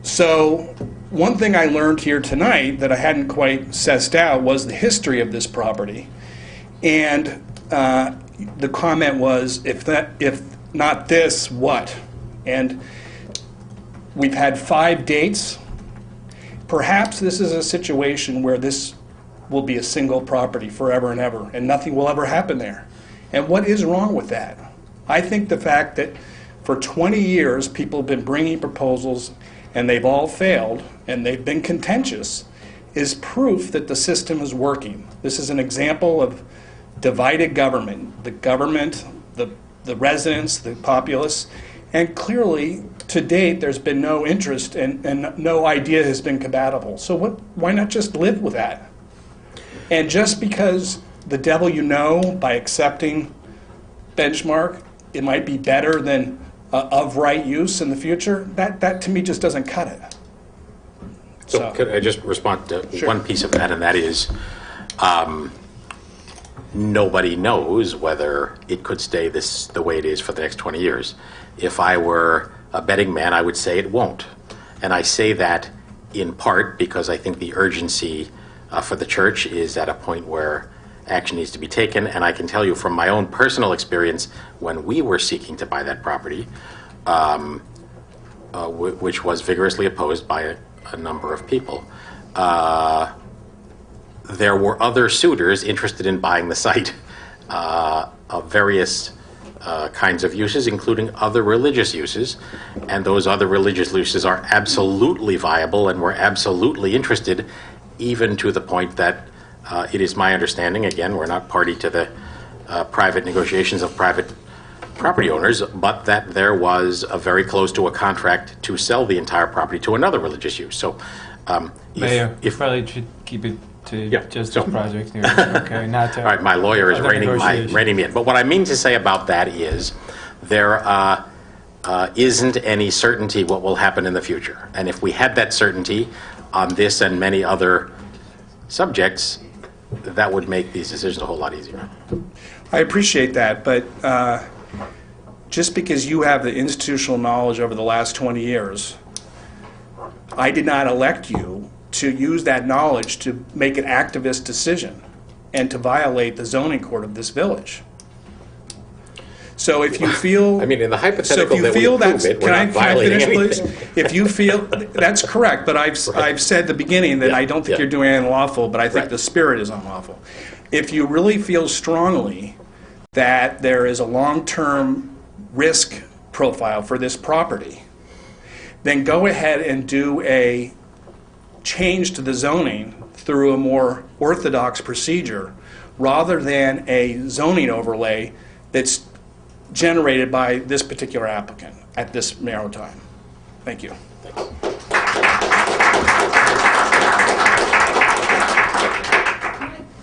G: So one thing I learned here tonight that I hadn't quite sussed out was the history of this property. And the comment was, if not this, what? And we've had 5 dates. Perhaps this is a situation where this will be a single property forever and ever, and nothing will ever happen there. And what is wrong with that? I think the fact that for 20 years people have been bringing proposals and they've all failed, and they've been contentious, is proof that the system is working. This is an example of divided government. The government, the residents, the populace, and clearly, to date, there's been no interest and no idea has been compatible. So why not just live with that? And just because the devil you know by accepting Benchmark, it might be better than of right use in the future, that to me just doesn't cut it.
A: So could I just respond to one piece of that, and that is nobody knows whether it could stay the way it is for the next 20 years. If I were a betting man, I would say it won't. And I say that in part because I think the urgency for the church is at a point where action needs to be taken. And I can tell you from my own personal experience, when we were seeking to buy that property, which was vigorously opposed by a number of people, there were other suitors interested in buying the site of various kinds of uses, including other religious uses, and those other religious uses are absolutely viable and we're absolutely interested, even to the point that it is my understanding, again, we're not party to the private negotiations of private property owners, but that there was very close to a contract to sell the entire property to another religious use. So,
B: Mayor, you probably should keep it to just this project here. Okay, not to.
A: All right, my lawyer is
B: other negotiations.
A: reining me in. But what I mean to say about that is there isn't any certainty what will happen in the future. And if we had that certainty on this and many other subjects, that would make these decisions a whole lot easier.
G: I appreciate that, but just because you have the institutional knowledge over the last 20 years, I did not elect you to use that knowledge to make an activist decision and to violate the zoning court of this village. So if you feel...
A: I mean, in the hypothetical
G: so if you
A: that we
G: feel
A: approve
G: that's,
A: it, we're not violating
G: finish,
A: anything.
G: please? If you feel... That's correct, but I've said at the beginning that I don't think you're doing anything unlawful, but I think the spirit is unlawful. If you really feel strongly that there is a long-term risk profile for this property, then go ahead and do a change to the zoning through a more orthodox procedure rather than a zoning overlay that's generated by this particular applicant at this narrow time. Thank you.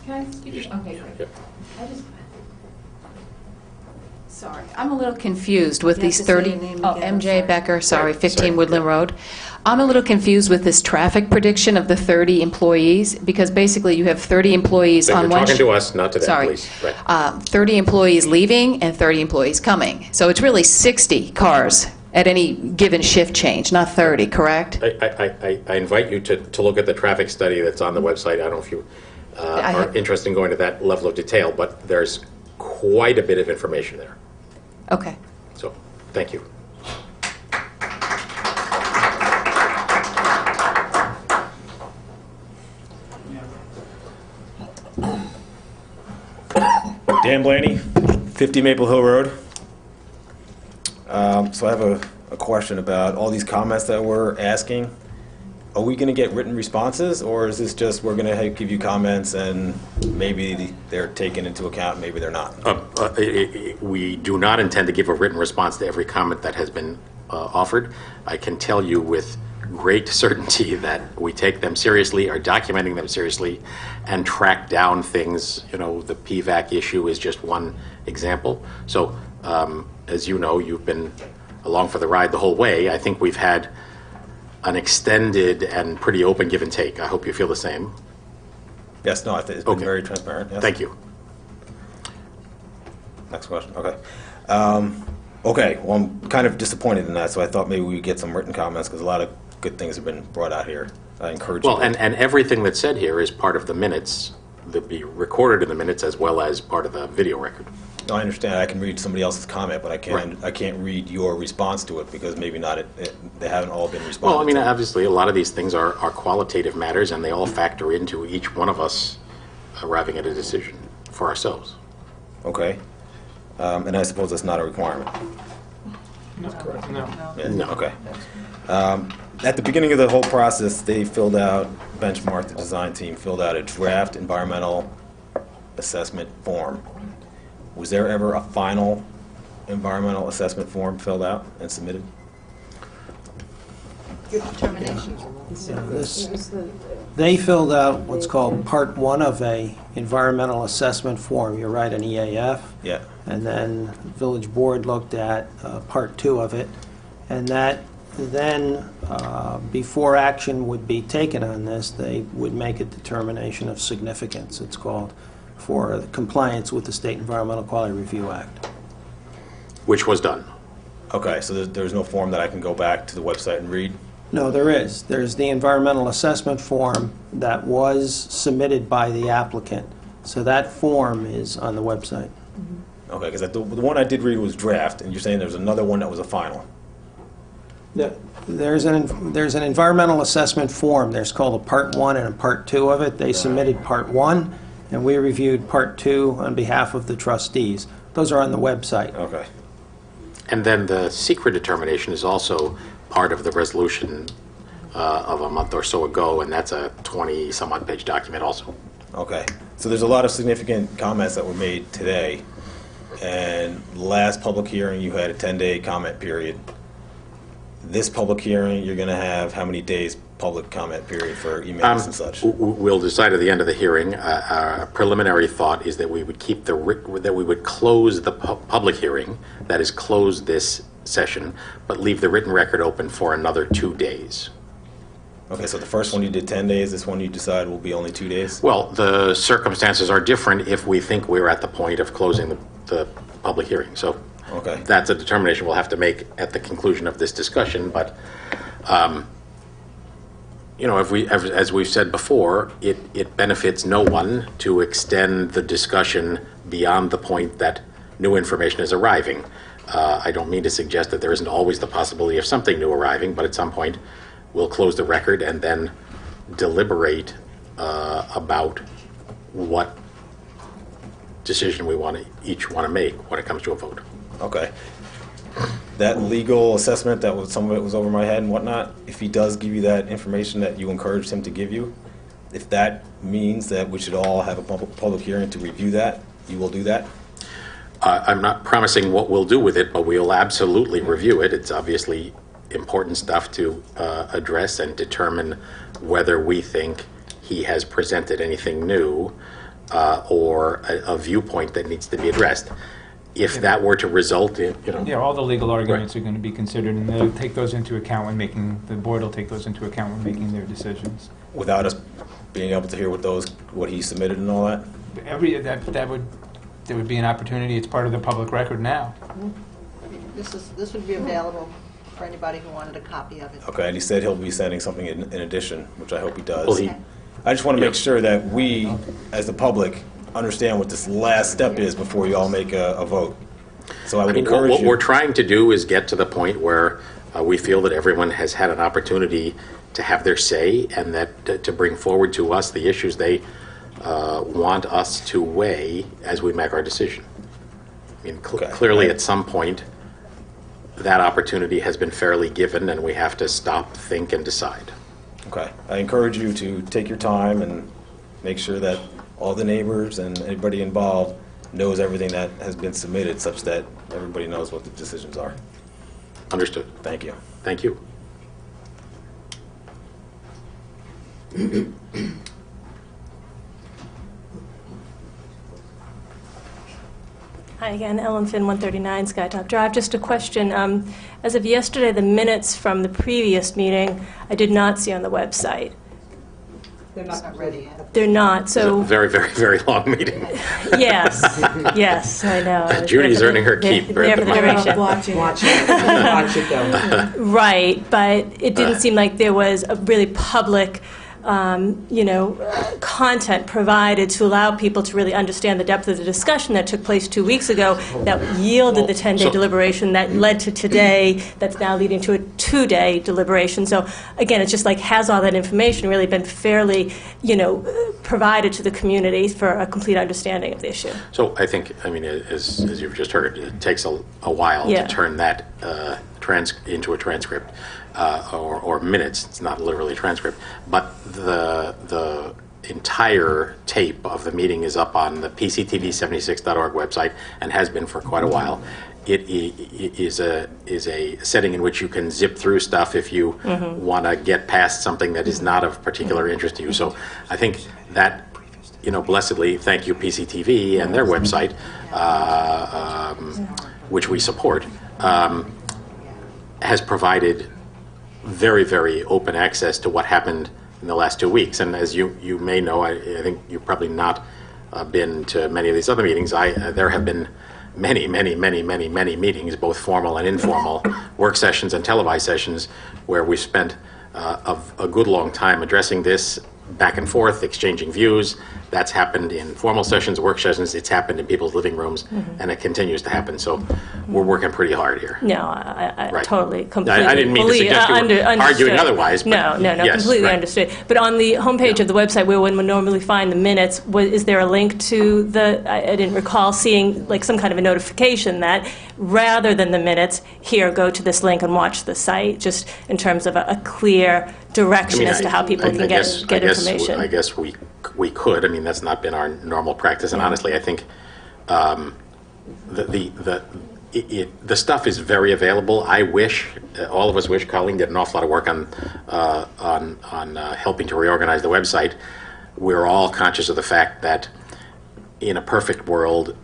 I: Can I speak? Okay, great. Sorry, I'm a little confused with these 30... MJ Becker, sorry, 15 Woodland Road. I'm a little confused with this traffic prediction of the 30 employees, because basically you have 30 employees
A: You're
I: on one...
A: talking to us, not to them,
I: Sorry.
A: please. Right.
I: 30 employees leaving and 30 employees coming. So it's really 60 cars at any given shift change, not 30, correct?
A: I invite you to look at the traffic study that's on the website. I don't know if you are interested in going to that level of detail, but there's quite a bit of information there.
I: Okay.
A: So, thank you.
J: Dan Blaney, 50 Maple Hill Road. So I have a question about all these comments that we're asking. Are we going to get written responses, or is this just we're going to give you comments and maybe they're taken into account, maybe they're not?
A: We do not intend to give a written response to every comment that has been offered. I can tell you with great certainty that we take them seriously, are documenting them seriously, and track down things. You know, the PVAC issue is just one example. So, as you know, you've been along for the ride the whole way. I think we've had an extended and pretty open give and take. I hope you feel the same.
J: Yes, no, I think it's been very transparent. Yes.
A: Thank you.
J: Next question. Okay. Okay, well, I'm kind of disappointed in that, so I thought maybe we'd get some written comments, because a lot of good things have been brought out here. I encourage
A: Well,
J: you.
A: and everything that's said here is part of the minutes, that be recorded in the minutes as well as part of the video record.
J: No, I understand. I can read somebody else's comment, but I can't read your response to it, because maybe they haven't all been responded
A: Well, I mean,
J: to.
A: obviously, a lot of these things are qualitative matters, and they all factor into each one of us arriving at a decision for ourselves.
J: Okay. And I suppose that's not a requirement.
B: No.
J: Yeah, no. Okay. At the beginning of the whole process, they filled out, Benchmark, the design team, filled out a draft environmental assessment form. Was there ever a final environmental assessment form filled out and submitted?
M: They filled out what's called Part 1 of a environmental assessment form. You're right, an EAF.
J: Yeah.
M: And then the village board looked at Part 2 of it. And that then, before action would be taken on this, they would make a determination of significance, it's called, for compliance with the State Environmental Quality Review Act.
A: Which was done.
J: Okay, so there's no form that I can go back to the website and read?
M: No, there is. There's the environmental assessment form that was submitted by the applicant. So that form is on the website.
J: Okay, because the one I did read was draft, and you're saying there's another one that was a final?
M: There's an environmental assessment form. There's called a Part 1 and a Part 2 of it. They submitted Part 1, and we reviewed Part 2 on behalf of the trustees. Those are on the website.
J: Okay.
A: And then the secret determination is also part of the resolution of a month or so ago, and that's a 20-some-odd page document also.
J: Okay. So there's a lot of significant comments that were made today. And last public hearing, you had a 10-day comment period. This public hearing, you're going to have how many days public comment period for emails and such?
A: We'll decide at the end of the hearing. Our preliminary thought is that we would keep that we would close the public hearing, that is, close this session, but leave the written record open for another 2 days.
J: Okay, so the first one you did 10 days, this one you decide will be only 2 days?
A: Well, the circumstances are different if we think we're at the point of closing the public hearing. So
J: okay,
A: that's a determination we'll have to make at the conclusion of this discussion. But, you know, as we've said before, it benefits no one to extend the discussion beyond the point that new information is arriving. I don't mean to suggest that there isn't always the possibility of something new arriving, but at some point we'll close the record and then deliberate about what decision we each want to make when it comes to a vote.
J: Okay. That legal assessment, some of it was over my head and whatnot, if he does give you that information that you encouraged him to give you, if that means that we should all have a public hearing to review that, you will do that?
A: I'm not promising what we'll do with it, but we'll absolutely review it. It's obviously important stuff to address and determine whether we think he has presented anything new or a viewpoint that needs to be addressed. If that were to result in, you know...
B: Yeah, all the legal arguments are going to be considered, and they'll take those into account when the board will take those into account when making their decisions.
J: Without us being able to hear what he submitted and all that?
B: There would be an opportunity. It's part of the public record now.
K: This would be available for anybody who wanted a copy of it.
J: Okay, and he said he'll be sending something in addition, which I hope he does.
A: Well,
J: I just want to make sure that we, as the public, understand what this last step is before you all make a vote. So I would encourage
A: what
J: you...
A: we're trying to do is get to the point where we feel that everyone has had an opportunity to have their say and that to bring forward to us the issues they want us to weigh as we make our decision. I mean, clearly at some point that opportunity has been fairly given and we have to stop, think, and decide.
J: Okay. I encourage you to take your time and make sure that all the neighbors and anybody involved knows everything that has been submitted such that everybody knows what the decisions are.
A: Understood.
J: Thank you.
A: Thank you.
V: Hi again, Ellen Finn, 139 Skytop Drive. Just a question. As of yesterday, the minutes from the previous meeting I did not see on the website.
K: They're not ready yet.
V: They're not, so...
A: It's a very, very, very long meeting.
V: Yes, yes, I know. I was
A: Judy's
V: there for
A: earning her keep.
V: There for the duration.
K: Watch it though.
V: Right, but it didn't seem like there was a really public, content provided to allow people to really understand the depth of the discussion that took place 2 weeks ago that yielded the 10-day deliberation that led to today, that's now leading to a 2-day deliberation. So again, it's just like, has all that information really been fairly, provided to the community for a complete understanding of the issue?
A: So I think, as you've just heard, it takes a while to turn that into a transcript or minutes. It's not literally a transcript, but the entire tape of the meeting is up on the PCTV76.org website and has been for quite a while. It is a setting in which you can zip through stuff if you want to get past something that is not of particular interest to you. So I think that, blessedly, thank you PCTV and their website, which we support, has provided very, very open access to what happened in the last 2 weeks. And as you may know, I think you've probably not been to many of these other meetings. There have been many meetings, both formal and informal, work sessions and televised sessions, where we spent a good long time addressing this back and forth, exchanging views, That's happened in formal sessions, work sessions, it's happened in people's living rooms, and it continues to happen. So we're working pretty hard here.
V: No, I
A: Right.
V: totally, completely.
A: I didn't mean to suggest you were arguing
V: understood.
A: otherwise, but
V: No,
A: yes,
V: completely
A: right.
V: understood. But on the homepage of the website where one would normally find the minutes, is there a link to I didn't recall seeing like some kind of a notification that rather than the minutes, here, go to this link and watch the site, just in terms of a clear direction as to how people can get information.
A: I guess we could. I mean, that's not been our normal practice, and honestly, I think the stuff is very available. I wish, all of us wish, Colleen did an awful lot of work on helping to reorganize the website. We're all conscious of the fact that in a perfect world,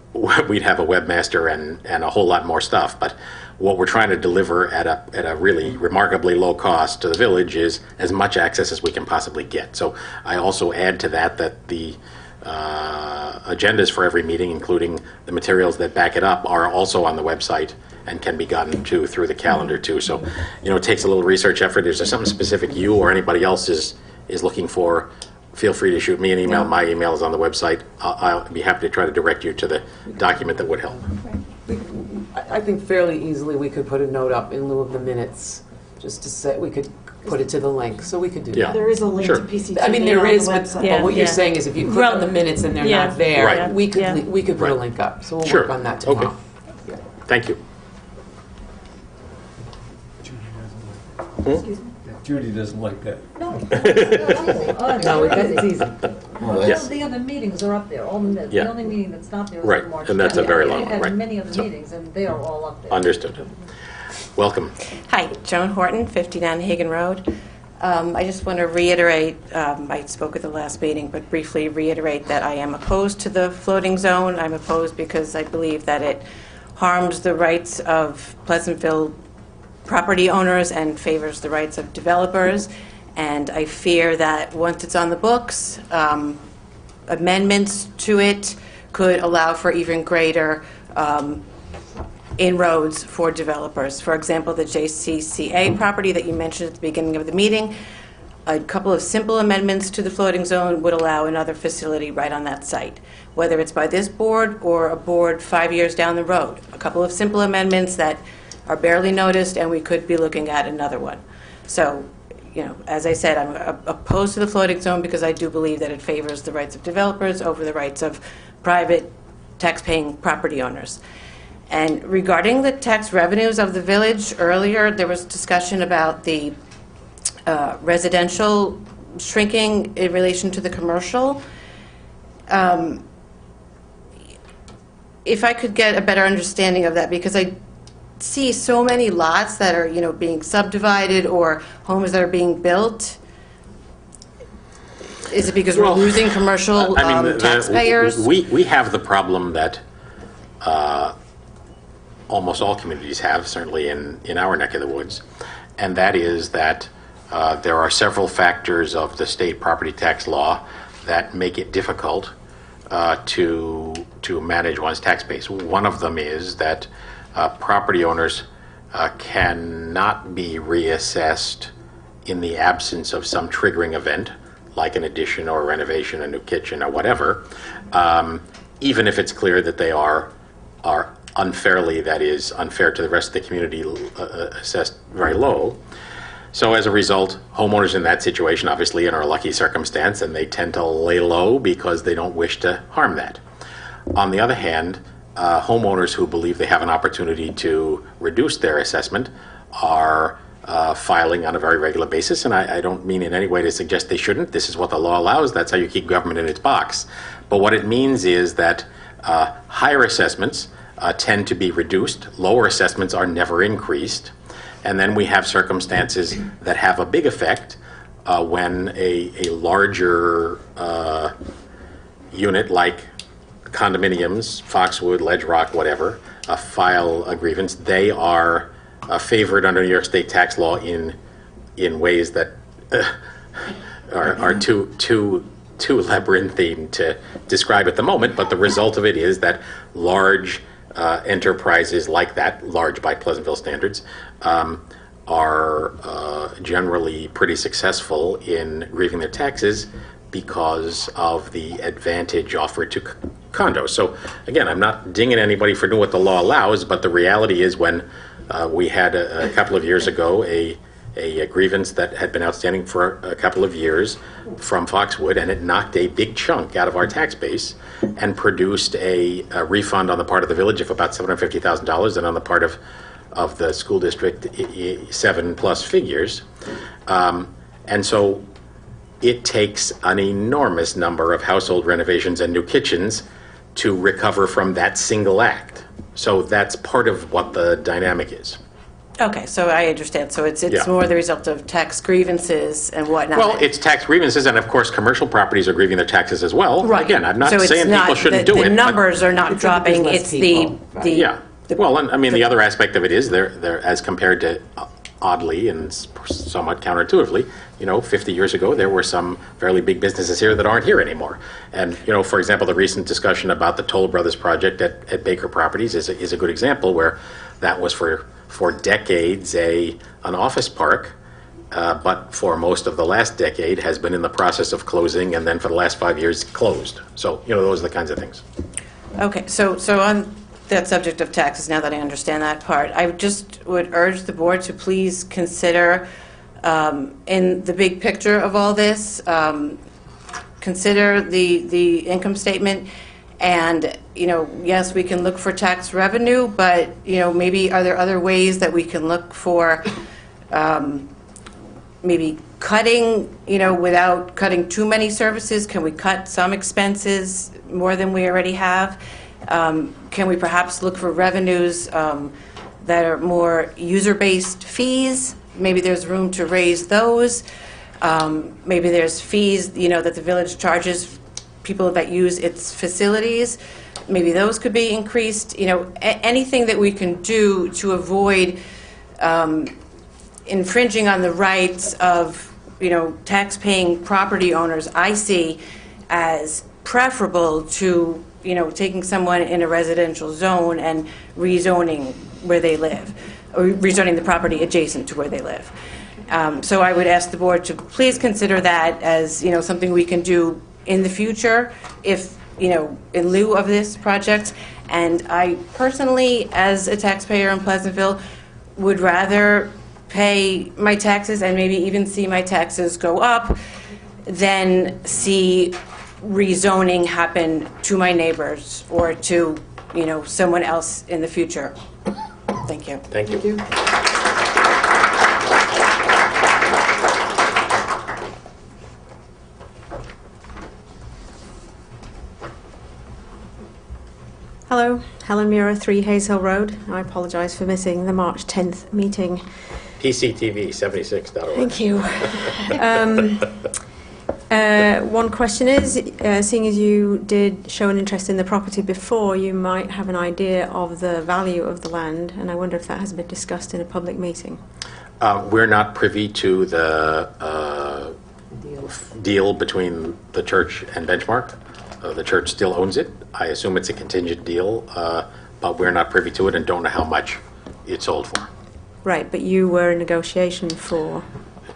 A: we'd have a webmaster and a whole lot more stuff, but what we're trying to deliver at a really remarkably low cost to the village is as much access as we can possibly get. So I also add to that the agendas for every meeting, including the materials that back it up, are also on the website and can be gotten to through the calendar too. So, it takes a little research effort. Is there something specific you or anybody else is looking for? Feel free to shoot me an email. My email is on the website. I'll be happy to try to direct you to the document that would help.
L: I think fairly easily we could put a note up in lieu of the minutes, just to say, we could put it to the link, so we could do
A: Yeah.
L: that.
K: There is a link
A: Sure.
K: to PCTV
L: I mean, there
K: on
L: is,
K: the
L: but
K: website.
L: what you're saying is if you click on the minutes and they're not there,
A: Right.
L: we could put a link up, so we'll
A: Sure.
L: work on that tomorrow.
A: Okay. Thank you.
N: Judy doesn't like that.
K: No,
L: it's easy.
K: All
A: Yes.
K: of the other meetings are up there. All the
A: Yeah.
K: only meeting that's not there is
A: Right,
K: the March.
A: and that's a
K: 10th.
A: very long one,
K: We've
A: right.
K: had many other
A: So-
K: meetings, and they are all up there.
A: Understood. Welcome.
P: Hi, Joan Horton, 59 Hagan Road. I just want to reiterate, I spoke at the last meeting, but briefly reiterate that I am opposed to the floating zone. I'm opposed because I believe that it harms the rights of Pleasantville property owners and favors the rights of developers. And I fear that once it's on the books, amendments to it could allow for even greater inroads for developers. For example, the JCCA property that you mentioned at the beginning of the meeting, a couple of simple amendments to the floating zone would allow another facility right on that site, whether it's by this board or a board 5 years down the road. A couple of simple amendments that are barely noticed, and we could be looking at another one. So, as I said, I'm opposed to the floating zone because I do believe that it favors the rights of developers over the rights of private tax-paying property owners. And regarding the tax revenues of the village, earlier there was discussion about the residential shrinking in relation to the commercial. If I could get a better understanding of that, because I see so many lots that are, being subdivided or homes that are being built. Is it because we're losing commercial taxpayers?
A: We have the problem that almost all communities have, certainly in our neck of the woods, and that is that there are several factors of the state property tax law that make it difficult to manage one's tax base. One of them is that property owners cannot be reassessed in the absence of some triggering event, like an addition or a renovation, a new kitchen or whatever, even if it's clear that they are unfairly, that is, unfair to the rest of the community, assessed very low. So as a result, homeowners in that situation obviously are in a lucky circumstance, and they tend to lay low because they don't wish to harm that. On the other hand, homeowners who believe they have an opportunity to reduce their assessment are filing on a very regular basis, and I don't mean in any way to suggest they shouldn't. This is what the law allows. That's how you keep government in its box. But what it means is that higher assessments tend to be reduced. Lower assessments are never increased. And then we have circumstances that have a big effect when a larger unit like condominiums, Foxwood, Ledge Rock, whatever, file a grievance. They are favored under New York State tax law in ways that are too labyrinthine to describe at the moment. But the result of it is that large enterprises like that, large by Pleasantville standards, are generally pretty successful in grieving their taxes because of the advantage offered to condos. So again, I'm not dinging anybody for doing what the law allows, but the reality is when we had a couple of years ago a grievance that had been outstanding for a couple of years from Foxwood, and it knocked a big chunk out of our tax base and produced a refund on the part of the village of about $750,000, and on the part of the school district, 7+ figures. And so it takes an enormous number of household renovations and new kitchens to recover from that single act. So that's part of what the dynamic is.
P: Okay, so I understand. So it's
A: Yeah.
P: more the result of tax grievances and whatnot.
A: Well, it's tax grievances, and of course, commercial properties are grieving their taxes as well.
P: Right.
A: Again, I'm not
P: So it's
A: saying people shouldn't do it.
P: The
A: but-
P: numbers are not dropping, it's the...
A: Yeah. Well, and I mean, the other aspect of it is they're as compared to oddly and somewhat counterintuitively, 50 years ago, there were some fairly big businesses here that aren't here anymore. And, for example, the recent discussion about the Toll Brothers project at Baker Properties is a good example where that was for decades an office park, but for most of the last decade has been in the process of closing, and then for the last 5 years closed. So, those are the kinds of things.
P: Okay, so on that subject of taxes, now that I understand that part, I just would urge the board to please consider, in the big picture of all this, consider the income statement. And, yes, we can look for tax revenue, but, maybe are there other ways that we can look for maybe cutting, without cutting too many services? Can we cut some expenses more than we already have? Can we perhaps look for revenues that are more user-based fees? Maybe there's room to raise those. Maybe there's fees, that the village charges people that use its facilities. Maybe those could be increased. Anything that we can do to avoid infringing on the rights of, tax-paying property owners, I see as preferable to, taking someone in a residential zone and rezoning where they live, or rezoning the property adjacent to where they live. So I would ask the board to please consider that as, something we can do in the future if, in lieu of this project. And I personally, as a taxpayer in Pleasantville, would rather pay my taxes and maybe even see my taxes go up than see rezoning happen to my neighbors or to, someone else in the future. Thank you.
A: Thank you.
O: Hello, Helen Muir, 3 Hazel Road. I apologise for missing the March 10th meeting.
A: PCTV76.org.
O: Thank you. One question is, seeing as you did show an interest in the property before, you might have an idea of the value of the land, and I wonder if that has been discussed in a public meeting.
A: We're not privy to the deal between the church and Benchmark. The church still owns it. I assume it's a contingent deal, but we're not privy to it and don't know how much it sold for.
O: Right, but you were in negotiation for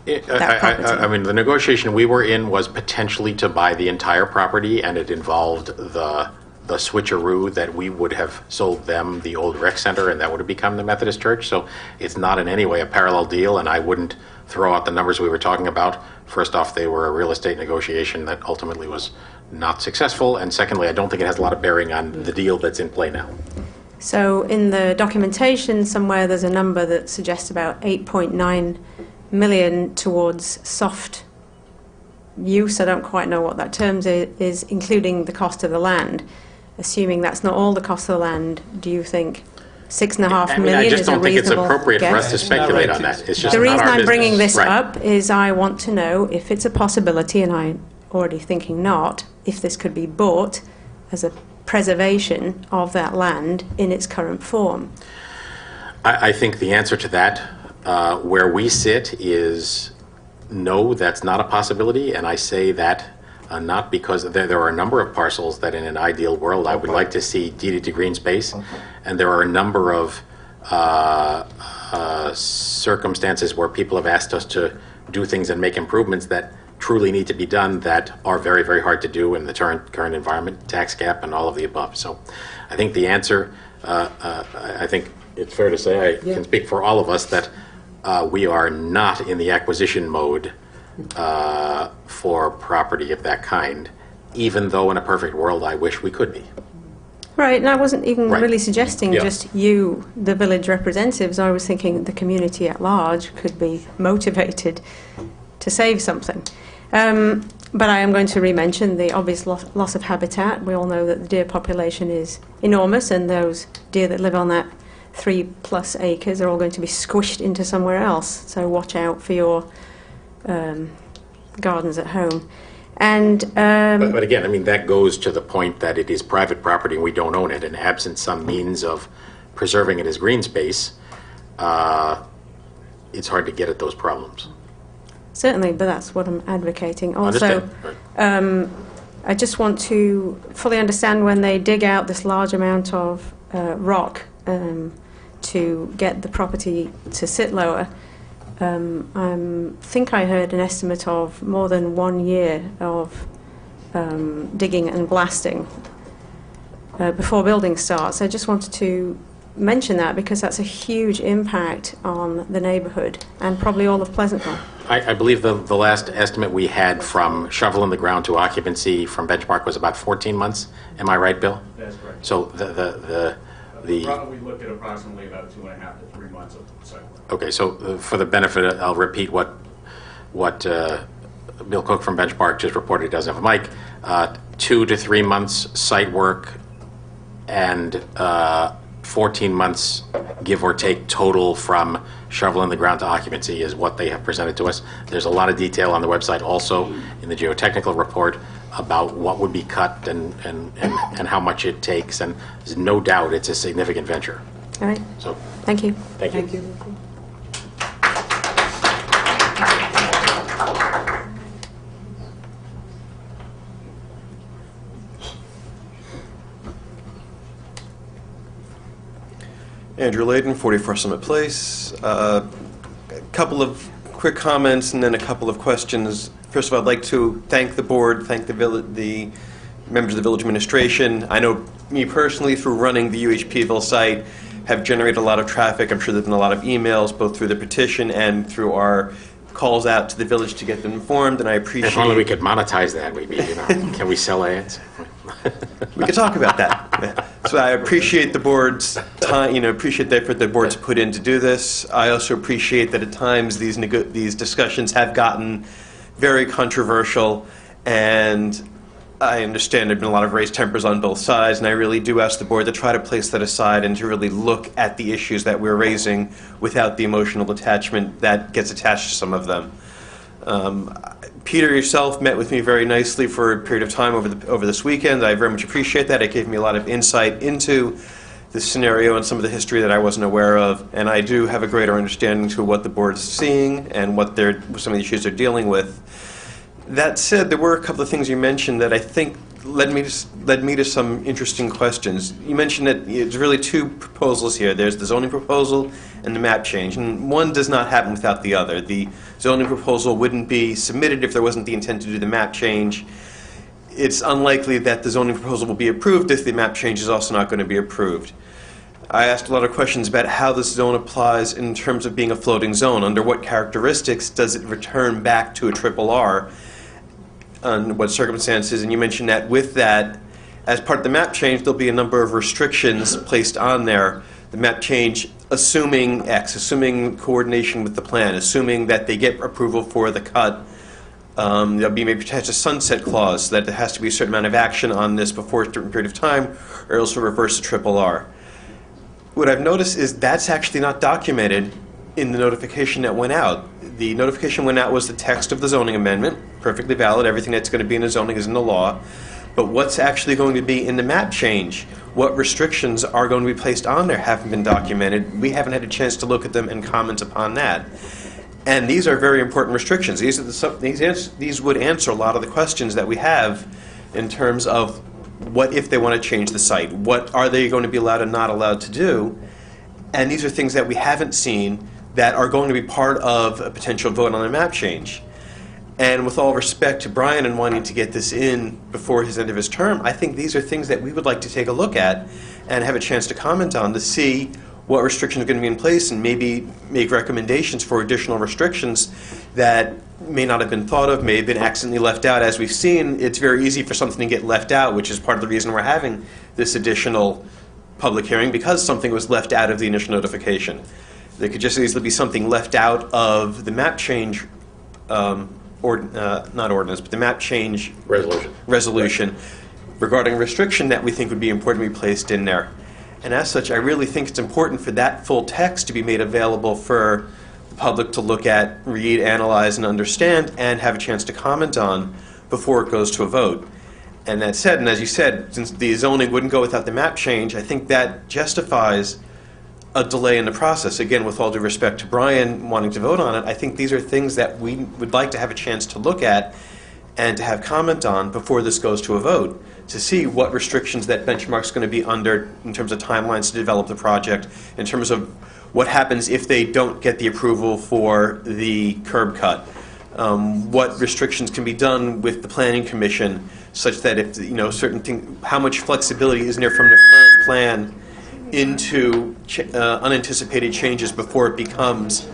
O: that property.
A: I mean, the negotiation we were in was potentially to buy the entire property, and it involved the switcheroo that we would have sold them the old rec center, and that would have become the Methodist Church. So it's not in any way a parallel deal, and I wouldn't throw out the numbers we were talking about. First off, they were a real estate negotiation that ultimately was not successful, and secondly, I don't think it has a lot of bearing on the deal that's in play now.
O: So in the documentation somewhere there's a number that suggests about 8.9 million towards soft use. I don't quite know what that term is, including the cost of the land. Assuming that's not all the cost of the land, do you think 6.5 million is a reasonable
A: I just don't think it's appropriate for us to
O: guess?
A: speculate on that. It's just
O: The
A: not
O: reason
A: our
O: I'm
A: business.
O: bringing this
A: Right.
O: up is I want to know if it's a possibility, and I'm already thinking not, if this could be bought as a preservation of that land in its current form.
A: I think the answer to that, where we sit, is no, that's not a possibility, and I say that not because there are a number of parcels that in an ideal world I would like to see deeded to green space, and there are a number of circumstances where people have asked us to do things and make improvements that truly need to be done that are very, very hard to do in the current environment, tax cap and all of the above. So I think the answer, I think it's fair to say, I can speak for all of us, that we are not in the acquisition mode for property of that kind, even though in a perfect world I wish we could be.
O: Right, and I wasn't even
A: Right.
O: really suggesting
A: Yeah.
O: just you, the village representatives. I was thinking the community at large could be motivated to save something. But I am going to re-mention the obvious loss of habitat. We all know that the deer population is enormous, and those deer that live on that 3+ acres are all going to be squished into somewhere else. So watch out for your gardens at home. And
A: But again, I mean, that goes to the point that it is private property and we don't own it, and absent some means of preserving it as green space, it's hard to get at those problems.
O: certainly, but that's what I'm advocating. Also,
A: Understand.
O: I just want to fully understand when they dig out this large amount of rock to get the property to sit lower. I think I heard an estimate of more than 1 year of digging and blasting before building starts. I just wanted to mention that because that's a huge impact on the neighbourhood and probably all of Pleasantville.
A: I believe the last estimate we had from shovel in the ground to occupancy from Benchmark was about 14 months. Am I right, Bill?
S: That's correct.
A: So the
S: We look at approximately about 2.5 to 3 months of site work.
A: okay, so for the benefit, I'll repeat what Bill Cook from Benchmark just reported. He doesn't have a mic. 2 to 3 months site work and 14 months, give or take, total from shovel in the ground to occupancy is what they have presented to us. There's a lot of detail on the website, also in the geotechnical report, about what would be cut and how much it takes, and there's no doubt it's a significant venture.
O: All right.
A: So,
O: Thank you.
A: thank you.
L: Thank you.
Q: Andrew Layden, 44 Summit Place. A couple of quick comments and then a couple of questions. First of all, I'd like to thank the board, thank the members of the village administration. I know me personally, through running the UHPville site, have generated a lot of traffic. I'm sure there's been a lot of emails, both through the petition and through our calls out to the village to get them informed, and I appreciate...
A: If only we could monetize that, maybe, can we sell ads?
Q: We could talk about that. So I appreciate the board's time, appreciate the effort the board's put in to do this. I also appreciate that at times these discussions have gotten very controversial, and I understand there have been a lot of raised tempers on both sides, and I really do ask the board to try to place that aside and to really look at the issues that we're raising without the emotional attachment that gets attached to some of them. Peter, yourself met with me very nicely for a period of time over this weekend. I very much appreciate that. It gave me a lot of insight into the scenario and some of the history that I wasn't aware of, and I do have a greater understanding to what the board is seeing and what some of the issues they're dealing with. That said, there were a couple of things you mentioned that I think led me to some interesting questions. You mentioned that it's really two proposals here. There's the zoning proposal and the map change, and one does not happen without the other. The zoning proposal wouldn't be submitted if there wasn't the intent to do the map change. It's unlikely that the zoning proposal will be approved if the map change is also not going to be approved. I asked a lot of questions about how this zone applies in terms of being a floating zone. Under what characteristics does it return back to a triple R? On what circumstances? And you mentioned that with that, as part of the map change, there'll be a number of restrictions placed on there. The map change, assuming X, assuming coordination with the plan, assuming that they get approval for the cut, there'll be maybe attached a sunset clause that there has to be a certain amount of action on this before a certain period of time, or else it'll reverse to triple R. What I've noticed is that's actually not documented in the notification that went out. The notification went out was the text of the zoning amendment, perfectly valid. Everything that's going to be in the zoning is in the law. But what's actually going to be in the map change, what restrictions are going to be placed on there haven't been documented. We haven't had a chance to look at them and comment upon that. And these are very important restrictions. These would answer a lot of the questions that we have in terms of what if they want to change the site, what are they going to be allowed and not allowed to do. And these are things that we haven't seen that are going to be part of a potential vote on a map change. And with all respect to Brian and wanting to get this in before his end of his term, I think these are things that we would like to take a look at and have a chance to comment on to see what restrictions are going to be in place and maybe make recommendations for additional restrictions that may not have been thought of, may have been accidentally left out. As we've seen, it's very easy for something to get left out, which is part of the reason we're having this additional public hearing, because something was left out of the initial notification. There could just easily be something left out of the map change, not ordinance, but the map change resolution regarding restriction that we think would be important to be placed in there. And as such, I really think it's important for that full text to be made available for the public to look at, read, analyze, and understand, and have a chance to comment on before it goes to a vote. And that said, and as you said, since the zoning wouldn't go without the map change, I think that justifies a delay in the process. Again, with all due respect to Brian wanting to vote on it, I think these are things that we would like to have a chance to look at and to have comment on before this goes to a vote, to see what restrictions that benchmark's going to be under in terms of timelines to develop the project, in terms of what happens if they don't get the approval for the curb cut, what restrictions can be done with the planning commission, such that if certain things, how much flexibility is there from the current plan into unanticipated changes before it becomes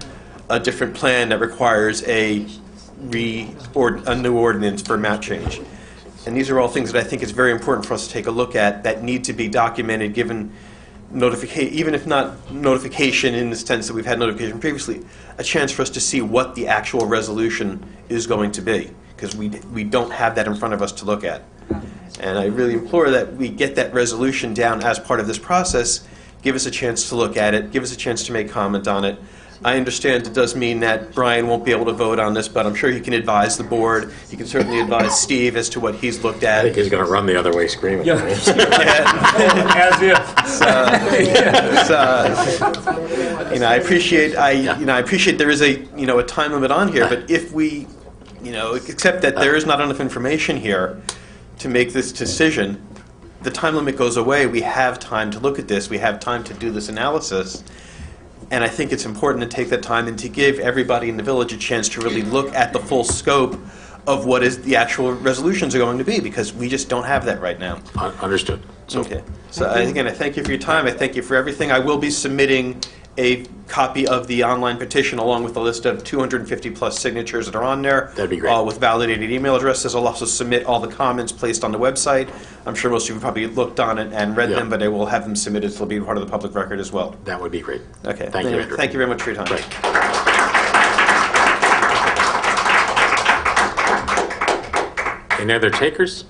Q: a different plan that requires a new ordinance for map change. And these are all things that I think it's very important for us to take a look at that need to be documented, given notification, even if not notification in the sense that we've had notification previously, a chance for us to see what the actual resolution is going to be, because we don't have that in front of us to look at. And I really implore that we get that resolution down as part of this process, give us a chance to look at it, give us a chance to make comment on it. I understand it does mean that Brian won't be able to vote on this, but I'm sure he can advise the board. He can certainly advise Steve as to what he's looked at.
A: I think he's going to run the other way screaming.
N: Yeah. As if.
Q: I appreciate there is a time limit on here, but if we, accept that there is not enough information here to make this decision, the time limit goes away. We have time to look at this. We have time to do this analysis. And I think it's important to take that time and to give everybody in the village a chance to really look at the full scope of what is the actual resolutions are going to be, because we just don't have that right now.
A: Understood.
Q: Okay. So again, I thank you for your time. I thank you for everything. I will be submitting a copy of the online petition along with a list of 250 plus signatures that are on there.
A: That'd be great.
Q: With validated email addresses. I'll also submit all the comments placed on the website. I'm sure most of you have probably looked on it and read them, but I will have them submitted, so they'll be part of the public record as well.
A: That would be great.
Q: Okay.
A: Thank you, Andrew.
Q: Thank you very much for your time.
A: Great. Any other takers?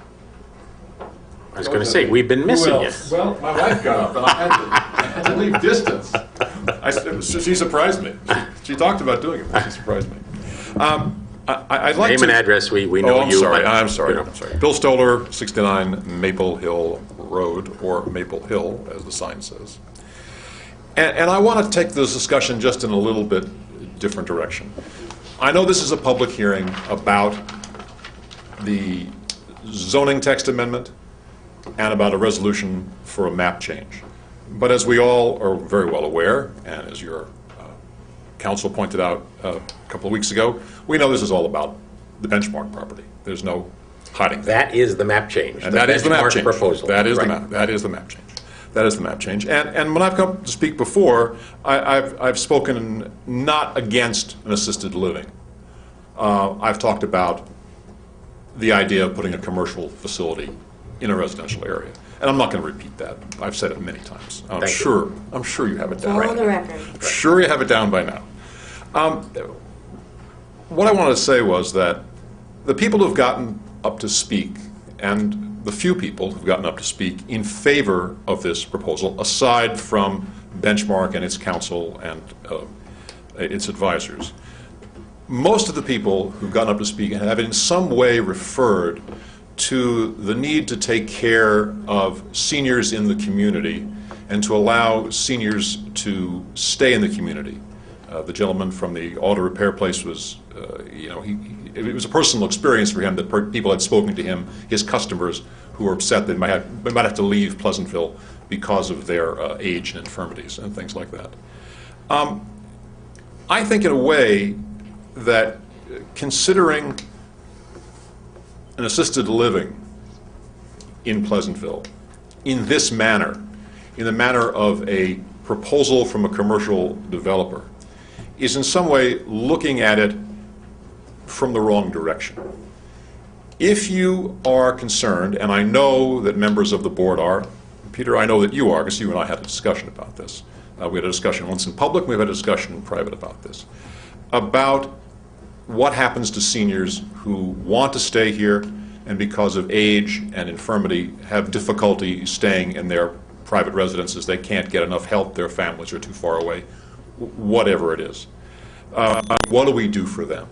A: I was going to say, we've been missing you.
N: Well, my wife got up and I had to leave distance. She surprised me. She talked about doing it, but she surprised me. I'd like
A: Name
N: to...
A: and address, we know you.
N: I'm sorry. Bill Stoller, 69 Maple Hill Road, or Maple Hill, as the sign says. And I want to take this discussion just in a little bit different direction. I know this is a public hearing about the zoning text amendment and about a resolution for a map change. But as we all are very well aware, and as your council pointed out a couple of weeks ago, we know this is all about the benchmark property. There's no hiding that.
A: That is the map change.
N: And that is the map
A: benchmark
N: change.
A: Proposal.
N: That is
A: Right.
N: the map. That is the map change. That is the map change. And when I've come to speak before, I've spoken not against an assisted living. I've talked about the idea of putting a commercial facility in a residential area. And I'm not going to repeat that. I've said it many times. I'm sure you have it down.
H: All on the record.
N: I'm sure you have it down by now. What I wanted to say was that the people who've gotten up to speak, and the few people who've gotten up to speak in favor of this proposal, aside from Benchmark and its council and its advisors, most of the people who've gotten up to speak have in some way referred to the need to take care of seniors in the community and to allow seniors to stay in the community. The gentleman from the auto repair place was, it was a personal experience for him that people had spoken to him, his customers, who were upset they might have to leave Pleasantville because of their age and infirmities and things like that. I think in a way that considering an assisted living in Pleasantville in this manner, in the manner of a proposal from a commercial developer, is in some way looking at it from the wrong direction. If you are concerned, and I know that members of the board are, Peter, I know that you are, because you and I had a discussion about this. We had a discussion once in public, we've had a discussion in private about this, about what happens to seniors who want to stay here and because of age and infirmity have difficulty staying in their private residences. They can't get enough help, their families are too far away, whatever it is. What do we do for them?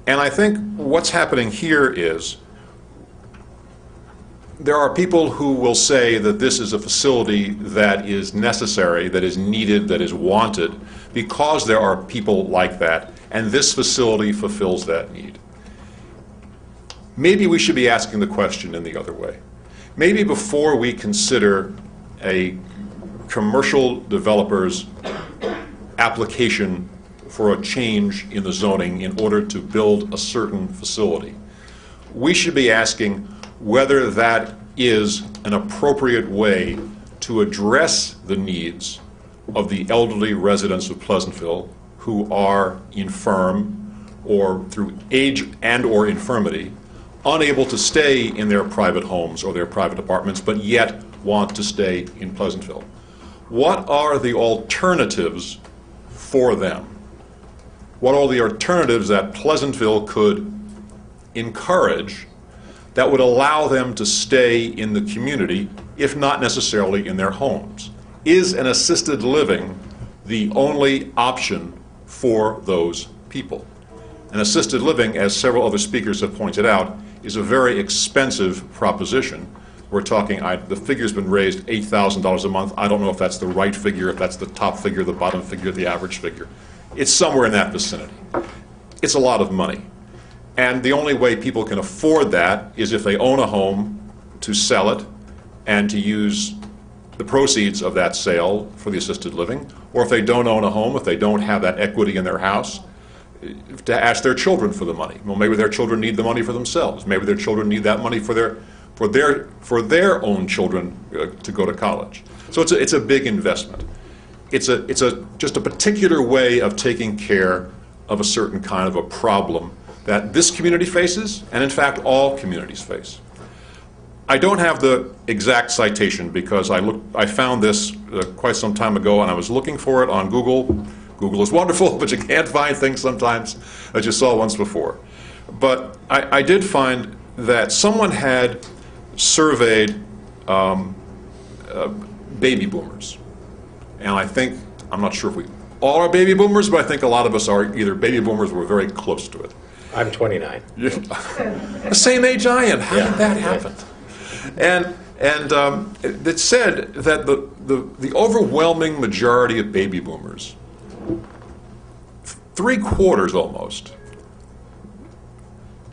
N: And I think what's happening here is there are people who will say that this is a facility that is necessary, that is needed, that is wanted, because there are people like that, and this facility fulfills that need. Maybe we should be asking the question in the other way. Maybe before we consider a commercial developer's application for a change in the zoning in order to build a certain facility, we should be asking whether that is an appropriate way to address the needs of the elderly residents of Pleasantville who are infirm or through age and or infirmity, unable to stay in their private homes or their private apartments, but yet want to stay in Pleasantville. What are the alternatives for them? What are the alternatives that Pleasantville could encourage that would allow them to stay in the community, if not necessarily in their homes? Is an assisted living the only option for those people? An assisted living, as several other speakers have pointed out, is a very expensive proposition. We're talking, the figure's been raised $8,000 a month. I don't know if that's the right figure, if that's the top figure, the bottom figure, the average figure. It's somewhere in that vicinity. It's a lot of money. And the only way people can afford that is if they own a home, to sell it and to use the proceeds of that sale for the assisted living, or if they don't own a home, if they don't have that equity in their house, to ask their children for the money. Well, maybe their children need the money for themselves. Maybe their children need that money for their own children to go to college. So it's a big investment. It's just a particular way of taking care of a certain kind of a problem that this community faces, and in fact all communities face. I don't have the exact citation because I found this quite some time ago, and I was looking for it on Google. Google is wonderful, but you can't find things sometimes that you saw once before. But I did find that someone had surveyed baby boomers. And I'm not sure if we all are baby boomers, but I think a lot of us are either baby boomers or we're very close to it.
A: I'm 29.
N: The same age I am. How did that happen? And it said that the overwhelming majority of baby boomers, 3/4 almost,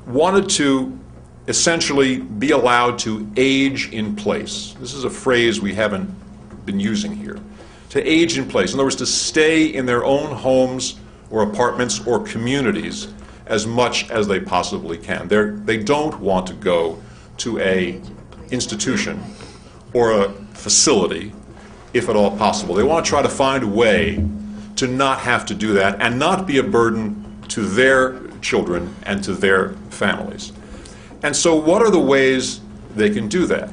N: wanted to essentially be allowed to age in place. This is a phrase we haven't been using here. To age in place. In other words, to stay in their own homes or apartments or communities as much as they possibly can. They don't want to go to a institution or a facility, if at all possible. They want to try to find a way to not have to do that and not be a burden to their children and to their families. And so what are the ways they can do that?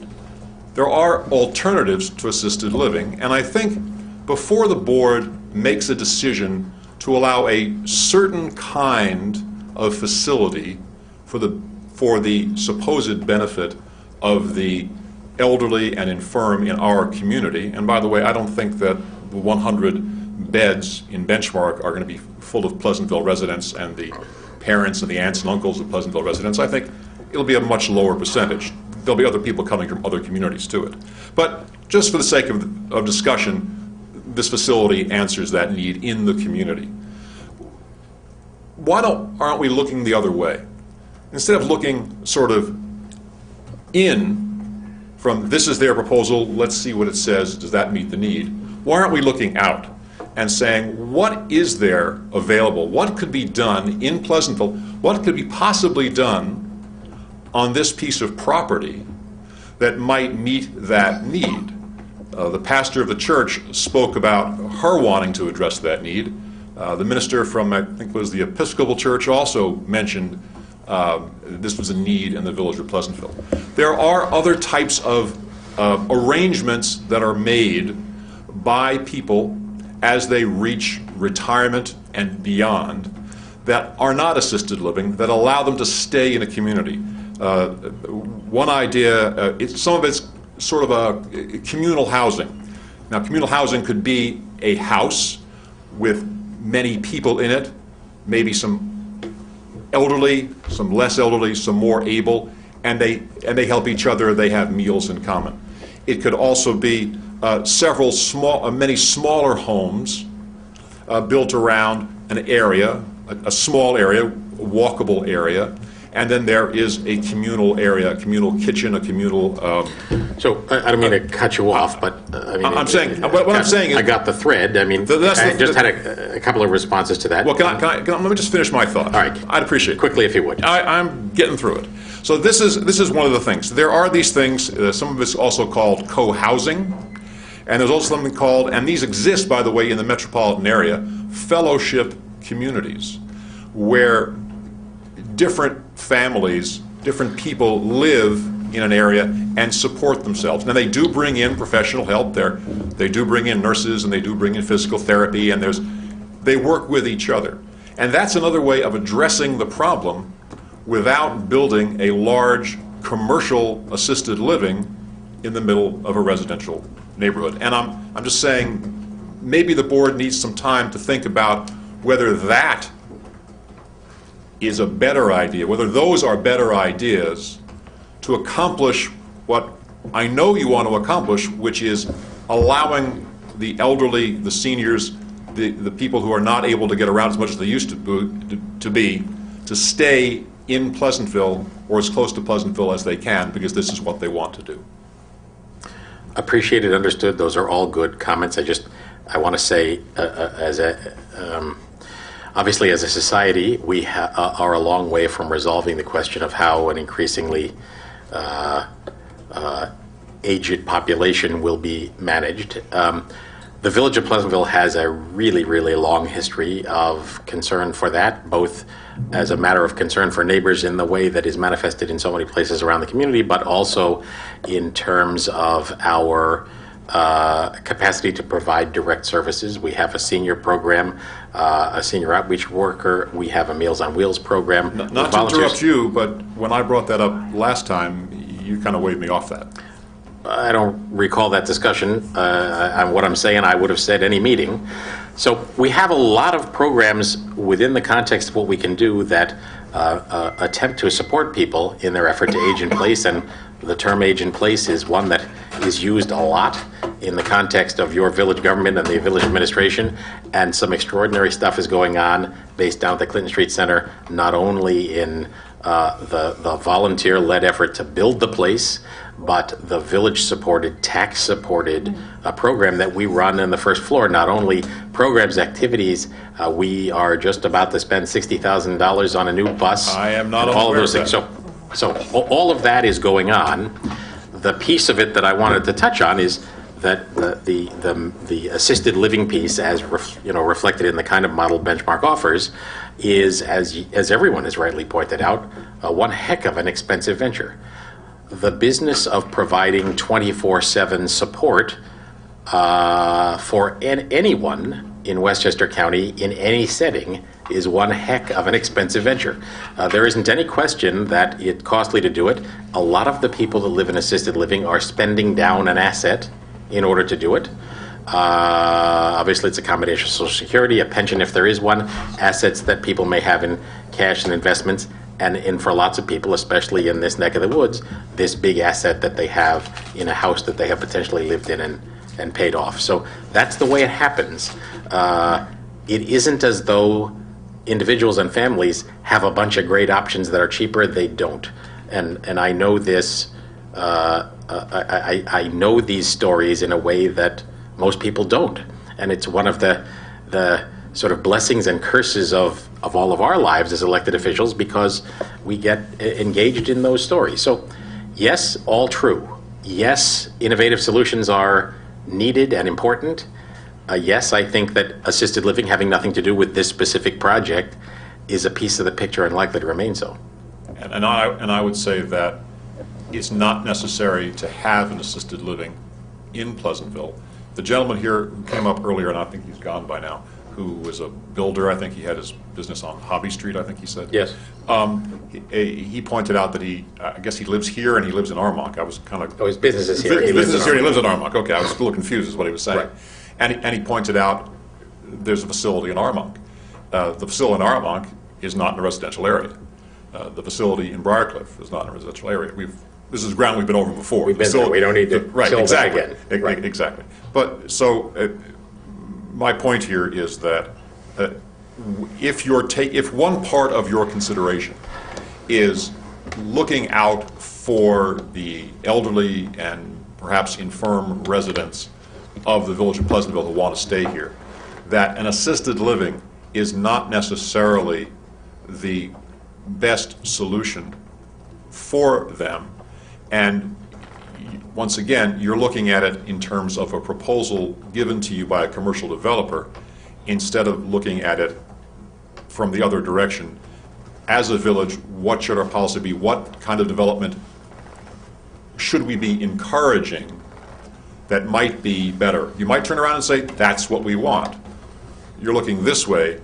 N: There are alternatives to assisted living, and I think before the board makes a decision to allow a certain kind of facility for the supposed benefit of the elderly and infirm in our community, and by the way, I don't think that the 100 beds in Benchmark are going to be full of Pleasantville residents and the parents and the aunts and uncles of Pleasantville residents. I think it'll be a much lower percentage. There'll be other people coming from other communities to it. But just for the sake of discussion, this facility answers that need in the community. Why aren't we looking the other way? Instead of looking sort of in from this is their proposal, let's see what it says, does that meet the need? Why aren't we looking out and saying, what is there available? What could be done in Pleasantville? What could be possibly done on this piece of property that might meet that need. The pastor of the church spoke about her wanting to address that need. The minister from, I think it was the Episcopal Church, also mentioned this was a need in the village of Pleasantville. There are other types of arrangements that are made by people as they reach retirement and beyond that are not assisted living, that allow them to stay in a community. One idea, some of it's sort of a communal housing. Now, communal housing could be a house with many people in it, maybe some elderly, some less elderly, some more able, and they help each other, they have meals in common. It could also be many smaller homes built around an area, a small area, a walkable area, and then there is a communal area, a communal kitchen, a communal...
A: So, I don't mean to cut you off, but...
N: I'm saying, what I'm saying is...
A: I got the thread. I mean, I just had a couple of responses to that.
N: Well, let me just finish my thought.
A: All right.
N: I'd appreciate it.
A: Quickly, if you would.
N: I'm getting through it. So this is one of the things. There are these things, some of it's also called co-housing, and there's also something called, and these exist, by the way, in the metropolitan area, fellowship communities, where different families, different people live in an area and support themselves. Now, they do bring in professional help there. They do bring in nurses, and they do bring in physical therapy, and they work with each other. And that's another way of addressing the problem without building a large commercial assisted living in the middle of a residential neighborhood. And I'm just saying, maybe the board needs some time to think about whether that is a better idea, whether those are better ideas to accomplish what I know you want to accomplish, which is allowing the elderly, the seniors, the people who are not able to get around as much as they used to be, to stay in Pleasantville or as close to Pleasantville as they can, because this is what they want to do.
A: Appreciated, understood. Those are all good comments. I want to say, obviously, as a society, we are a long way from resolving the question of how an increasingly aged population will be managed. The Village of Pleasantville has a really, really long history of concern for that, both as a matter of concern for neighbors in the way that is manifested in so many places around the community, but also in terms of our capacity to provide direct services. We have a senior program, a senior outreach worker. We have a Meals on Wheels program.
N: Not to interrupt you, but when I brought that up last time, you kind of waved me off that.
A: I don't recall that discussion. What I'm saying, I would have said any meeting. So we have a lot of programs within the context of what we can do that attempt to support people in their effort to age in place, and the term age in place is one that is used a lot in the context of your village government and the village administration, and some extraordinary stuff is going on based down at the Clinton Street Center, not only in the volunteer-led effort to build the place, but the village-supported, tax-supported program that we run in the first floor. Not only programs, activities, we are just about to spend $60,000 on a new bus.
N: I am not
A: all of
N: aware
A: those
N: of
A: things.
N: that.
A: So all of that is going on. The piece of it that I wanted to touch on is that the assisted living piece, as reflected in the kind of model Benchmark offers, is, as everyone has rightly pointed out, one heck of an expensive venture. The business of providing 24/7 support for anyone in Westchester County in any setting is one heck of an expensive venture. There isn't any question that it's costly to do it. A lot of the people that live in assisted living are spending down an asset in order to do it. Obviously, it's a combination of Social Security, a pension if there is one, assets that people may have in cash and investments, and for lots of people, especially in this neck of the woods, this big asset that they have in a house that they have potentially lived in and paid off. So that's the way it happens. It isn't as though individuals and families have a bunch of great options that are cheaper. They don't. And I know this, I know these stories in a way that most people don't. And it's one of the sort of blessings and curses of all of our lives as elected officials because we get engaged in those stories. So, yes, all true. Yes, innovative solutions are needed and important. Yes, I think that assisted living having nothing to do with this specific project is a piece of the picture and likely to remain so.
N: And I would say that it's not necessary to have an assisted living in Pleasantville. The gentleman here who came up earlier, and I think he's gone by now, who was a builder, I think he had his business on Hobby Street, I think he said.
A: Yes.
N: He pointed out that I guess he lives here and he lives in Armonk. I was kind of...
A: Oh, his business is here.
N: His business is here and he lives in Armonk. Okay, I was a little confused is what he was saying.
A: Right.
N: And he pointed out there's a facility in Armonk. The facility in Armonk is not in a residential area. The facility in Briarcliff is not in a residential area. This is ground we've been over before.
A: We've been there. We don't need to
N: right,
A: tilt that
N: exactly.
A: again. Right.
N: Exactly. But so my point here is that if one part of your consideration is looking out for the elderly and perhaps infirm residents of the village of Pleasantville who want to stay here, that an assisted living is not necessarily the best solution for them. And once again, you're looking at it in terms of a proposal given to you by a commercial developer instead of looking at it from the other direction. As a village, what should our policy be? What kind of development should we be encouraging that might be better? You might turn around and say, that's what we want. You're looking this way.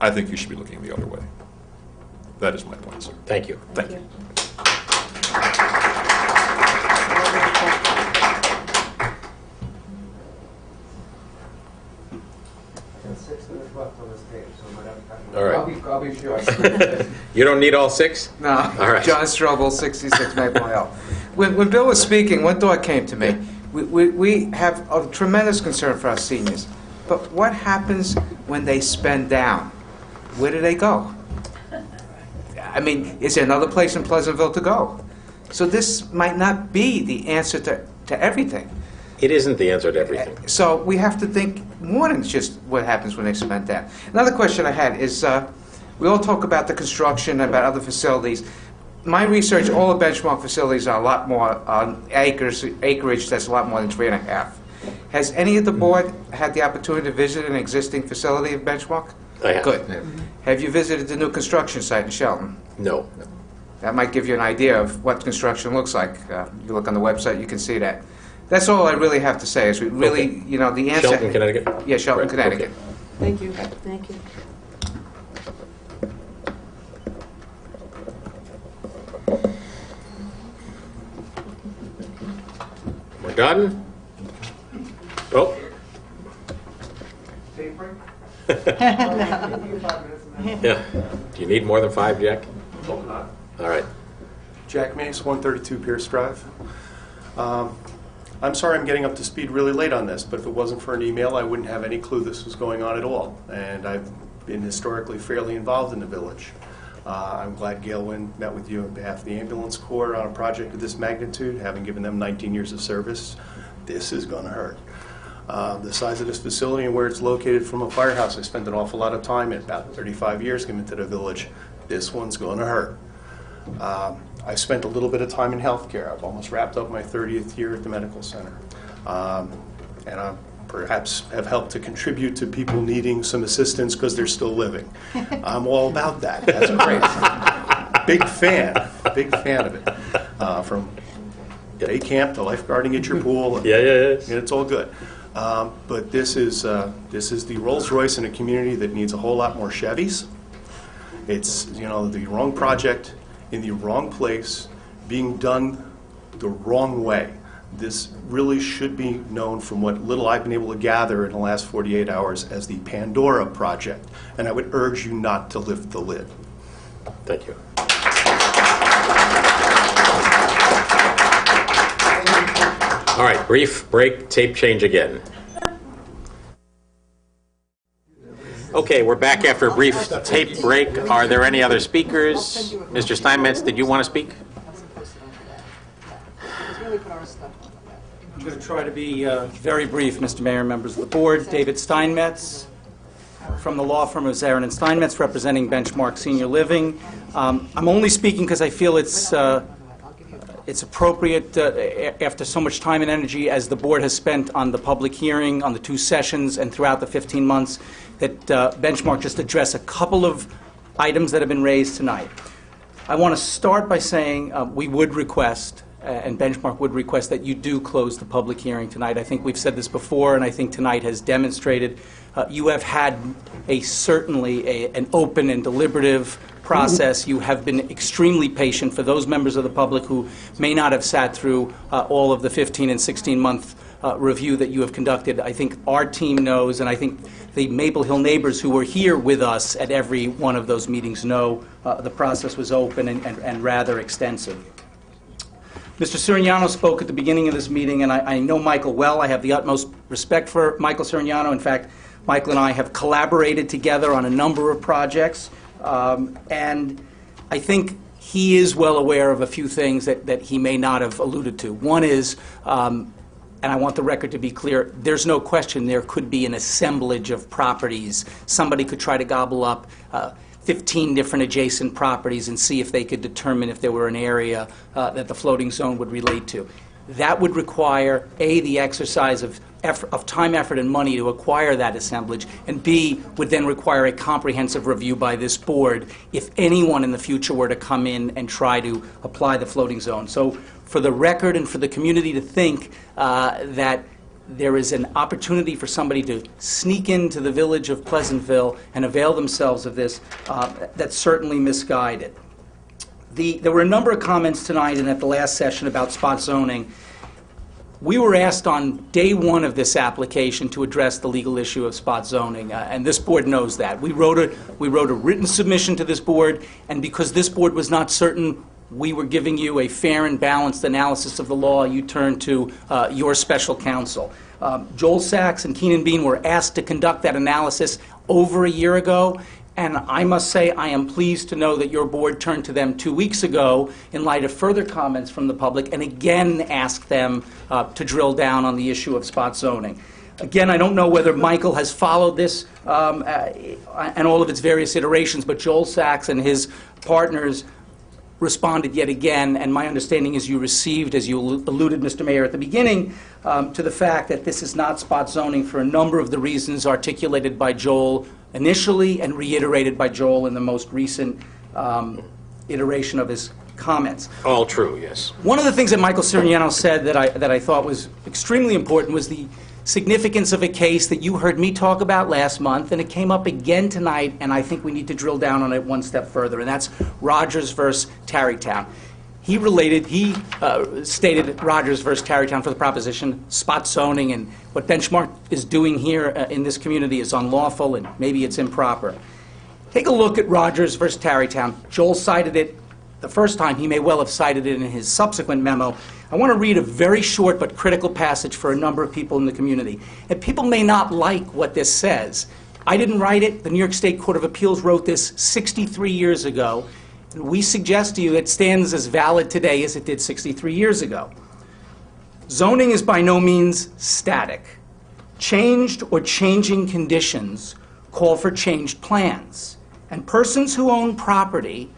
N: I think you should be looking the other way. That is my point, sir.
A: Thank you.
N: Thank you.
A: All right.
R: I'll be sure.
A: You don't need all 6?
R: No.
A: All right.
R: John Strobel, 66 Maple Hill. When Bill was speaking, one thought came to me. We have a tremendous concern for our seniors. But what happens when they spend down? Where do they go? I mean, is there another place in Pleasantville to go? So this might not be the answer to everything.
A: It isn't the answer to everything.
R: So we have to think more than just what happens when they spend down. Another question I had is, we all talk about the construction, about other facilities. My research, all the benchmark facilities are a lot more acreage that's a lot more than 3.5. Has any of the board had the opportunity to visit an existing facility of benchmark?
A: I have.
R: Good. Have you visited the new construction site in Shelton?
A: No.
R: That might give you an idea of what construction looks like. You look on the website, you can see that. That's all I really have to say, is we really,
A: Okay.
R: you know, the answer...
A: Shelton, Connecticut?
R: Yeah, Shelton,
A: Right,
R: Connecticut.
A: okay.
C: Thank you. Thank you.
A: We're done? Oh. Yeah. Do you need more than 5, Jack?
T: Hope not.
A: All right.
T: Jack Mace, 132 Pierce Drive. I'm sorry I'm getting up to speed really late on this, but if it wasn't for an email, I wouldn't have any clue this was going on at all. And I've been historically fairly involved in the village. I'm glad Gail Wynn met with you on behalf of the Ambulance Corps on a project of this magnitude, having given them 19 years of service. This is going to hurt. The size of this facility and where it's located from a firehouse, I spent an awful lot of time in about 35 years coming to the village. This one's going to hurt. I spent a little bit of time in healthcare. I've almost wrapped up my 30th year at the medical center. And I perhaps have helped to contribute to people needing some assistance because they're still living. I'm all about that. That's great. Big fan of it. From day camp to lifeguarding at your pool.
A: Yeah.
T: It's all good. But this is the Rolls Royce in a community that needs a whole lot more Chevys. It's, the wrong project in the wrong place, being done the wrong way. This really should be known, from what little I've been able to gather in the last 48 hours, as the Pandora Project. And I would urge you not to lift the lid.
A: Thank you. All right, brief break, tape change again. Okay, we're back after a brief tape break. Are there any other speakers? Mr. Steinmetz, did you want to speak?
U: I'm going to try to be very brief, Mr. Mayor, members of the board. David Steinmetz,
D: from the law firm of Zarin and Steinmetz, representing Benchmark Senior Living. I'm only speaking because I feel it's appropriate after so much time and energy as the board has spent on the public hearing, on the 2 sessions, and throughout the 15 months, that Benchmark just address a couple of items that have been raised tonight. I want to start by saying we would request, and Benchmark would request, that you do close the public hearing tonight. I think we've said this before, and I think tonight has demonstrated you have had certainly an open and deliberative process. You have been extremely patient for those members of the public who may not have sat through all of the 15 and 16-month review that you have conducted. I think our team knows, and I think the Maple Hill neighbors who were here with us at every one of those meetings know the process was open and rather extensive. Mr. Sirignano spoke at the beginning of this meeting, and I know Michael well. I have the utmost respect for Michael Sirignano. In fact, Michael and I have collaborated together on a number of projects, and I think he is well aware of a few things that he may not have alluded to. One is, and I want the record to be clear, there's no question there could be an assemblage of properties. Somebody could try to gobble up 15 different adjacent properties and see if they could determine if there were an area that the floating zone would relate to. That would require, A, the exercise of time, effort, and money to acquire that assemblage, and B, would then require a comprehensive review by this board if anyone in the future were to come in and try to apply the floating zone. So for the record and for the community to think that there is an opportunity for somebody to sneak into the village of Pleasantville and avail themselves of this, that's certainly misguided. There were a number of comments tonight and at the last session about spot zoning. We were asked on day one of this application to address the legal issue of spot zoning, and this board knows that. We wrote a written submission to this board, and because this board was not certain we were giving you a fair and balanced analysis of the law, you turned to your special counsel. Joel Sachs and Keenan Bean were asked to conduct that analysis over a year ago, and I must say I am pleased to know that your board turned to them 2 weeks ago in light of further comments from the public and again asked them to drill down on the issue of spot zoning. Again, I don't know whether Michael has followed this and all of its various iterations, but Joel Sachs and his partners responded yet again, and my understanding is you received, as you alluded, Mr. Mayor, at the beginning, to the fact that this is not spot zoning for a number of the reasons articulated by Joel initially and reiterated by Joel in the most recent iteration of his comments.
A: All true, yes.
D: One of the things that Michael Sirignano said that I thought was extremely important was the significance of a case that you heard me talk about last month, and it came up again tonight, and I think we need to drill down on it one step further, and that's Rogers versus Tarrytown. He stated Rogers versus Tarrytown for the proposition spot zoning and what Benchmark is doing here in this community is unlawful and maybe it's improper. Take a look at Rogers versus Tarrytown. Joel cited it the first time. He may well have cited it in his subsequent memo. I want to read a very short but critical passage for a number of people in the community. And people may not like what this says. I didn't write it. The New York State Court of Appeals wrote this 63 years ago. And we suggest to you it stands as valid today as it did 63 years ago. Zoning is by no means static. Changed or changing conditions call for changed plans. And persons who own property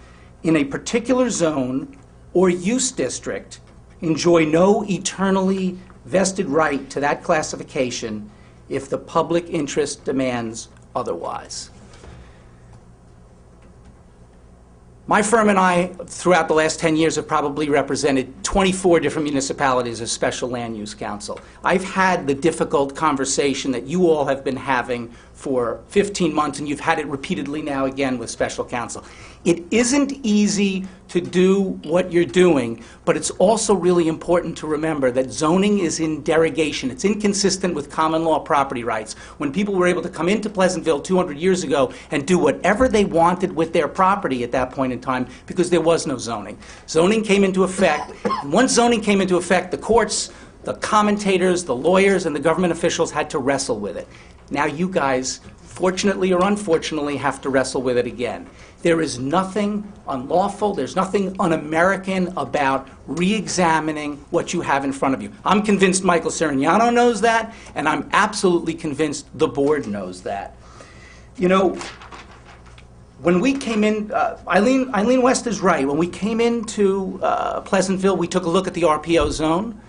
D: in a particular zone or use district enjoy no eternally vested right to that classification if the public interest demands otherwise. My firm and I, throughout the last 10 years, have probably represented 24 different municipalities as special land use council. I've had the difficult conversation that you all have been having for 15 months, and you've had it repeatedly now again with special counsel. It isn't easy to do what you're doing, but it's also really important to remember that zoning is in derogation. It's inconsistent with common law property rights. When people were able to come into Pleasantville 200 years ago and do whatever they wanted with their property at that point in time because there was no zoning. Zoning came into effect, and once zoning came into effect, the courts, the commentators, the lawyers, and the government officials had to wrestle with it. Now you guys, fortunately or unfortunately, have to wrestle with it again. There is nothing unlawful, there's nothing un-American about re-examining what you have in front of you. I'm convinced Michael Sirignano knows that, and I'm absolutely convinced the board knows that. You know, when we came in, Eileen West is right. When we came into Pleasantville, we took a look at the RPO zone,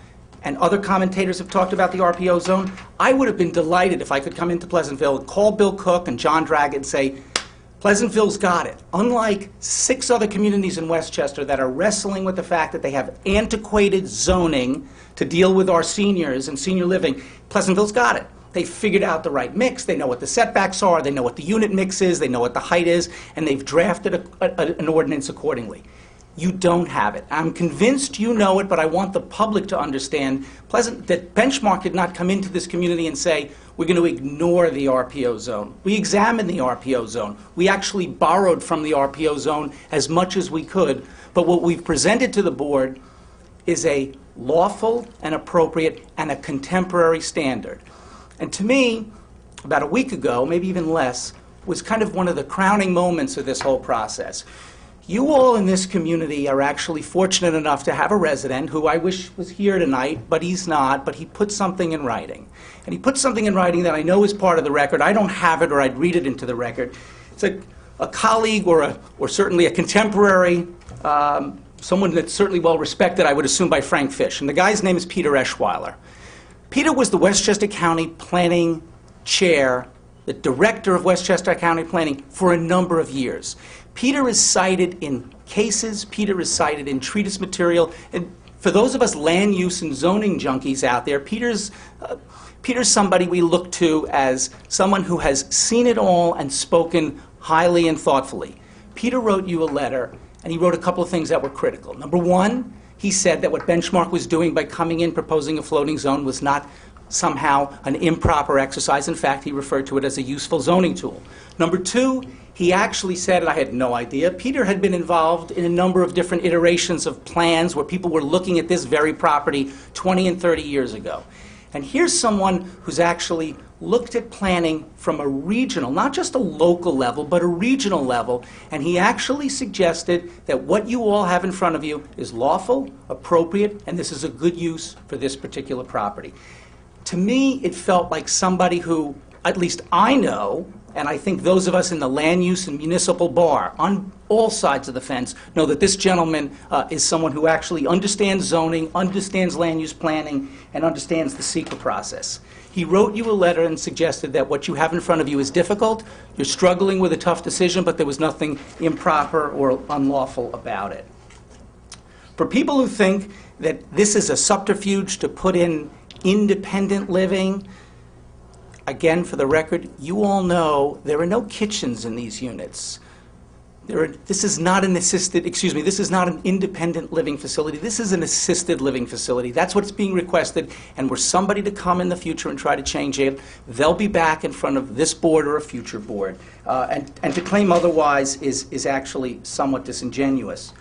D: and other commentators have talked about the RPO zone. I would have been delighted if I could come into Pleasantville and call Bill Cook and John Draggett and say, Pleasantville's got it. Unlike 6 other communities in Westchester that are wrestling with the fact that they have antiquated zoning to deal with our seniors and senior living, Pleasantville's got it. They figured out the right mix. They know what the setbacks are. They know what the unit mix is. They know what the height is. And they've drafted an ordinance accordingly. You don't have it. I'm convinced you know it, but I want the public to understand that Benchmark did not come into this community and say, we're going to ignore the RPO zone. We examined the RPO zone. We actually borrowed from the RPO zone as much as we could. But what we've presented to the board is a lawful and appropriate and a contemporary standard. And to me, about a week ago, maybe even less, was kind of one of the crowning moments of this whole process. You all in this community are actually fortunate enough to have a resident who I wish was here tonight, but he's not, but he put something in writing. And he put something in writing that I know is part of the record. I don't have it, or I'd read it into the record. It's a colleague or certainly a contemporary, someone that's certainly well respected, I would assume, by Frank Fish. And the guy's name is Peter Eschweiler. Peter was the Westchester County Planning Chair, the Director of Westchester County Planning, for a number of years. Peter is cited in cases, Peter is cited in treatise material, and for those of us land use and zoning junkies out there, Peter's somebody we look to as someone who has seen it all and spoken highly and thoughtfully. Peter wrote you a letter, and he wrote a couple of things that were critical. Number one, he said that what Benchmark was doing by coming in proposing a floating zone was not somehow an improper exercise. In fact, he referred to it as a useful zoning tool. Number two, he actually said, and I had no idea, Peter had been involved in a number of different iterations of plans where people were looking at this very property 20 and 30 years ago. And here's someone who's actually looked at planning from a regional, not just a local level, but a regional level, and he actually suggested that what you all have in front of you is lawful, appropriate, and this is a good use for this particular property. To me, it felt like somebody who, at least I know, and I think those of us in the land use and municipal bar, on all sides of the fence, know that this gentleman is someone who actually understands zoning, understands land use planning, and understands the SEQA process. He wrote you a letter and suggested that what you have in front of you is difficult, you're struggling with a tough decision, but there was nothing improper or unlawful about it. For people who think that this is a subterfuge to put in independent living, again, for the record, you all know there are no kitchens in these units. This is not an this is not an independent living facility. This is an assisted living facility. That's what's being requested, and were somebody to come in the future and try to change it, they'll be back in front of this board or a future board. And to claim otherwise is actually somewhat disingenuous.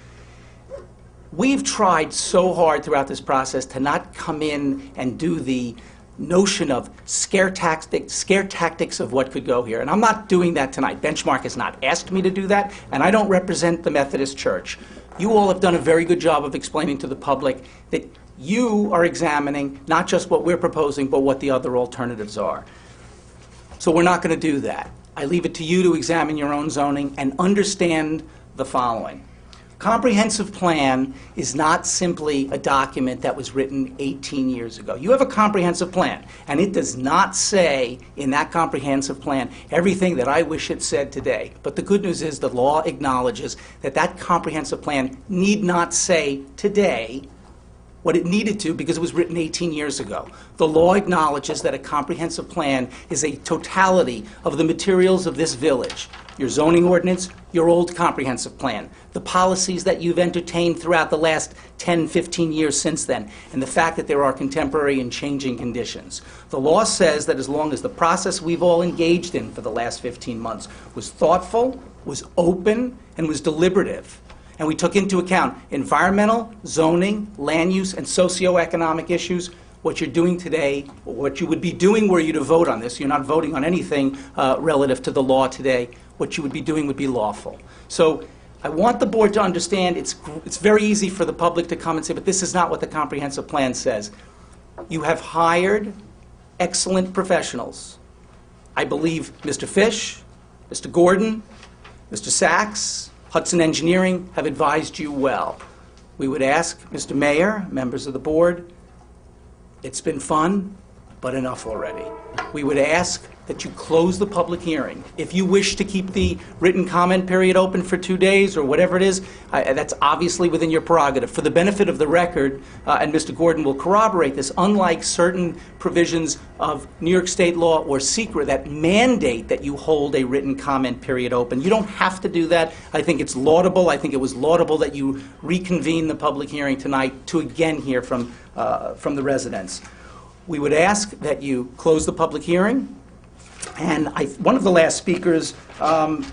D: We've tried so hard throughout this process to not come in and do the notion of scare tactics of what could go here. And I'm not doing that tonight. Benchmark has not asked me to do that, and I don't represent the Methodist Church. You all have done a very good job of explaining to the public that you are examining not just what we're proposing, but what the other alternatives are. So we're not going to do that. I leave it to you to examine your own zoning and understand the following. Comprehensive plan is not simply a document that was written 18 years ago. You have a comprehensive plan, and it does not say in that comprehensive plan everything that I wish it said today. But the good news is the law acknowledges that that comprehensive plan need not say today what it needed to because it was written 18 years ago. The law acknowledges that a comprehensive plan is a totality of the materials of this village. Your zoning ordinance, your old comprehensive plan, the policies that you've entertained throughout the last 10, 15 years since then, and the fact that there are contemporary and changing conditions. The law says that as long as the process we've all engaged in for the last 15 months was thoughtful, was open, and was deliberative, and we took into account environmental, zoning, land use, and socioeconomic issues, what you're doing today, what you would be doing were you to vote on this, you're not voting on anything relative to the law today, what you would be doing would be lawful. So I want the board to understand it's very easy for the public to come and say, but this is not what the comprehensive plan says. You have hired excellent professionals. I believe Mr. Fish, Mr. Gordon, Mr. Sachs, Hudson Engineering have advised you well. We would ask, Mr. Mayor, members of the board, it's been fun, but enough already. We would ask that you close the public hearing. If you wish to keep the written comment period open for 2 days or whatever it is, that's obviously within your prerogative. For the benefit of the record, and Mr. Gordon will corroborate this, unlike certain provisions of New York State law or SECRA that mandate that you hold a written comment period open, you don't have to do that. I think it's laudable. I think it was laudable that you reconvene the public hearing tonight to again hear from the residents. We would ask that you close the public hearing. And one of the last speakers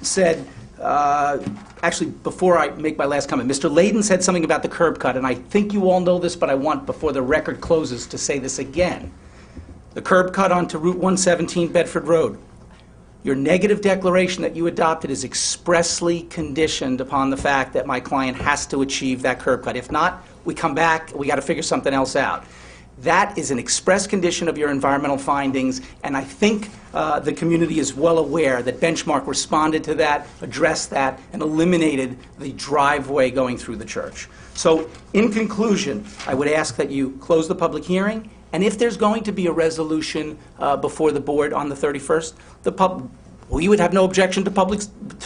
D: said, actually, before I make my last comment, Mr. Layden said something about the curb cut, and I think you all know this, but I want, before the record closes, to say this again. The curb cut onto Route 117 Bedford Road. Your negative declaration that you adopted is expressly conditioned upon the fact that my client has to achieve that curb cut. If not, we come back, we got to figure something else out. That is an express condition of your environmental findings, and I think the community is well aware that Benchmark responded to that, addressed that, and eliminated the driveway going through the church. So, in conclusion, I would ask that you close the public hearing, and if there's going to be a resolution before the board on the 31st, we would have no objection to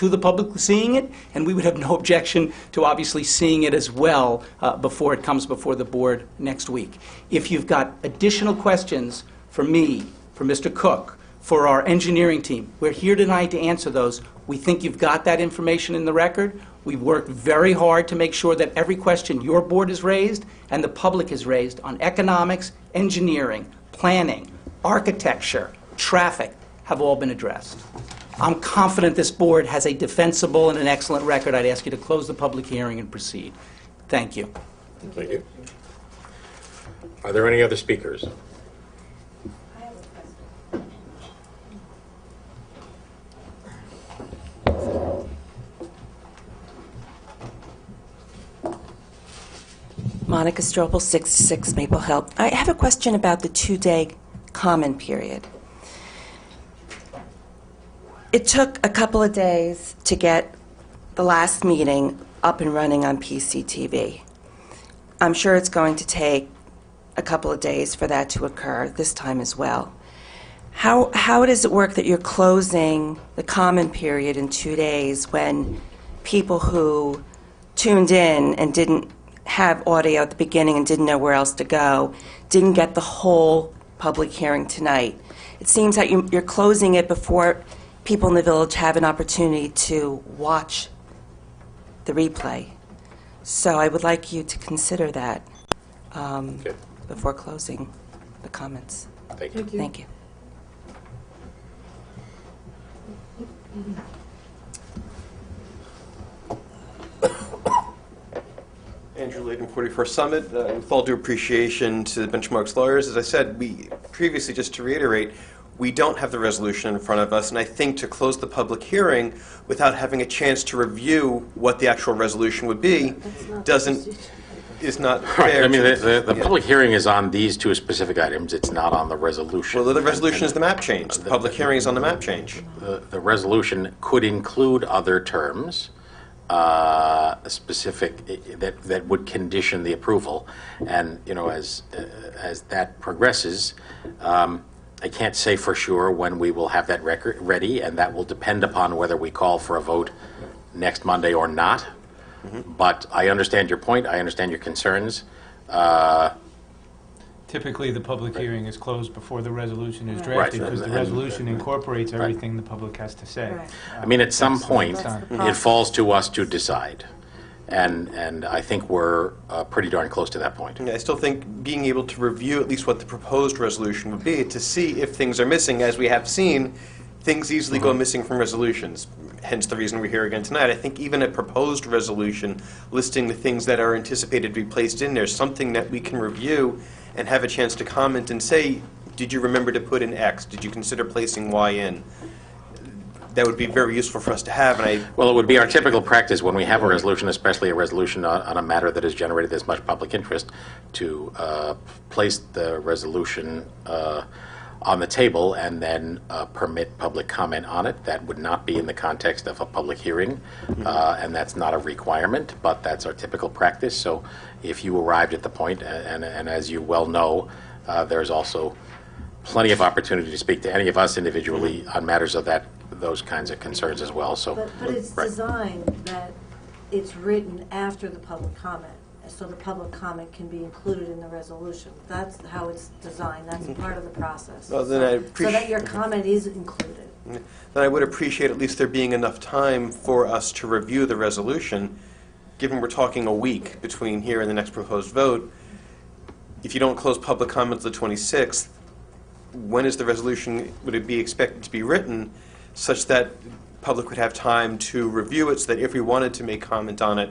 D: the public seeing it, and we would have no objection to obviously seeing it as well before it comes before the board next week. If you've got additional questions for me, for Mr. Cook, for our engineering team, we're here tonight to answer those. We think you've got that information in the record. We've worked very hard to make sure that every question your board has raised and the public has raised on economics, engineering, planning, architecture, traffic, have all been addressed. I'm confident this board has a defensible and an excellent record. I'd ask you to close the public hearing and proceed. Thank you.
A: Thank you. Are there any other speakers?
E: Monica Strobel, 66 Maple Hill. I have a question about the 2-day comment period. It took a couple of days to get the last meeting up and running on PCTV. I'm sure it's going to take a couple of days for that to occur this time as well. How does it work that you're closing the comment period in 2 days when people who tuned in and didn't have audio at the beginning and didn't know where else to go didn't get the whole public hearing tonight? It seems that you're closing it before people in the village have an opportunity to watch the replay. So I would like you to consider that before closing the comments.
A: Thank you.
E: Thank you.
Q: Andrew Layden, 41st Summit. With all due appreciation to the Benchmark's lawyers, as I said previously, just to reiterate, we don't have the resolution in front of us, and I think to close the public hearing without having a chance to review what the actual resolution would be is not fair.
A: Right. I mean, the public hearing is on these two specific items. It's not on the resolution.
Q: Well, the resolution is the map change. The public hearing is on the map change.
A: The resolution could include other terms, specific that would condition the approval, and as that progresses. I can't say for sure when we will have that record ready, and that will depend upon whether we call for a vote next Monday or not. Mm-hmm. But I understand your point. I understand your concerns.
B: Typically, the public hearing is closed before the resolution is drafted, because the resolution incorporates everything the public has to say.
A: Right. I mean, at some point, it falls to us to decide. And I think we're pretty darn close to that point.
Q: I still think being able to review at least what the proposed resolution would be to see if things are missing. As we have seen, things easily go missing from resolutions, hence the reason we're here again tonight. I think even a proposed resolution listing the things that are anticipated to be placed in there, something that we can review and have a chance to comment and say, did you remember to put in X? Did you consider placing Y in? That would be very useful for us to have.
A: Well, it would be our typical practice when we have a resolution, especially a resolution on a matter that has generated this much public interest, to place the resolution on the table and then permit public comment on it. That would not be in the context of a public hearing, and that's not a requirement, but that's our typical practice. So if you arrived at the point, and as you well know, there's also plenty of opportunity to speak to any of us individually on matters of those kinds of concerns as well. So,
H: But it's
A: right.
H: designed that it's written after the public comment, so the public comment can be included in the resolution. That's how it's designed. That's part of the process.
Q: Well, then I
H: So that
Q: appreciate-
H: your comment is included.
Q: Then I would appreciate at least there being enough time for us to review the resolution, given we're talking a week between here and the next proposed vote. If you don't close public comments the 26th, when is the resolution, would it be expected to be written such that public would have time to review it, so that if we wanted to make comment on it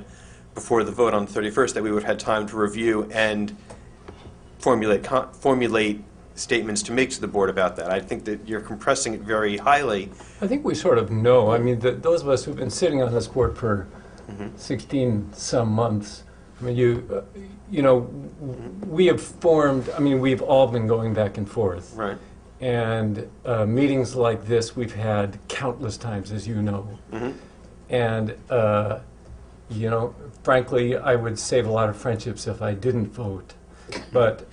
Q: before the vote on the 31st, that we would have time to review and formulate statements to make to the board about that? I think that you're compressing it very highly.
F: I think we sort of know. I mean, those of us who've been sitting on this board for 16 some months, I mean, you know, we have formed, I mean, we've all been going back and forth.
Q: Right.
F: And meetings like this we've had countless times, as you know. And, you know, frankly, I would save a lot of friendships if I didn't vote. But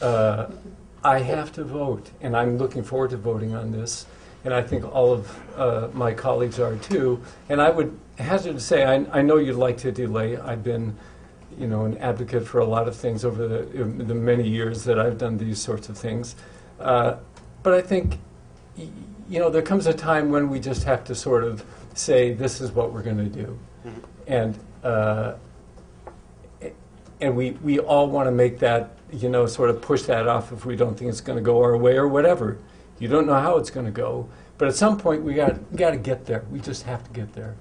F: I have to vote, and I'm looking forward to voting on this. And I think all of my colleagues are too. And I would hazard to say, I know you'd like to delay. I've been, you know, an advocate for a lot of things over the many years that I've done these sorts of things. But I think, you know, there comes a time when we just have to sort of say, this is what we're going to do. And we all want to make that, you know, sort of push that off if we don't think it's going to go our way or whatever. You don't know how it's going to go. But at some point, we got to get there. We just have to get there.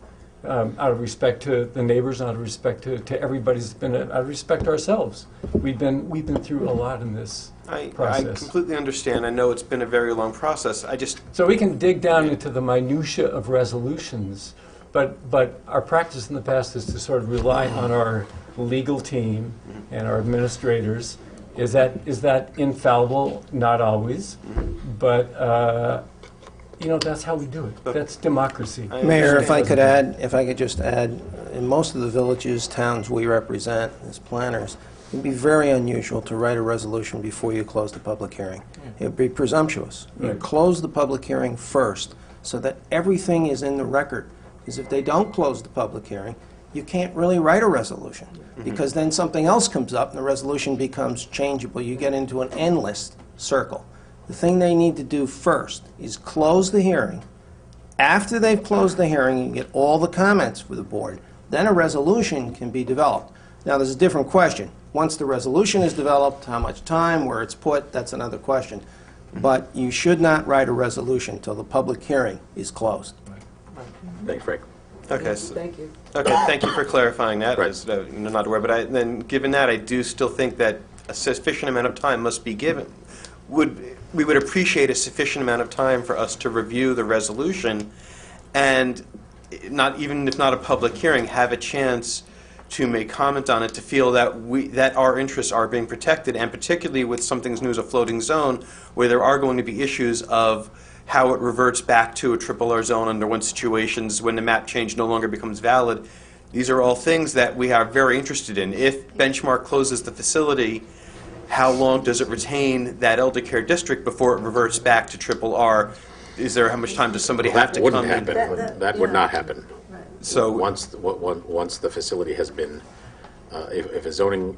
F: Out of respect to the neighbors, out of respect to everybody who's been, out of respect to ourselves. We've been through a lot in this process.
Q: I completely understand. I know it's been a very long process.
F: So we can dig down into the minutia of resolutions, but our practice in the past is to sort of rely on our legal team and our administrators. Is that infallible? Not always, but you know, that's how we do it. That's democracy.
M: Mayor, if I could just add, in most of the villages, towns we represent as planners, it would be very unusual to write a resolution before you close the public hearing. It would be presumptuous. You
F: Right.
M: close the public hearing first so that everything is in the record. Because if they don't close the public hearing, you can't really write a resolution. Because then something else comes up and the resolution becomes changeable. You get into an endless circle. The thing they need to do first is close the hearing. After they've closed the hearing, you get all the comments for the board. Then a resolution can be developed. Now, there's a different question. Once the resolution is developed, how much time, where it's put, that's another question. But you should not write a resolution until the public hearing is closed.
A: Thanks, Frank.
Q: Okay.
L: Thank you.
Q: Okay, thank you for clarifying that. As, not aware, but then given that, I do still think that a sufficient amount of time must be given. We would appreciate a sufficient amount of time for us to review the resolution, and not even if not a public hearing, have a chance to make comment on it, to feel that our interests are being protected, and particularly with something's new as a floating zone, where there are going to be issues of how it reverts back to a triple R zone under what situations, when the map change no longer becomes valid. These are all things that we are very interested in. If Benchmark closes the facility, how long does it retain that elder care district before it reverts back to triple R? Is there, how much time does somebody have to come in?
A: That would not happen.
Q: So
A: once the facility has been, if a zoning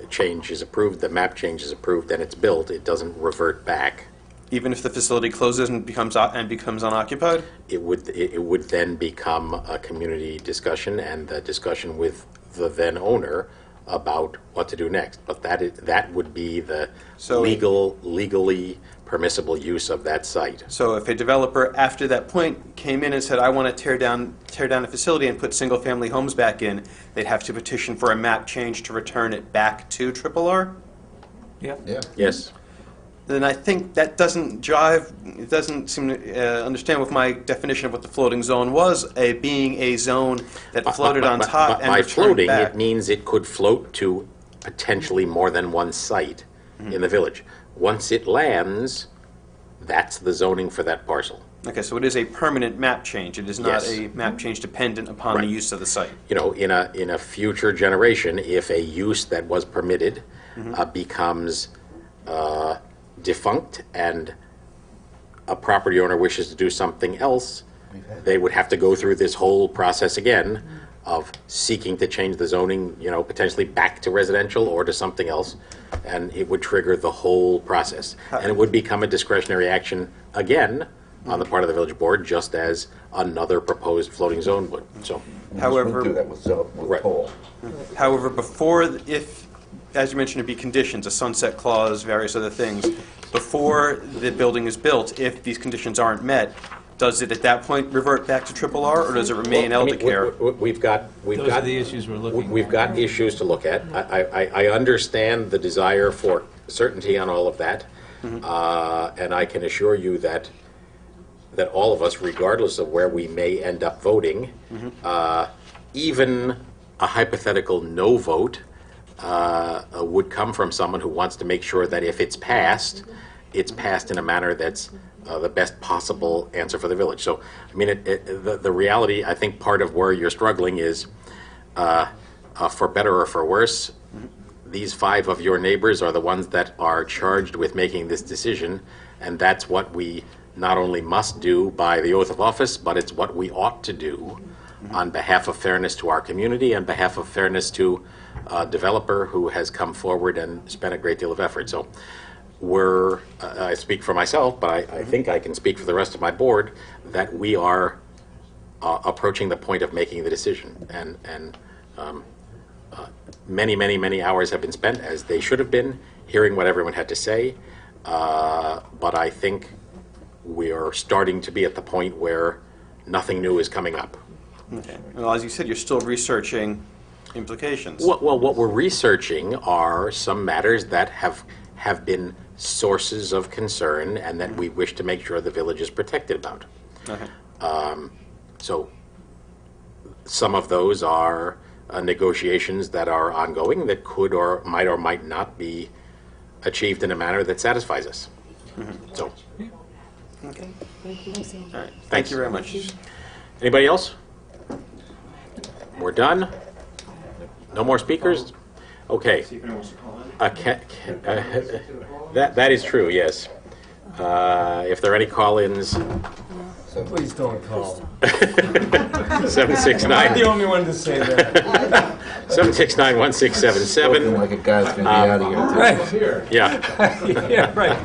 A: change is approved, the map change is approved, and it's built, it doesn't revert back.
Q: Even if the facility closes and becomes unoccupied?
A: It would then become a community discussion and a discussion with the then owner about what to do next. But that would be the legally permissible use of that site.
Q: So if a developer after that point came in and said, I want to tear down a facility and put single-family homes back in, they'd have to petition for a map change to return it back to triple R?
F: Yeah.
A: Yes.
Q: Then I think that doesn't jive, it doesn't seem to understand with my definition of what the floating zone was, being a zone that floated on top and
A: by
Q: returned
A: floating,
Q: back.
A: it means it could float to potentially more than one site in the village. Once it lands, that's the zoning for that parcel.
Q: Okay, so it is a permanent map change. It is not
A: Yes.
Q: a map change dependent upon the
A: Right.
Q: use of the site.
A: You know, in a future generation, if a use that was permitted becomes defunct and a property owner wishes to do something else, they would have to go through this whole process again of seeking to change the zoning, you know, potentially back to residential or to something else, and it would trigger the whole process. And it would become a discretionary action again on the part of the village board, just as another proposed floating zone would, so.
Q: However,
G: do that with Paul.
Q: However, before, if, as you mentioned, it'd be conditions, a sunset clause, various other things, before the building is built, if these conditions aren't met, does it at that point revert back to triple R, or does it remain
A: Well, I mean,
Q: Eldercare?
A: We've got
B: Those are the issues we're looking at.
A: We've got issues to look at. I understand the desire for certainty on all of that, and I can assure you that all of us, regardless of where we may end up voting, even a hypothetical no vote would come from someone who wants to make sure that if it's passed in a manner that's the best possible answer for the village. So, I mean, the reality, I think part of where you're struggling is, for better or for worse, these 5 of your neighbors are the ones that are charged with making this decision, and that's what we not only must do by the oath of office, but it's what we ought to do on behalf of fairness to our community, and behalf of fairness to a developer who has come forward and spent a great deal of effort. So we're, I speak for myself, but I think I can speak for the rest of my board, that we are approaching the point of making the decision. And many hours have been spent, as they should have been, hearing what everyone had to say. But I think we are starting to be at the point where nothing new is coming up.
Q: Okay. Well, as you said, you're still researching implications.
A: Well, what we're researching are some matters that have been sources of concern and that we wish to make sure the village is protected about.
Q: Okay.
A: So some of those are negotiations that are ongoing that could or might not be achieved in a manner that satisfies us. So,
Q: Okay.
L: Thank you.
Q: All right. Thank you very much.
A: anybody else? We're done? No more speakers? Okay. That is true, yes. If there are any call-ins,
F: Please don't call.
A: 769.
F: I'm the only one to say that.
A: 769-1677.
G: Like a guy's gonna be out of here.
F: Right here.
A: Yeah.
F: Yeah, right.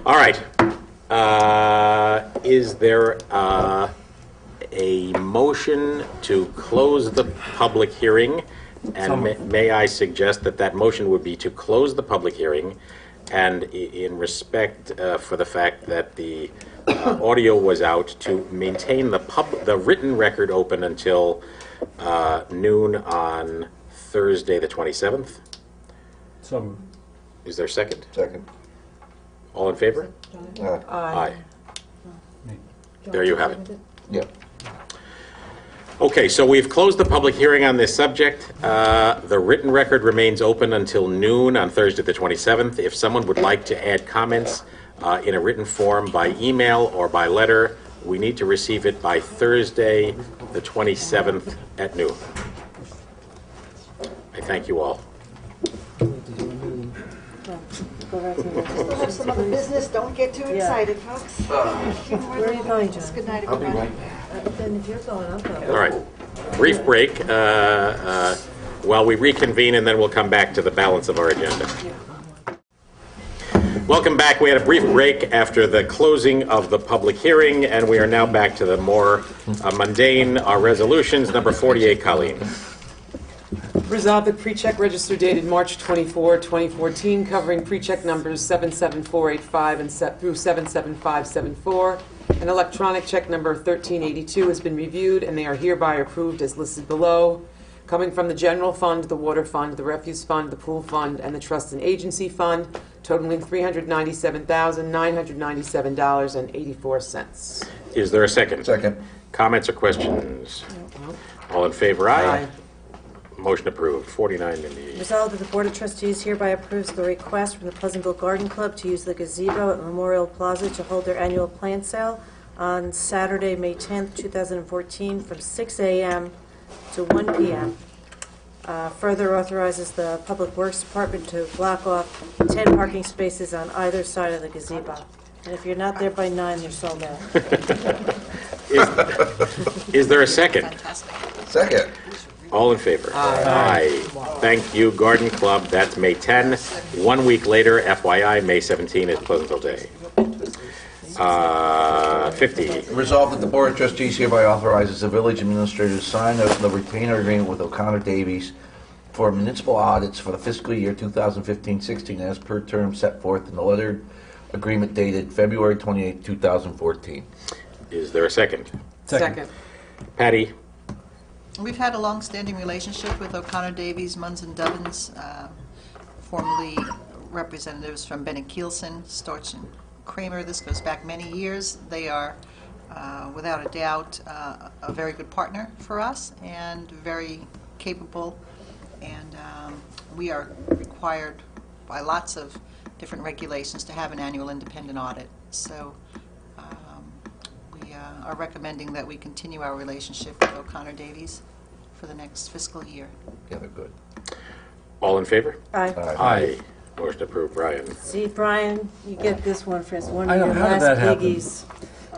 A: All right. Is there a motion to close the public hearing? And may I suggest that motion would be to close the public hearing, and in respect for the fact that the audio was out, to maintain the written record open until noon on Thursday, the 27th?
F: So,
A: Is there a second?
G: Second.
A: All in favor? Aye. There you have it.
G: Yep.
A: Okay, so we've closed the public hearing on this subject. The written record remains open until noon on Thursday, the 27th. If someone would like to add comments in a written form by email or by letter, we need to receive it by Thursday, the 27th at noon. I thank you all.
K: Have some other business, don't get too excited, folks.
H: Where are you going, John?
K: Good night,
G: I'll be
K: everybody.
G: right.
H: Then if you're going, I'll go.
A: All right, brief break while we reconvene, and then we'll come back to the balance of our agenda. Welcome back. We had a brief break after the closing of the public hearing, and we are now back to the more mundane resolutions. Number 48, Colleen.
L: Resolved that pre-check register dated March 24, 2014, covering pre-check numbers 77485 through 77574, and electronic check number 1382 has been reviewed, and they are hereby approved as listed below, coming from the general fund, the water fund, the refuse fund, the pool fund, and the trust and agency fund, totaling $397,997.84.
A: Is there a second?
G: Second.
A: Comments or questions? All in favor, aye. Motion approved. 49, Mindy.
H: Resolved that the Board of Trustees hereby approves the request from the Pleasantville Garden Club to use the gazebo at Memorial Plaza to hold their annual plant sale on Saturday, May 10th, 2014, from 6 a.m. to 1 p.m. Further authorizes the Public Works Department to block off 10 parking spaces on either side of the gazebo. And if you're not there by 9, they're sold out.
A: Is there a second?
G: Second.
A: All in favor? Aye. Thank you, Garden Club. That's May 10. 1 week later, FYI, May 17 is Pleasantville Day. 50.
I: Resolved that the Board of Trustees hereby authorizes the village administrator to sign the retainer agreement with O'Connor Davies for municipal audits for the fiscal year 2015-16 as per term set forth in the letter agreement dated February 28, 2014.
A: Is there a second?
L: Second.
A: Patty?
K: We've had a long-standing relationship with O'Connor Davies, Munns and Dubbins, formerly representatives from Bennett Kielsen, Storch and Kramer. This goes back many years. They are, without a doubt, a very good partner for us and very capable. And we are required by lots of different regulations to have an annual independent audit. So we are recommending that we continue our relationship with O'Connor Davies for the next fiscal year.
I: Yeah, they're good.
A: All in favor?
H: Aye.
A: Aye. Motion approved. Brian?
H: See, Brian, you get this one for one
F: I
H: of
F: know,
H: your
F: how did
H: last
F: that happen?
H: biggies.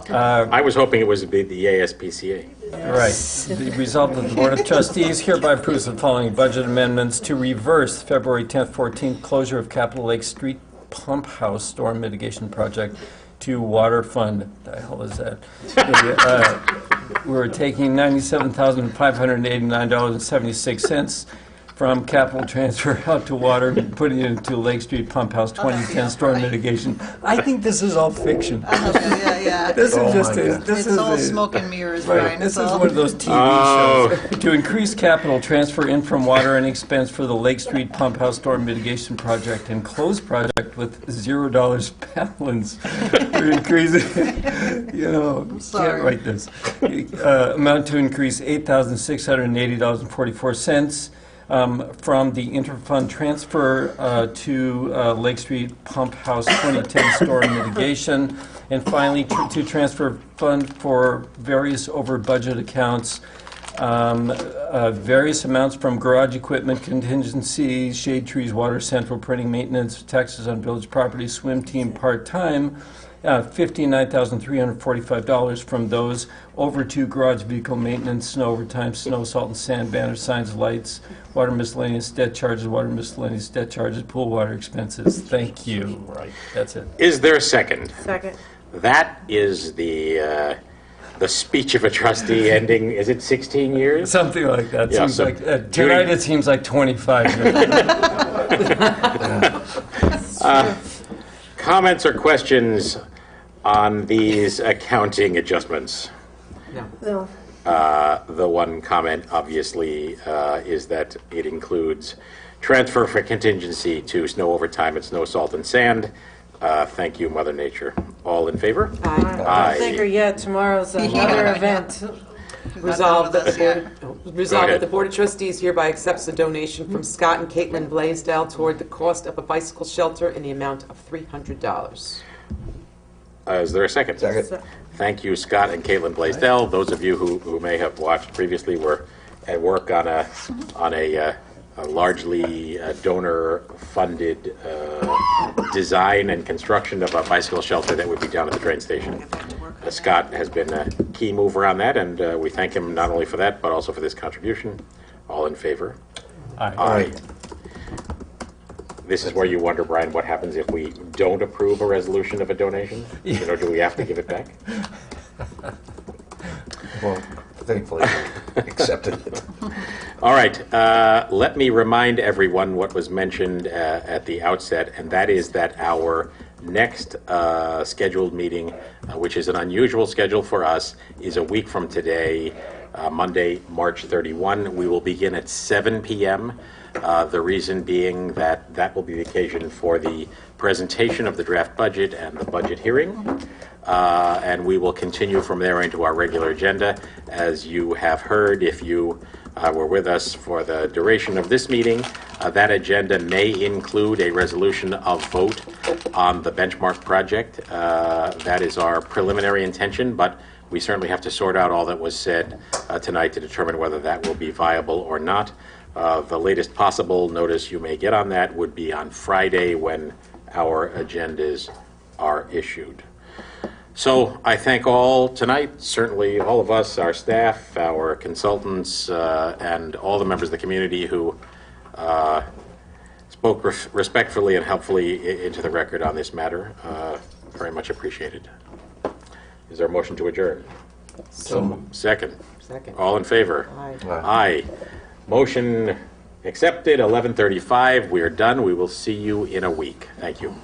A: I was hoping it was the ASPCA.
F: Right. The result of the Board of Trustees hereby approves the following budget amendments to reverse February 10th, 14th closure of Capitol Lake Street Pump House Storm Mitigation Project to Water Fund. The hell is that? We're taking $97,589.76 from capital transfer out to water and putting it into Lake Street Pump House 2010 storm mitigation. I think this is all fiction.
K: Yeah.
F: This is just
K: It's all smoke and mirrors,
F: Right.
K: Brian.
F: This
K: It's
F: is
K: all-
F: one of those TV shows. To increase capital, transfer in from water and expense for the Lake Street Pump House Storm Mitigation Project and close project with $0 balance. We're increasing, can't
K: sorry.
F: write this. Amount to increase $8,680.44. From the interfund transfer to Lake Street Pump House 2010 storm mitigation, and finally to transfer fund for various over budget accounts, various amounts from garage equipment, contingency, shade trees, water central, printing, maintenance, taxes on village property, swim team part-time, $59,345 from those over to garage vehicle maintenance, snow overtime, snow, salt and sand, banner signs, lights, water miscellaneous debt charges, water miscellaneous debt charges, pool water expenses. Thank you. Right, that's it.
A: Is there a second?
H: Second.
A: That is the speech of a trustee ending, is it 16 years?
F: Something like that.
A: Yeah,
F: Seems
A: so
F: like
A: during-
F: tonight it seems like 25 years.
A: Comments or questions on these accounting adjustments?
H: No.
A: The one comment, obviously, is that it includes transfer for contingency to snow overtime and snow, salt, and sand. Thank you, Mother Nature. All in favor?
H: Don't think her yet. Tomorrow's another event.
L: Resolved that
A: Go ahead.
L: the Board of Trustees hereby accepts the donation from Scott and Caitlin Blaisdell toward the cost of a bicycle shelter in the amount of $300.
A: Is there a second?
G: Second.
A: Thank you, Scott and Caitlin Blaisdell. Those of you who may have watched previously were at work on a largely donor-funded design and construction of a bicycle shelter that would be down at the train station. Scott has been a key mover on that, and we thank him not only for that, but also for this contribution. All in favor?
F: Aye.
A: This is where you wonder, Brian, what happens if we don't approve a resolution of a donation? Do we have to give it back?
I: Well, thankfully, accepted it.
A: All right. Let me remind everyone what was mentioned at the outset, and that is that our next scheduled meeting, which is an unusual schedule for us, is a week from today, Monday, March 31. We will begin at 7 p.m. The reason being that will be the occasion for the presentation of the draft budget and the budget hearing. and we will continue from there into our regular agenda. As you have heard, if you were with us for the duration of this meeting, that agenda may include a resolution of vote on the benchmark project. That is our preliminary intention, but we certainly have to sort out all that was said tonight to determine whether that will be viable or not. The latest possible notice you may get on that would be on Friday when our agendas are issued. So I thank all tonight, certainly all of us, our staff, our consultants, and all the members of the community who spoke respectfully and helpfully into the record on this matter. Very much appreciated. Is there a motion to adjourn? Second.
L: Second.
A: All in favor?
L: Aye.
A: Aye. Motion accepted, 11:35. We are done. We will see you in a week. Thank you.